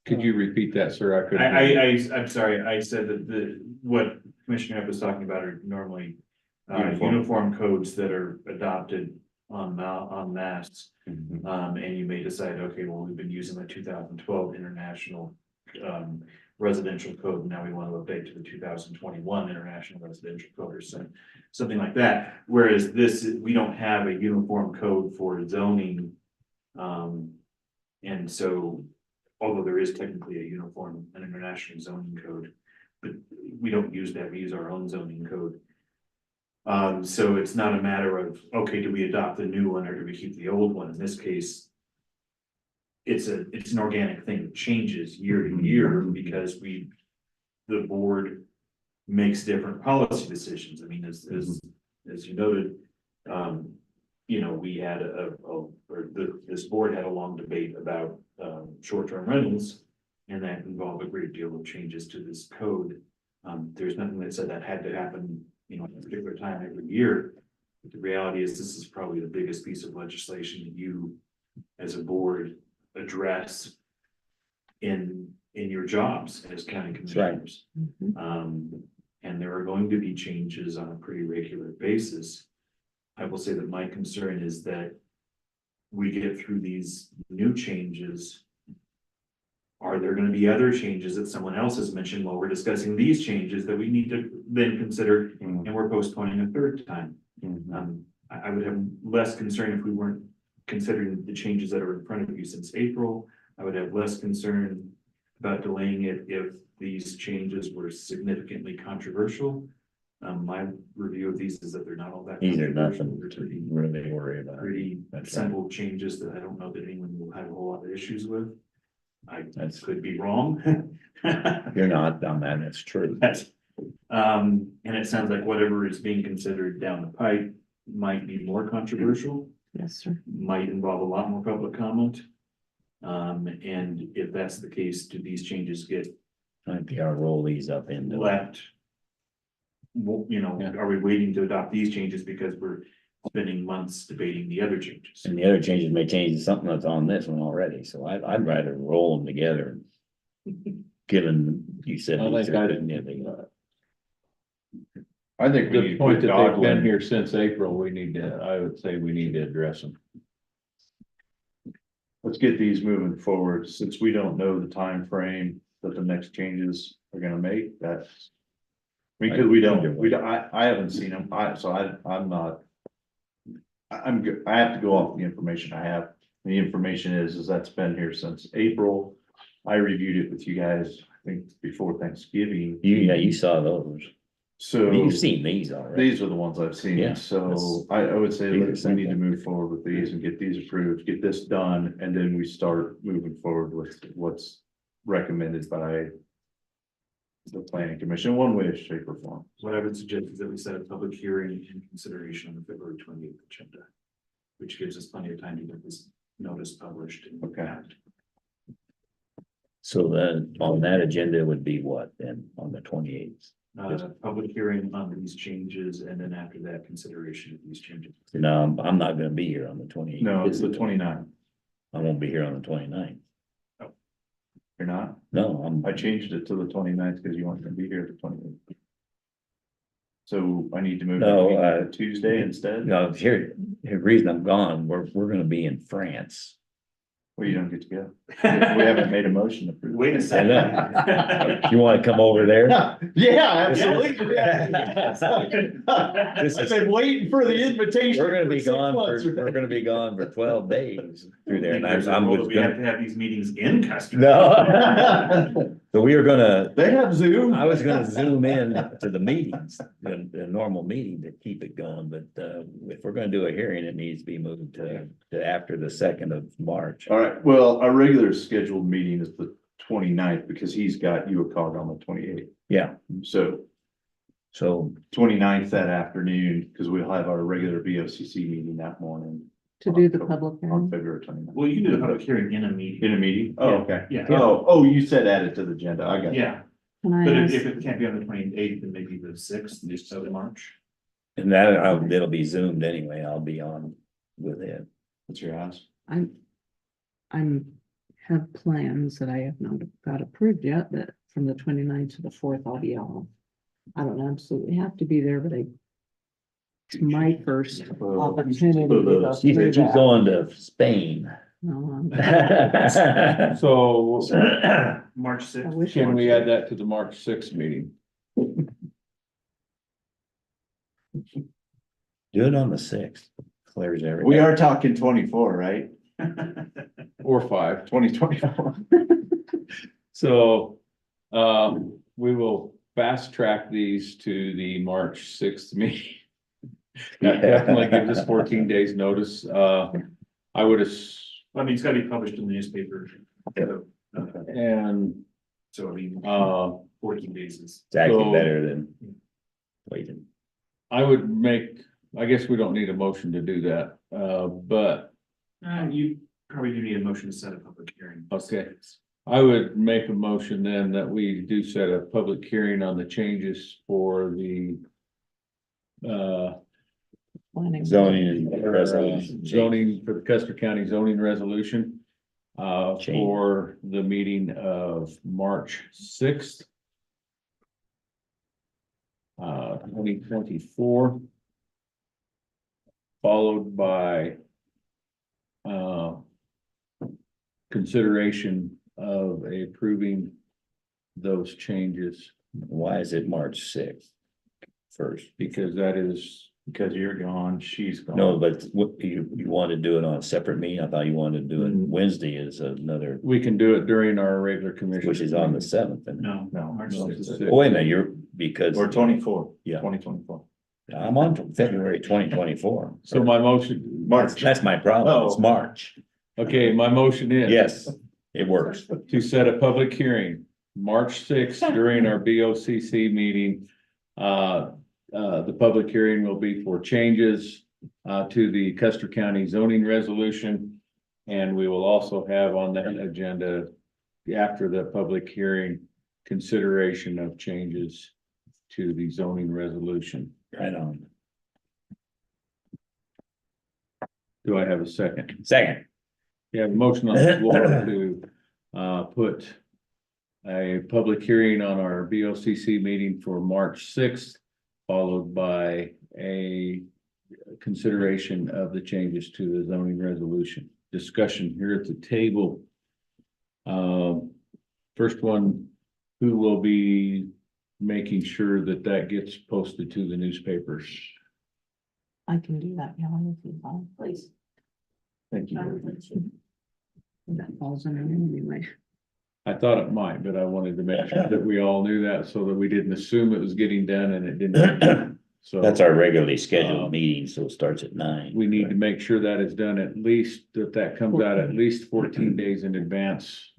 Could you repeat that, sir? I couldn't. I'm sorry, I said that what Commissioner Epp was talking about are normally Uniform. uniform codes that are adopted en masse. Mm-hmm. And you may decide, okay, well, we've been using the 2012 International Residential Code, now we want to update to the 2021 International Residential Code or something like that. Whereas we don't have a uniform code for zoning. And so, although there is technically an international zoning code, but we don't use that, we use our own zoning code. So it's not a matter of, okay, do we adopt the new one or do we keep the old one? In this case, it's an organic thing that changes year to year because the board makes different policy decisions. I mean, as you noted, we had this board had a long debate about short-term rentals, and that involved a great deal of changes to this code. There's nothing that said that had to happen, at a particular time every year. But the reality is, this is probably the biggest piece of legislation that you, as a board, address in your jobs as county commissioners. Mhm. And there are going to be changes on a pretty regular basis. I will say that my concern is that we get through these new changes. Are there gonna be other changes that someone else has mentioned while we're discussing these changes that we need to then consider, and we're postponing a third time? I would have less concern if we weren't considering the changes that are in front of you since April. I would have less concern about delaying it if these changes were significantly controversial. My review of these is that they're not all that. These are controversial. nothing They're to really worry about. pretty That's right. simple changes that I don't know that anyone will have a whole lot of issues with. I That's, could be wrong. you're not on that, that's true. That's, and it sounds like whatever is being considered down the pipe might be more controversial, Yes, sir. might involve a lot more public comment. And if that's the case, do these changes get Might be our roll these up into. left? Well, you know, Yeah. are we waiting to adopt these changes because we're spending months debating the other changes? And the other changes may change to something that's on this one already, so I'd rather roll them together. Given you said. I these think are I- good and everything. I think we need The to point put that dog they've been limit. here since April, we need to, I would say we need to address them. Let's get these moving forward, since we don't know the time frame that the next changes are gonna make, that's. Because we don't, I haven't seen them, I'm not. I'm good, I have to go off the information I have, the information is that's been here since April. I reviewed it with you guys, I think before Thanksgiving, You saw those. so. You've seen these already. These are the ones I've seen, Yeah, so I would say these are let's, we need to simple. move forward with these and get these approved, get this done, and then we start moving forward with what's recommended by the planning commission, one way, shape or form. What I would suggest is that we set a public hearing in consideration on the February 28th agenda, which gives us plenty of time to get this notice published. and Okay. out. So then on that agenda would be what then on the 28th? Public hearing on these changes, and then after that, consideration of these changes. No, I'm not gonna be here on the 28th. No, it's the 29th. I won't be here on the 29th. You're not? No, I changed it to the 29th because you weren't gonna be here the 28th. So I need to move No, it to Tuesday instead? no, here, the reason I'm gone, we're gonna be in France. Well, you don't get to go. We haven't made a motion to approve. Wait a I second. know. You wanna come over there? Yeah, absolutely. I've been waiting for the invitation. We're gonna be for 6 gone months. we're gonna be gone for 12 days through there and There's a I'm rule that just we have gonna. to have these meetings in Custer. No. So we were gonna, They have Zoom. I was gonna zoom in to the meetings, the normal meeting to keep it going, but if we're gonna do a hearing, it needs to be moved to after the 2nd of March. All right, well, our regular scheduled meeting is the 29th because he's got UOCOG on the 28th. Yeah, So so 29th that afternoon, because we'll have our regular BOCC meeting that morning. To do the public On hearing. February 29th. Well, you can do the public hearing in a meeting. In a meeting? Oh, okay. Yeah. Oh, you said add it to the agenda. I got it. Yeah, Can but I if ask, it can't be on the 28th, then maybe the 6th, just of March. and that it'll be zoomed anyway. I'll be on with it. What's your ask? have plans that I have not got approved yet, that from the 29th to the 4th, I'll be off. I don't absolutely have to be there, but it's my first opportunity to go She's through that. going to Spain. No, So March I 6th. wish. can we add that to the March 6th meeting? Do it on the 6th. Clears everything. We are talking 24, right? Or 5? 2024. So, we will fast track these to the March 6th meeting. That definitely gives us 14 days notice. I would I mean, it's gotta be published in the newspaper. So, and, So I mean, 14 days is. It's actually So- better than waiting. I would make, I guess we don't need a motion to do that, but You probably do need a motion to set a public hearing. Okay. I would make a motion then that we do set a public hearing on the changes for the Planning. Zoning and resolution. zoning for the Custer County zoning resolution Change. for the meeting of March 6th. 2024. Followed by consideration of approving those changes Why is it March 6th first? because that is because you're gone, she's gone. No, but what, you want to do it on a separate meeting? I thought you wanted to do it Wednesday is another, We can do it during our regular commission. which is on the seventh. No. No, March no, 6th. it's- Oh, wait a minute, you're, because Or 24. Yeah. 2024. I'm on February 2024. So my motion, That's my problem. It's Oh. March. okay, my motion is. Yes, it works. To set a public hearing, March sixth, during our BOCC meeting. The public hearing will be for changes to the Custer County zoning resolution. And we will also have on that agenda, after the public hearing, consideration of changes to the zoning resolution. Right on. Do I have a second? Second. We have a motion on the floor to put a public hearing on our BOCC meeting for March sixth, followed by a consideration of the changes to the zoning resolution. Discussion here at the table. First one, who will be making sure that that gets posted to the newspapers? I can do that, Helen, if you want, please. Thank you. That falls under me anyway. I thought it might, but I wanted to make sure that we all knew that so that we didn't assume it was getting done and it didn't. So That's our regularly scheduled Um, meeting, so it starts at 9. we need to make sure that is done at least, that comes out at least 14 days in advance.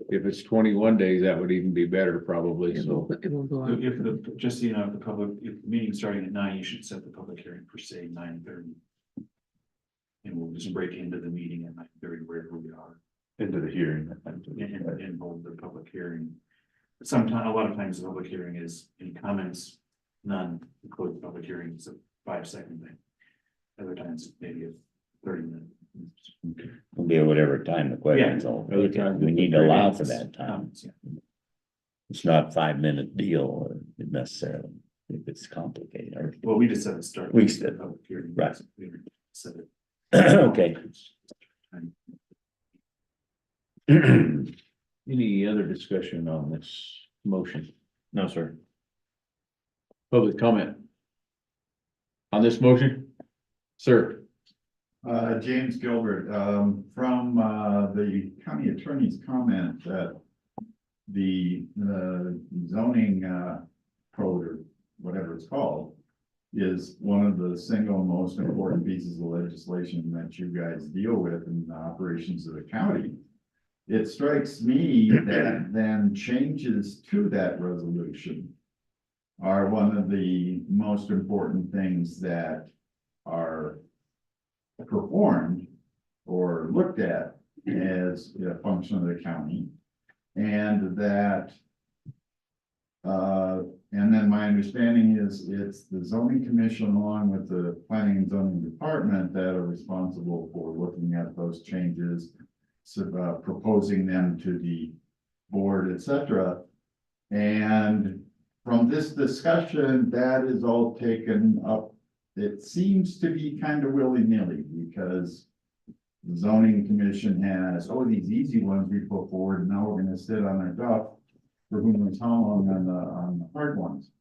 If it's 21 days, that would even be better probably, so. It will go So out. if the, just so you know, if the public, if the meeting's starting at 9, you should set the public hearing for say 9:30. And we'll just break into the meeting at 9:30 wherever we are Into the hearing. and hold the public hearing. Sometimes, a lot of times the public hearing is any comments, none, close the public hearing, it's a 5-second thing. Other times, maybe a 30-minute. It'll be whatever time the questions all. Other times We need to allow for that time. Comments, yeah. It's not 5-minute deal necessarily, if it's complicated. or- Well, we just set a start. We said- Public hearing. Right. We set it. Okay. Any other discussion on this motion? No, sir. Public comment? On this motion? Sir? James Gilbert, from, the county attorney's comment that the zoning, code or whatever it's called is one of the single most important pieces of legislation that you guys deal with in the operations of the county. It strikes me that then changes to that resolution are one of the most important things that are performed or looked at as a function of the county. And that, and then my understanding is it's the zoning commission along with the planning and zoning department that are responsible for looking at those changes, so, proposing them to the board, etc. And from this discussion, that is all taken up. It seems to be kind of willy-nilly because the zoning commission has, oh, these easy ones we put forward, and now we're gonna sit on our duff for who knows how long on the hard ones.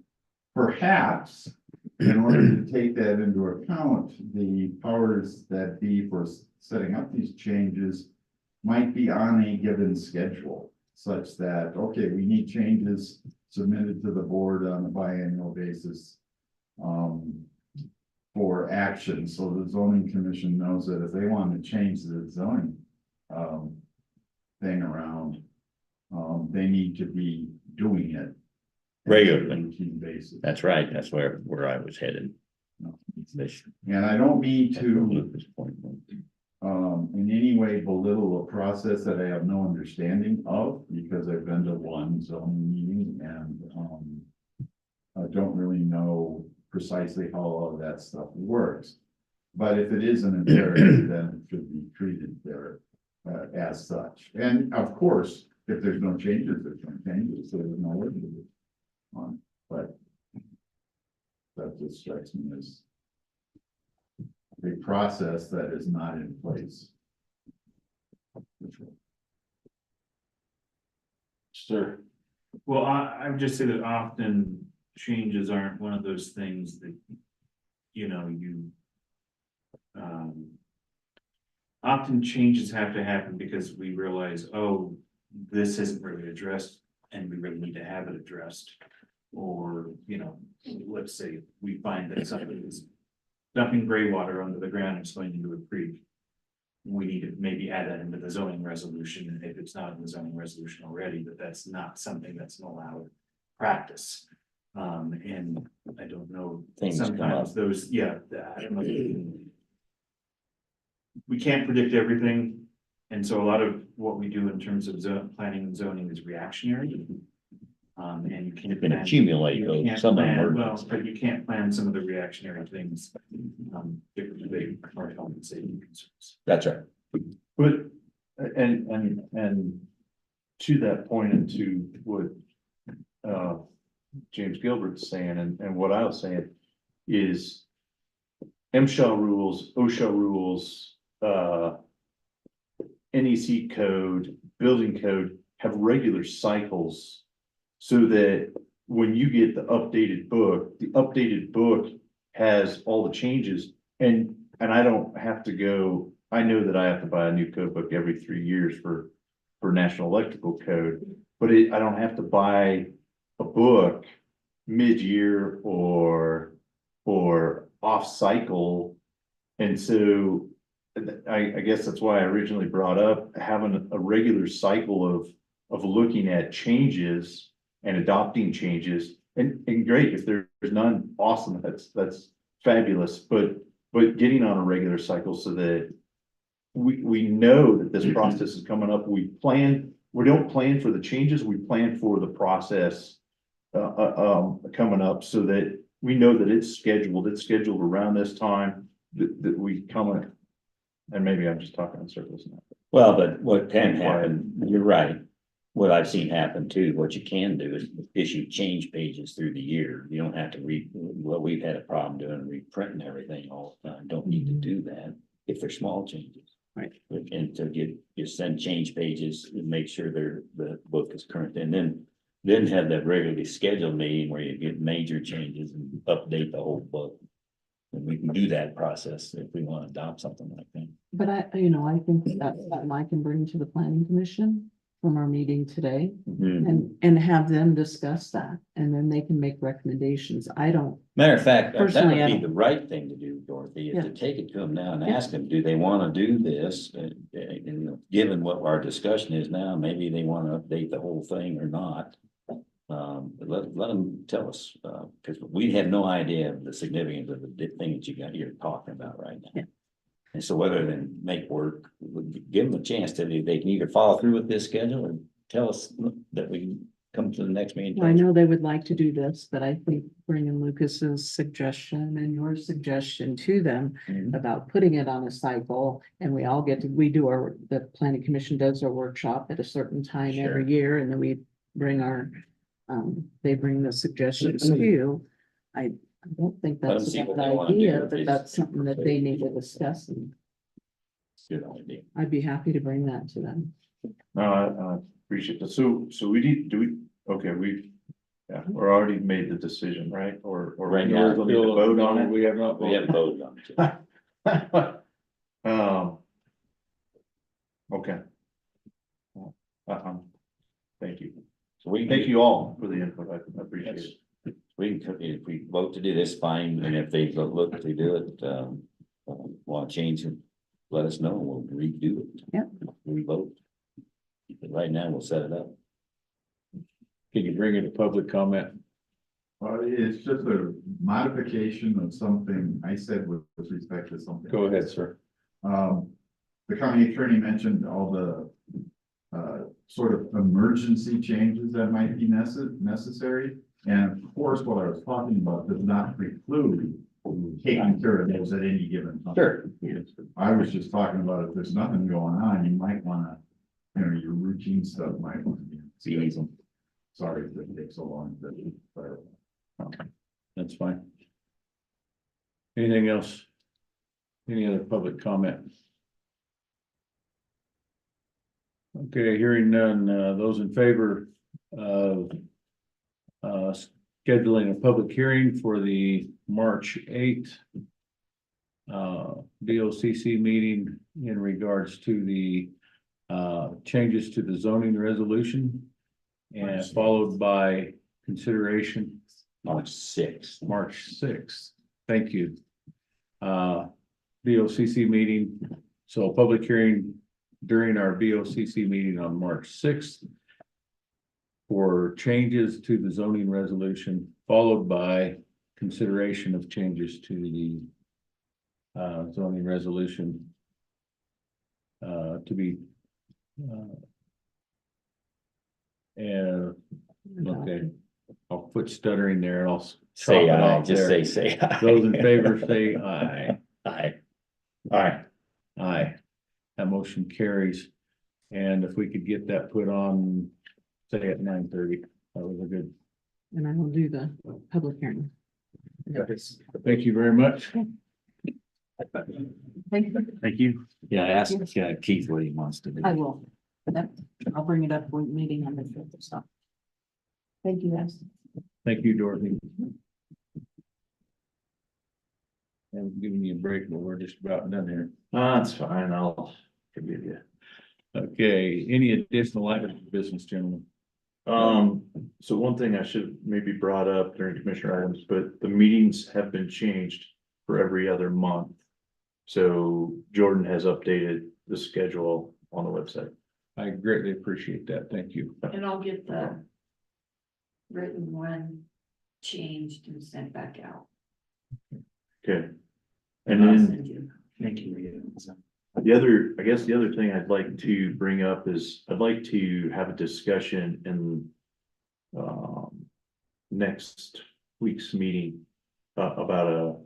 Perhaps, in order to take that into account, the powers that be for setting up these changes might be on a given schedule, such that, okay, we need changes submitted to the board on a biannual basis. For action, so the zoning commission knows that if they want to change the zoning thing around, they need to be doing it Regularly. on a routine basis. That's right, that's where I was headed. This And I don't mean to Lucas point. in any way belittle a process that I have no understanding of, because I've been to one zoning meeting and I don't really know precisely how all of that stuff works. But if it is an imperative, then it should be treated there as such. And of course, if there's no changes, there's no changes, so there's no way to do it on, but that just strikes me as a process that is not in place. Sir? Well, I would just say that often changes aren't one of those things that you know, often changes have to happen because we realize, oh, this isn't really addressed and we really need to have it addressed. Or, you know, let's say we find that something is dumping gray water under the ground and it's going into a creek. We need to maybe add that into the zoning resolution, and if it's not in the zoning resolution already, that that's not something that's an allowed practice. And I don't know, Things come sometimes up. those, yeah, I don't know. We can't predict everything, and so a lot of what we do in terms of planning and zoning is reactionary. And you can't. You can plan- accumulate you those, can't some plan- emergencies. Well, but you can't plan some of the reactionary things, particularly our health and safety concerns. That's right. But, and to that point and to what, James Gilbert's saying and what I was saying is MSHA rules, OSHA rules, NEC code, building code have regular cycles. So that when you get the updated book has all the changes and I don't have to go, I know that I have to buy a new code book every 3 years for National Electrical Code, but I don't have to buy a book mid-year or off cycle. And so I guess that's why I originally brought up having a regular cycle of looking at changes and adopting changes. And great, if there's none, awesome, that's fabulous, but getting on a regular cycle so that we know that this process is coming up, we don't plan for the changes, we plan for the process coming up so that we know that it's scheduled around this time that we come in. And maybe I'm just talking in circles now. Well, but what can happen, you're right. What I've seen happen too, what you can do is issue change pages through the year. You don't have to we've had a problem doing reprinting everything all the time. Don't need to do that if they're small changes. Right. And to you send change pages and make sure the book is current and then have that regularly scheduled meeting where you get major changes and update the whole book. And we can do that process if we want to adopt something like that. But I think that's something I can bring to the planning commission from our meeting today and have them discuss that. And then they can make recommendations. I don't, Matter of fact, that Personally, I would be don't- the right thing to do, Dorothy, is to take it to them now and ask them, do they want to do this? And, you know, given what our discussion is now, maybe they want to update the whole thing or not. But let them tell us, because we have no idea of the significance of the thing that you're talking about right now. Yeah. And so whether they make work, give them a chance to, they can either follow through with this schedule or tell us that we can come to the next meeting. I know they would like to do this, but I think bringing Lucas's suggestion and your suggestion to them Mhm. about putting it on a cycle and we all the planning commission does our workshop at a certain time Sure. every year and then we bring they bring the suggestions to you. I don't think Let them that's see a what bad they wanna do, idea, if but it's- that's something that they need to discuss and Good idea. I'd be happy to bring that to them. No, I appreciate that. So we're already made the decision, right? Or Right now, we'll need to vote on it. We have not. We haven't voted on it yet. Okay. Thank you. So we can. Thank you all for the input. I appreciate it. We can, if we vote to do this, fine, and if they look to do it, want to change it, let us know, we'll redo it. Yep. We vote. But right now, we'll set it up. Can you bring in a public comment? It's just a modification of something I said with respect to something. Go ahead, sir. The county attorney mentioned all the sort of emergency changes that might be necessary. And of course, what I was talking about does not preclude taking care of those at any given time. Sure. I was just talking about if there's nothing going on, you might wanna, your routine stuff might wanna be. Easy. Sorry if it takes so long to clarify. That's fine. Anything else? Any other public comment? Okay, hearing none, those in favor of scheduling a public hearing for the March 8th BOCC meeting in regards to the changes to the zoning resolution, and followed by consideration March 6th. March 6th. Thank you. BOCC meeting, so a public hearing during our BOCC meeting on March 6th for changes to the zoning resolution, followed by consideration of changes to the zoning resolution to be and okay, I'll put stuttering there. I'll Say chop it aye, off just there. say aye. Those in favor say aye. Aye. Aye. Aye. That motion carries. And if we could get that put on, say at 9:30, that was a good. And I will do the public hearing. Thank you very much. Thank you. Thank you. Yeah, ask Keith what he wants to do. I will. Yep. I'll bring it up when meeting on the fifth stuff. Thank you, guys. Thank you, Dorothy. I'm giving you a break, but we're just about done here. That's fine, I'll forgive you. Okay, any additional items of business, gentlemen? So one thing I should maybe brought up during commissioner items, but the meetings have been changed for every other month. So Jordan has updated the schedule on the website. I greatly appreciate that. Thank you. And I'll get the written one changed and sent back out. Okay. And I'll then send you. Thank you. the other, I guess the other thing I'd like to bring up is I'd like to have a discussion in next week's meeting about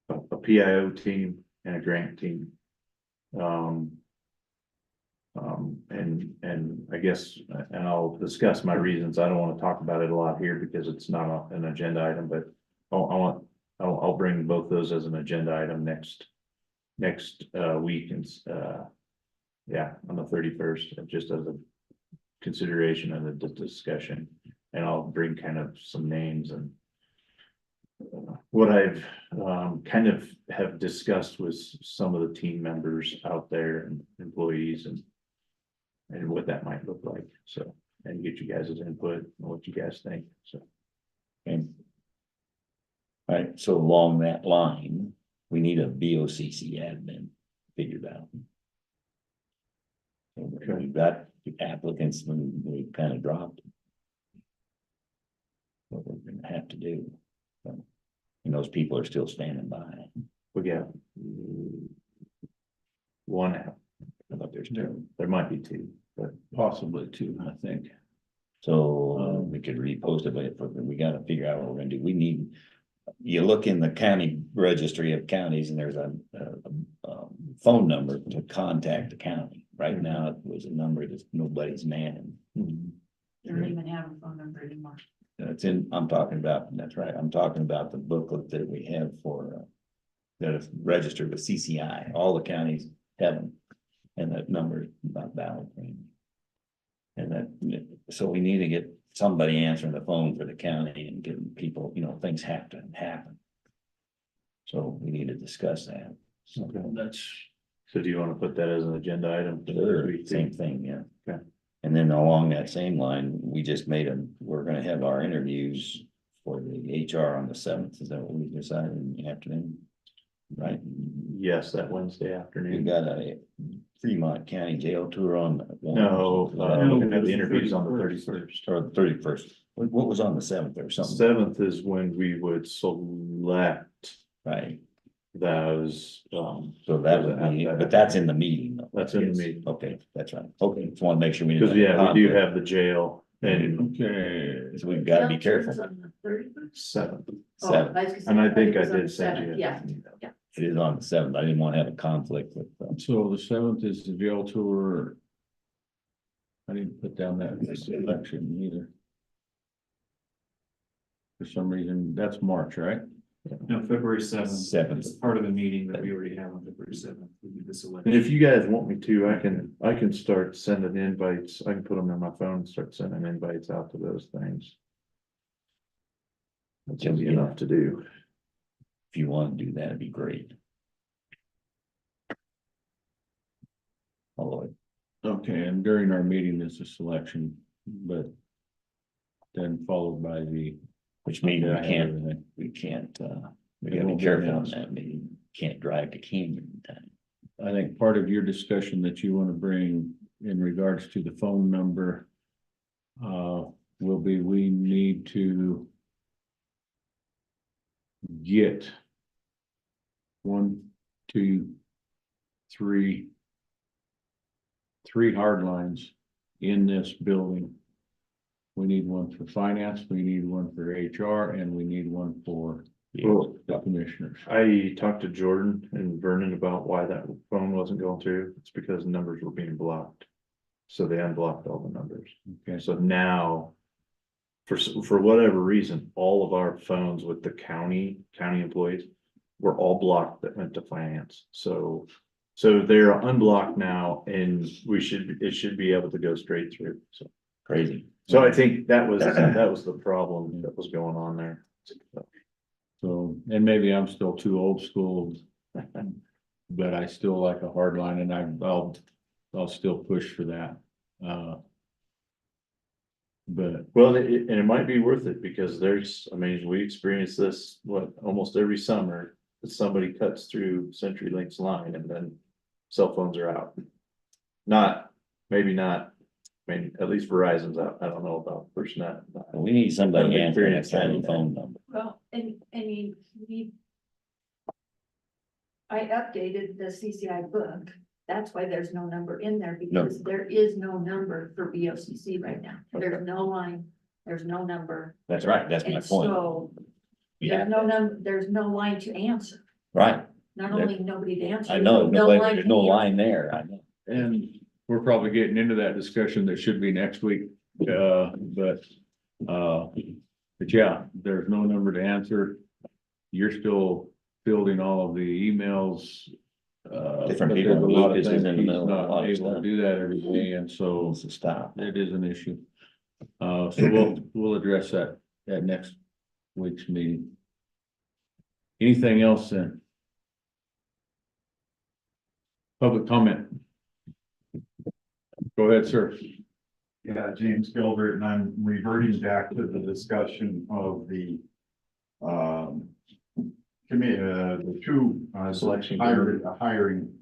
a PIO team and a grant team. And I guess, and I'll discuss my reasons. I don't want to talk about it a lot here because it's not an agenda item, but I'll bring both those as an agenda item next week and, yeah, on the 31st, just as a consideration and a discussion. And I'll bring kind of some names and what I've kind of have discussed with some of the team members out there and employees and what that might look like. So, and get you guys' input and what you guys think. So. Okay. All right, so along that line, we need a BOCC admin figured out. So we've got the applicants when we kind of dropped. What we're gonna have to do. So, and those people are still standing by. We got one app. I thought there's two. There might be two, but Possibly two, I think. So we could repost it, but we gotta figure out what we're gonna do. We need. You look in the county registry of counties and there's a phone number to contact the county. Right now, it was a number that nobody's manning. They don't even have a phone number anymore. That's in, I'm talking about, that's right, I'm talking about the booklet that we have for, that is registered with CCI, all the counties have them. And that number is not valid. And that, so we need to get somebody answering the phone for the county and getting people, things have to happen. So we need to discuss that. So That's, so do you want to put that as an agenda item? same thing, yeah. Okay. And then along that same line, we just we're gonna have our interviews for the HR on the 7th. Is that what we decided in the afternoon? Right? Yes, that Wednesday We afternoon. got a Fremont County jail tour on. No, No, we're gonna have the it's the interviews on the 31st. 31st. Or the 31st. What was on the 7th or something? 7th is when we would select Right, those, so that would be, but that's in the meeting. Though. that's in the meeting. Okay, that's right. Okay, just want to make sure we. Because, yeah, we do have the jail and okay. So we've got to be careful. On the 31st? 7th. Seven. And I think I it was on did the send 7th, you. Yeah, It is on the 7th. I didn't want to have a conflict with. So the 7th is the jail tour. I didn't put down that selection either. For some reason, that's March, right? No, February 7th. 7th. It's part of the meeting that we already have on February 7th. We do this And election. if you guys want me to, I can start sending invites. I can put them in my phone and start sending invites out to those things. That's gonna be enough to do. If you want to do that, it'd be great. Although, Okay, and during our meeting is a selection, but then followed by the. which means Yeah, we can't, we gotta be careful on that, maybe can't drive to Canyon in time. I think part of your discussion that you want to bring in regards to the phone number. Will be, we need to. Get. 1, 2, 3. 3 hard lines in this building. We need one for finance, we need one for HR, and we need one for Well, the commissioners. I talked to Jordan and Vernon about why that phone wasn't going through. It's because numbers were being blocked. So they unblocked all the numbers. Okay, So now, for whatever reason, all of our phones with the county employees were all blocked that went to finance. So they're unblocked now, and it should be able to go straight through. So Crazy. I think that was the problem that was going on there. so, and maybe I'm still too old school. But I still like a hard line, and I'll still push for that. But Well, and it might be worth it because we experience this, almost every summer, that somebody cuts through CenturyLink's line and then cell phones are out. Maybe not, at least Verizon's out. I don't know about FirstNet. We need somebody I've answering that experienced kind of that. phone number. Well, I updated the CCI book. That's why there's no number in there, because there is no number for BOCC right now. There's no line, there's no number. That's right, that's my And point. so Yeah, there's no line to answer. right, Not only nobody to answer. I know, there's no line there's to no answer. line there, I know. And we're probably getting into that discussion that should be next week, but yeah, there's no number to answer. You're still fielding all of the emails. Different but people there's a in lot of Lucas is things in the he's middle of a not lot of able to stuff. do that every day, and so So stop. it is an issue. So we'll address that at next week's meeting. Anything else then? Public comment. Go ahead, sir. Yeah, James Gilbert, and I'm reverting back to the discussion of the committee, the two Selection hiring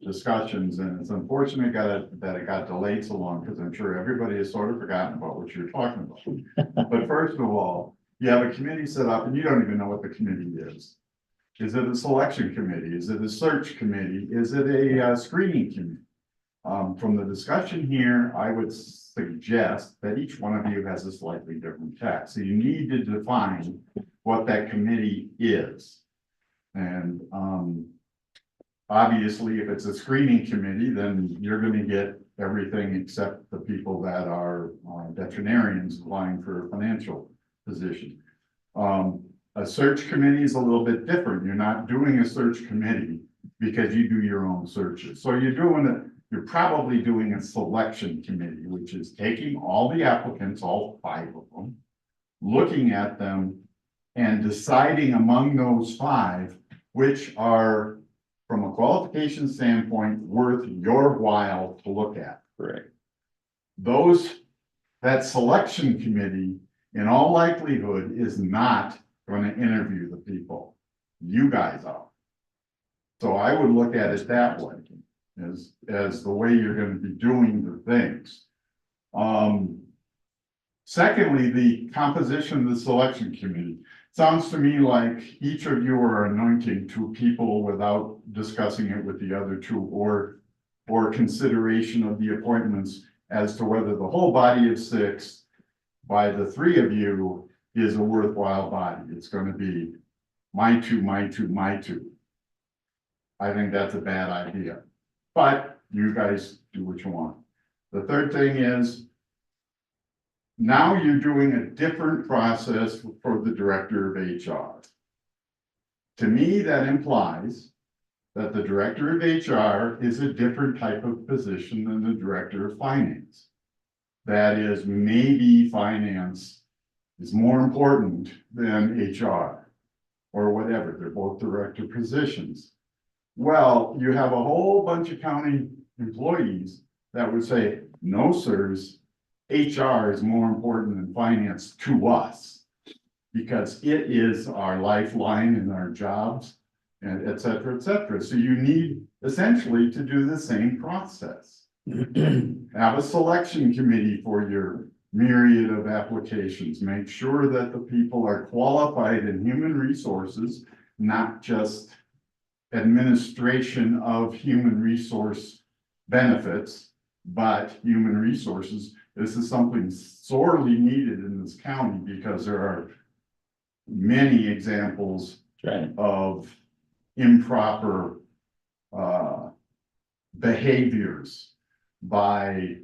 discussions, and it's unfortunate that it got delayed so long, because I'm sure everybody has sort of forgotten about what you're talking about. But first of all, you have a committee set up and you don't even know what the committee is. Is it a selection committee? Is it a search committee? Is it a screening committee? From the discussion here, I would suggest that each one of you has a slightly different text. So you need to define what that committee is. And obviously, if it's a screening committee, then you're going to get everything except the people that are veterinarians applying for a financial position. A search committee is a little bit different. You're not doing a search committee because you do your own searches. So you're probably doing a selection committee, which is taking all the applicants, all 5 of them, looking at them and deciding among those 5, which are, from a qualification standpoint, worth your while to look at. Correct. That selection committee, in all likelihood, is not going to interview the people. You guys are. So I would look at it that way, as the way you're going to be doing the things. Secondly, the composition of the selection committee. Sounds to me like each of you are anointing 2 people without discussing it with the other 2, or consideration of the appointments as to whether the whole body of 6 by the 3 of you is a worthwhile body. It's going to be my 2, my 2, my 2. I think that's a bad idea, but you guys do what you want. The third thing is, now you're doing a different process for the director of HR. To me, that implies that the director of HR is a different type of position than the director of finance. That is, maybe finance is more important than HR or whatever. They're both director positions. Well, you have a whole bunch of county employees that would say, no, sirs, HR is more important than finance to us. Because it is our lifeline in our jobs and et cetera, et cetera. So you need essentially to do the same process. Have a selection committee for your myriad of applications. Make sure that the people are qualified in human resources, not just administration of human resource benefits, but human resources. This is something sorely needed in this county because there are many examples Right. of improper behaviors by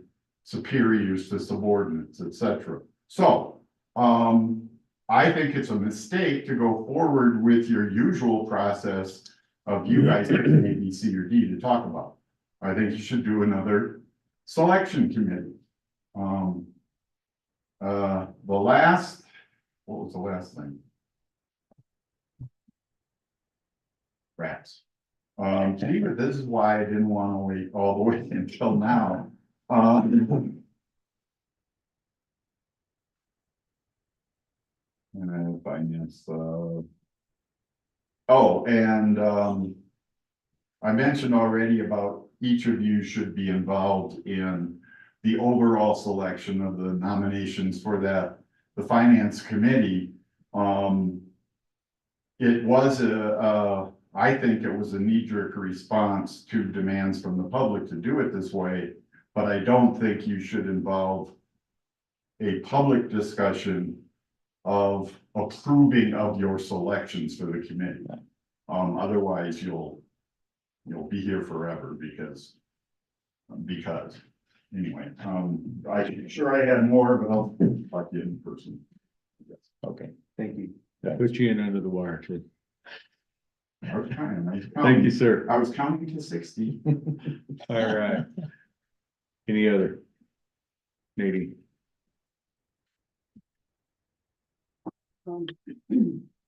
superiors to subordinates, etc. So I think it's a mistake to go forward with your usual process of you guys picking A, B, C, or D to talk about. I think you should do another selection committee. What was the last thing? Rats. Steve, this is why I didn't want to wait all the way until now. And finance, I mentioned already about each of you should be involved in the overall selection of the nominations for the finance committee. It was I think it was a knee-jerk response to demands from the public to do it this way, but I don't think you should involve a public discussion of approving of your selections for the committee. Otherwise you'll be here forever because anyway, I'm sure I had more, but I'll talk to you in person. Okay. Thank you. Put you in under the wire too. I was counting. Thank you, sir. I was counting to 60. All right. Any other? Nadine?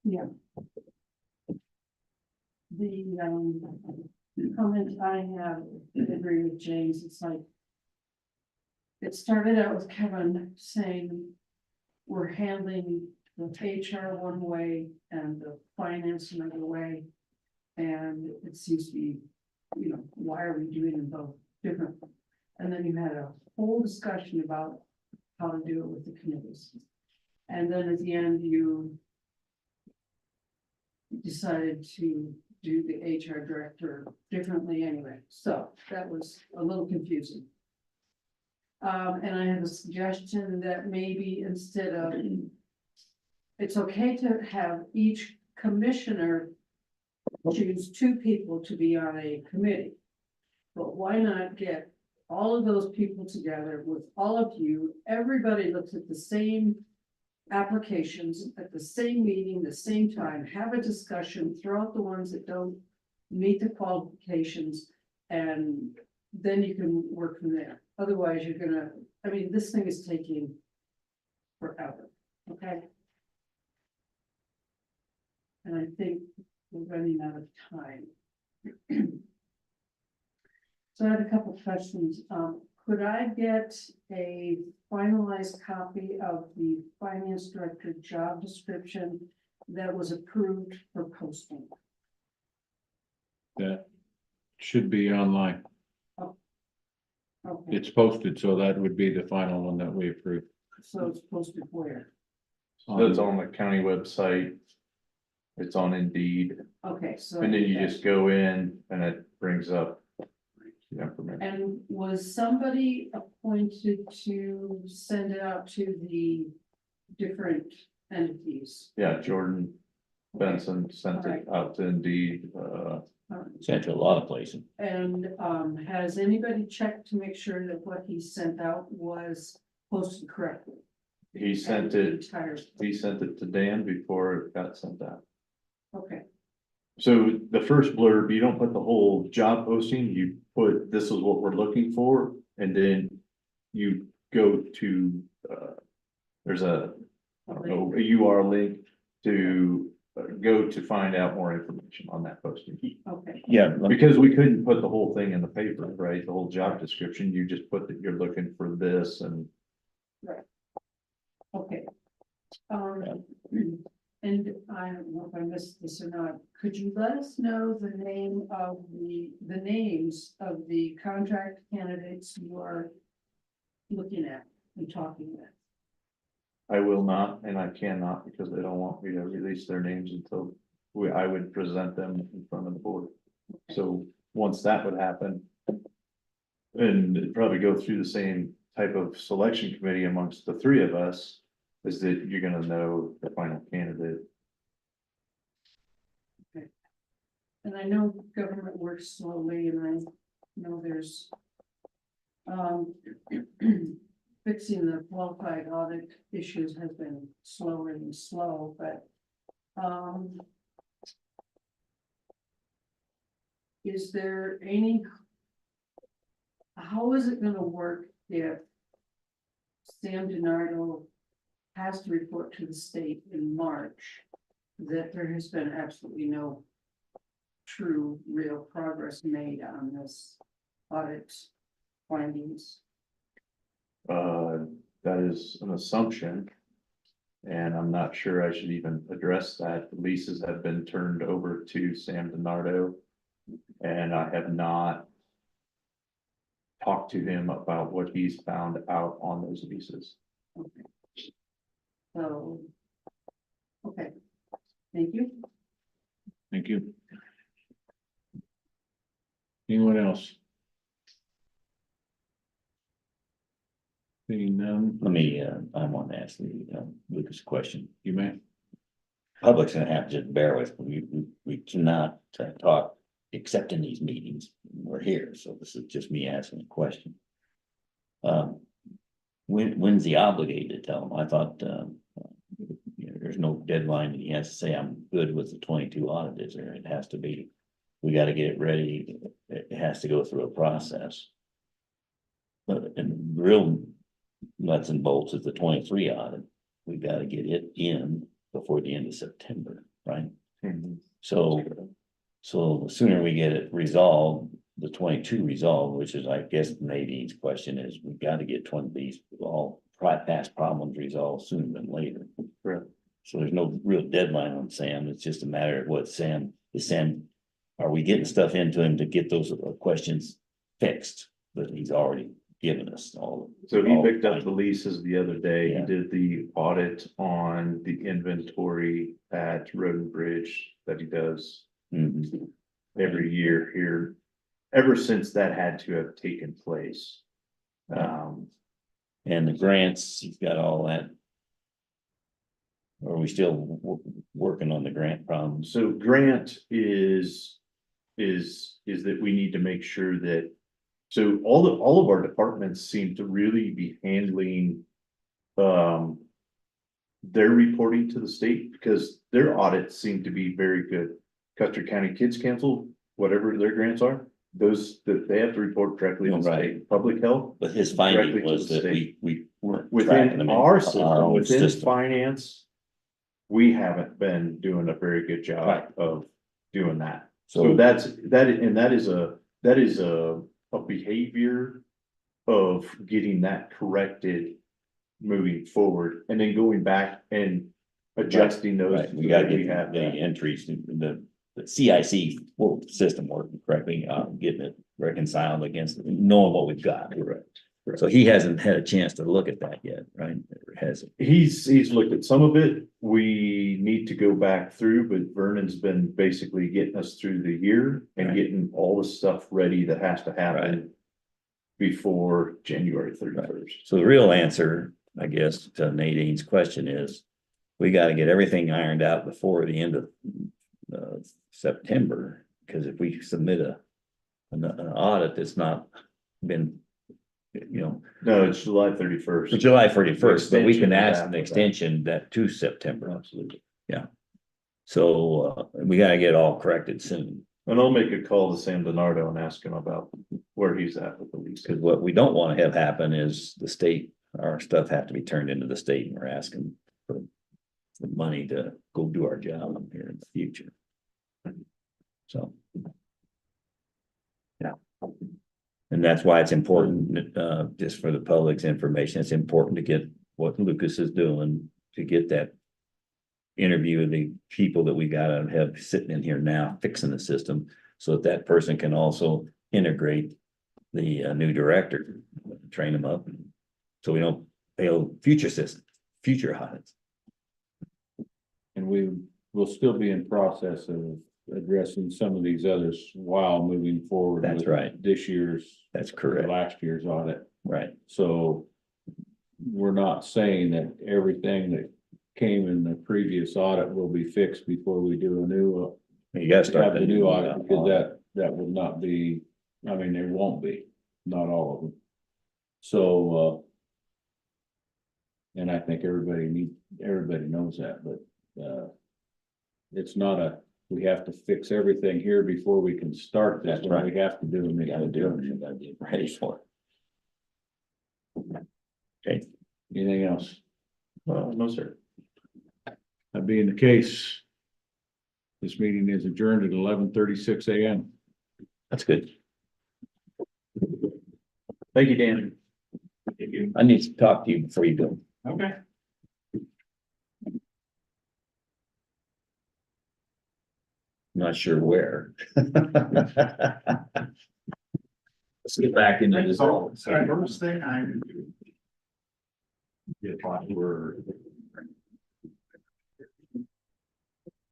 Yeah. The comment I have, I agree with James, it's like. It started out with Kevin saying, we're handling the HR one way and the finance another way. And it seems to be, why are we doing them both differently? And then you had a whole discussion about how to do it with the committees. And then at the end, you decided to do the HR director differently anyway. So that was a little confusing. And I have a suggestion that maybe instead of, it's okay to have each commissioner choose 2 people to be on a committee. But why not get all of those people together with all of you? Everybody looks at the same applications at the same meeting, the same time, have a discussion, throw out the ones that don't meet the qualifications, and then you can work from there. Otherwise, you're gonna, this thing is taking forever, okay? And I think we're running out of time. So I had a couple questions. Could I get a finalized copy of the finance director job description that was approved for posting? That should be online. Okay, It's posted, so that would be the final one that we approve. so it's posted where? So it's on the county website. It's on Indeed, Okay, so. and then you just go in and it brings up the information. And was somebody appointed to send it out to the different entities? Yeah, Jordan Benson sent it out to Indeed, Sent to a lot of places. And has anybody checked to make sure that what he sent out was posted correctly? he sent And it, entire- he sent it to Dan before it got sent out. Okay, So the first blurb, you don't put the whole job posting, you put, this is what we're looking for, and then you go to, there's a I don't know, a URL link to go to find out more information on that posting. Okay, Yeah, Because we couldn't put the whole thing in the paper, right? The whole job description, you just put that you're looking for this and okay. And I don't know if I missed this or not, could you let us know the name of the names of the contract candidates you are looking at and talking with? I will not, and I cannot because they don't want me to release their names until I would present them in front of the board. So once that would happen. And it'd probably go through the same type of selection committee amongst the three of us, is that you're gonna know the final candidate. And I know government works slowly and I know there's fixing the qualified audit issues has been slower and slow, but is there any, how is it gonna work if Sam DiNardo has to report to the state in March that there has been absolutely no true, real progress made on this audit findings? That is an assumption. And I'm not sure I should even address that. The leases have been turned over to Sam DiNardo. And I have not talked to him about what he's found out on those leases. Okay. So, okay, thank you. Thank you. Anyone else? Seeing none, let me, I want to ask Lucas a question. you may. Public's gonna have to just bear with, we cannot talk except in these meetings. We're here, so this is just me asking a question. When's he obligated to tell them? I thought, you know, there's no deadline that he has to say, I'm good with the 22 audit, is there? It has to be, we gotta get it ready, it has to go through a process. But, and the real nuts and bolts is the 23 audit, we gotta get it in before the end of September, right? So the sooner we get it resolved, the 22 resolved, which is, I guess, Nadine's question is, we gotta get 20 of these all past problems resolved sooner than later. Correct. So there's no real deadline on Sam, it's just a matter of what Sam, are we getting stuff into him to get those questions fixed? But he's already given us all. So he all picked up the leases the other day. He Yeah. did the audit on the inventory at Road and Bridge that he does Mhm. every year here. Ever since that had to have taken place. And the grants, he's got all that. Or are we still working on the grant problems? So grant is that we need to make sure that. So all of our departments seem to really be handling. Their reporting to the state because their audits seem to be very good. Custer County Kids Council, whatever their grants are, those that they have to report directly to the Right. state. Public health. But his finding Directly to was the that state. we weren't tracking them Within in our system, own within system. finance. We haven't been doing a very good job Right. of doing that. So So that is a behavior. Of getting that corrected. Moving forward and then going back and adjusting those. right, we gotta so that get have the that. entries, the CIC system working correctly, getting it reconciled against, knowing what we've got. Correct. So he hasn't had a chance to look at that yet, right? Or has it? He's looked at some of it. We need to go back through, but Vernon's been basically getting us through the year and Right. getting all the stuff ready that has to happen. Before January 31st. So the real answer, I guess, to Nadine's question is, we gotta get everything ironed out before the end of September, because if we submit an audit that's not been, you know, No, it's July 31st. for July 31st, but we can Extension ask of an that. extension that to September. Absolutely. So we gotta get all corrected soon, And I'll make a call to Sam DiNardo and ask him about where he's at with the lease. because what we don't wanna have happen is the state, our stuff have to be turned into the state and we're asking for the money to go do our job here in the future. So. Yeah. And that's why it's important, just for the public's information, it's important to get what Lucas is doing to get that. Interview of the people that we gotta have sitting in here now fixing the system, so that that person can also integrate the new director, train them up. So we don't fail future systems, future audits. And we will still be in process of addressing some of these others while moving forward. That's with right. This year's. That's correct. Last year's audit. Right. So we're not saying that everything that came in the previous audit will be fixed before we do a new. You gotta start Have the new audit, because that would not be, I mean, there won't be, not all of them. So, and I think everybody knows that, but, it's not we have to fix everything here before we can start this. That's right. We have to do them. You gotta do it, you gotta get ready for it. Okay, Anything else? Well, no, sir. That being the case, this meeting is adjourned at 11:36 a.m. that's good. Thank you, Dan. I need to talk to you before you go. Okay. Not sure where. Let's get back into this. So first thing I. If I were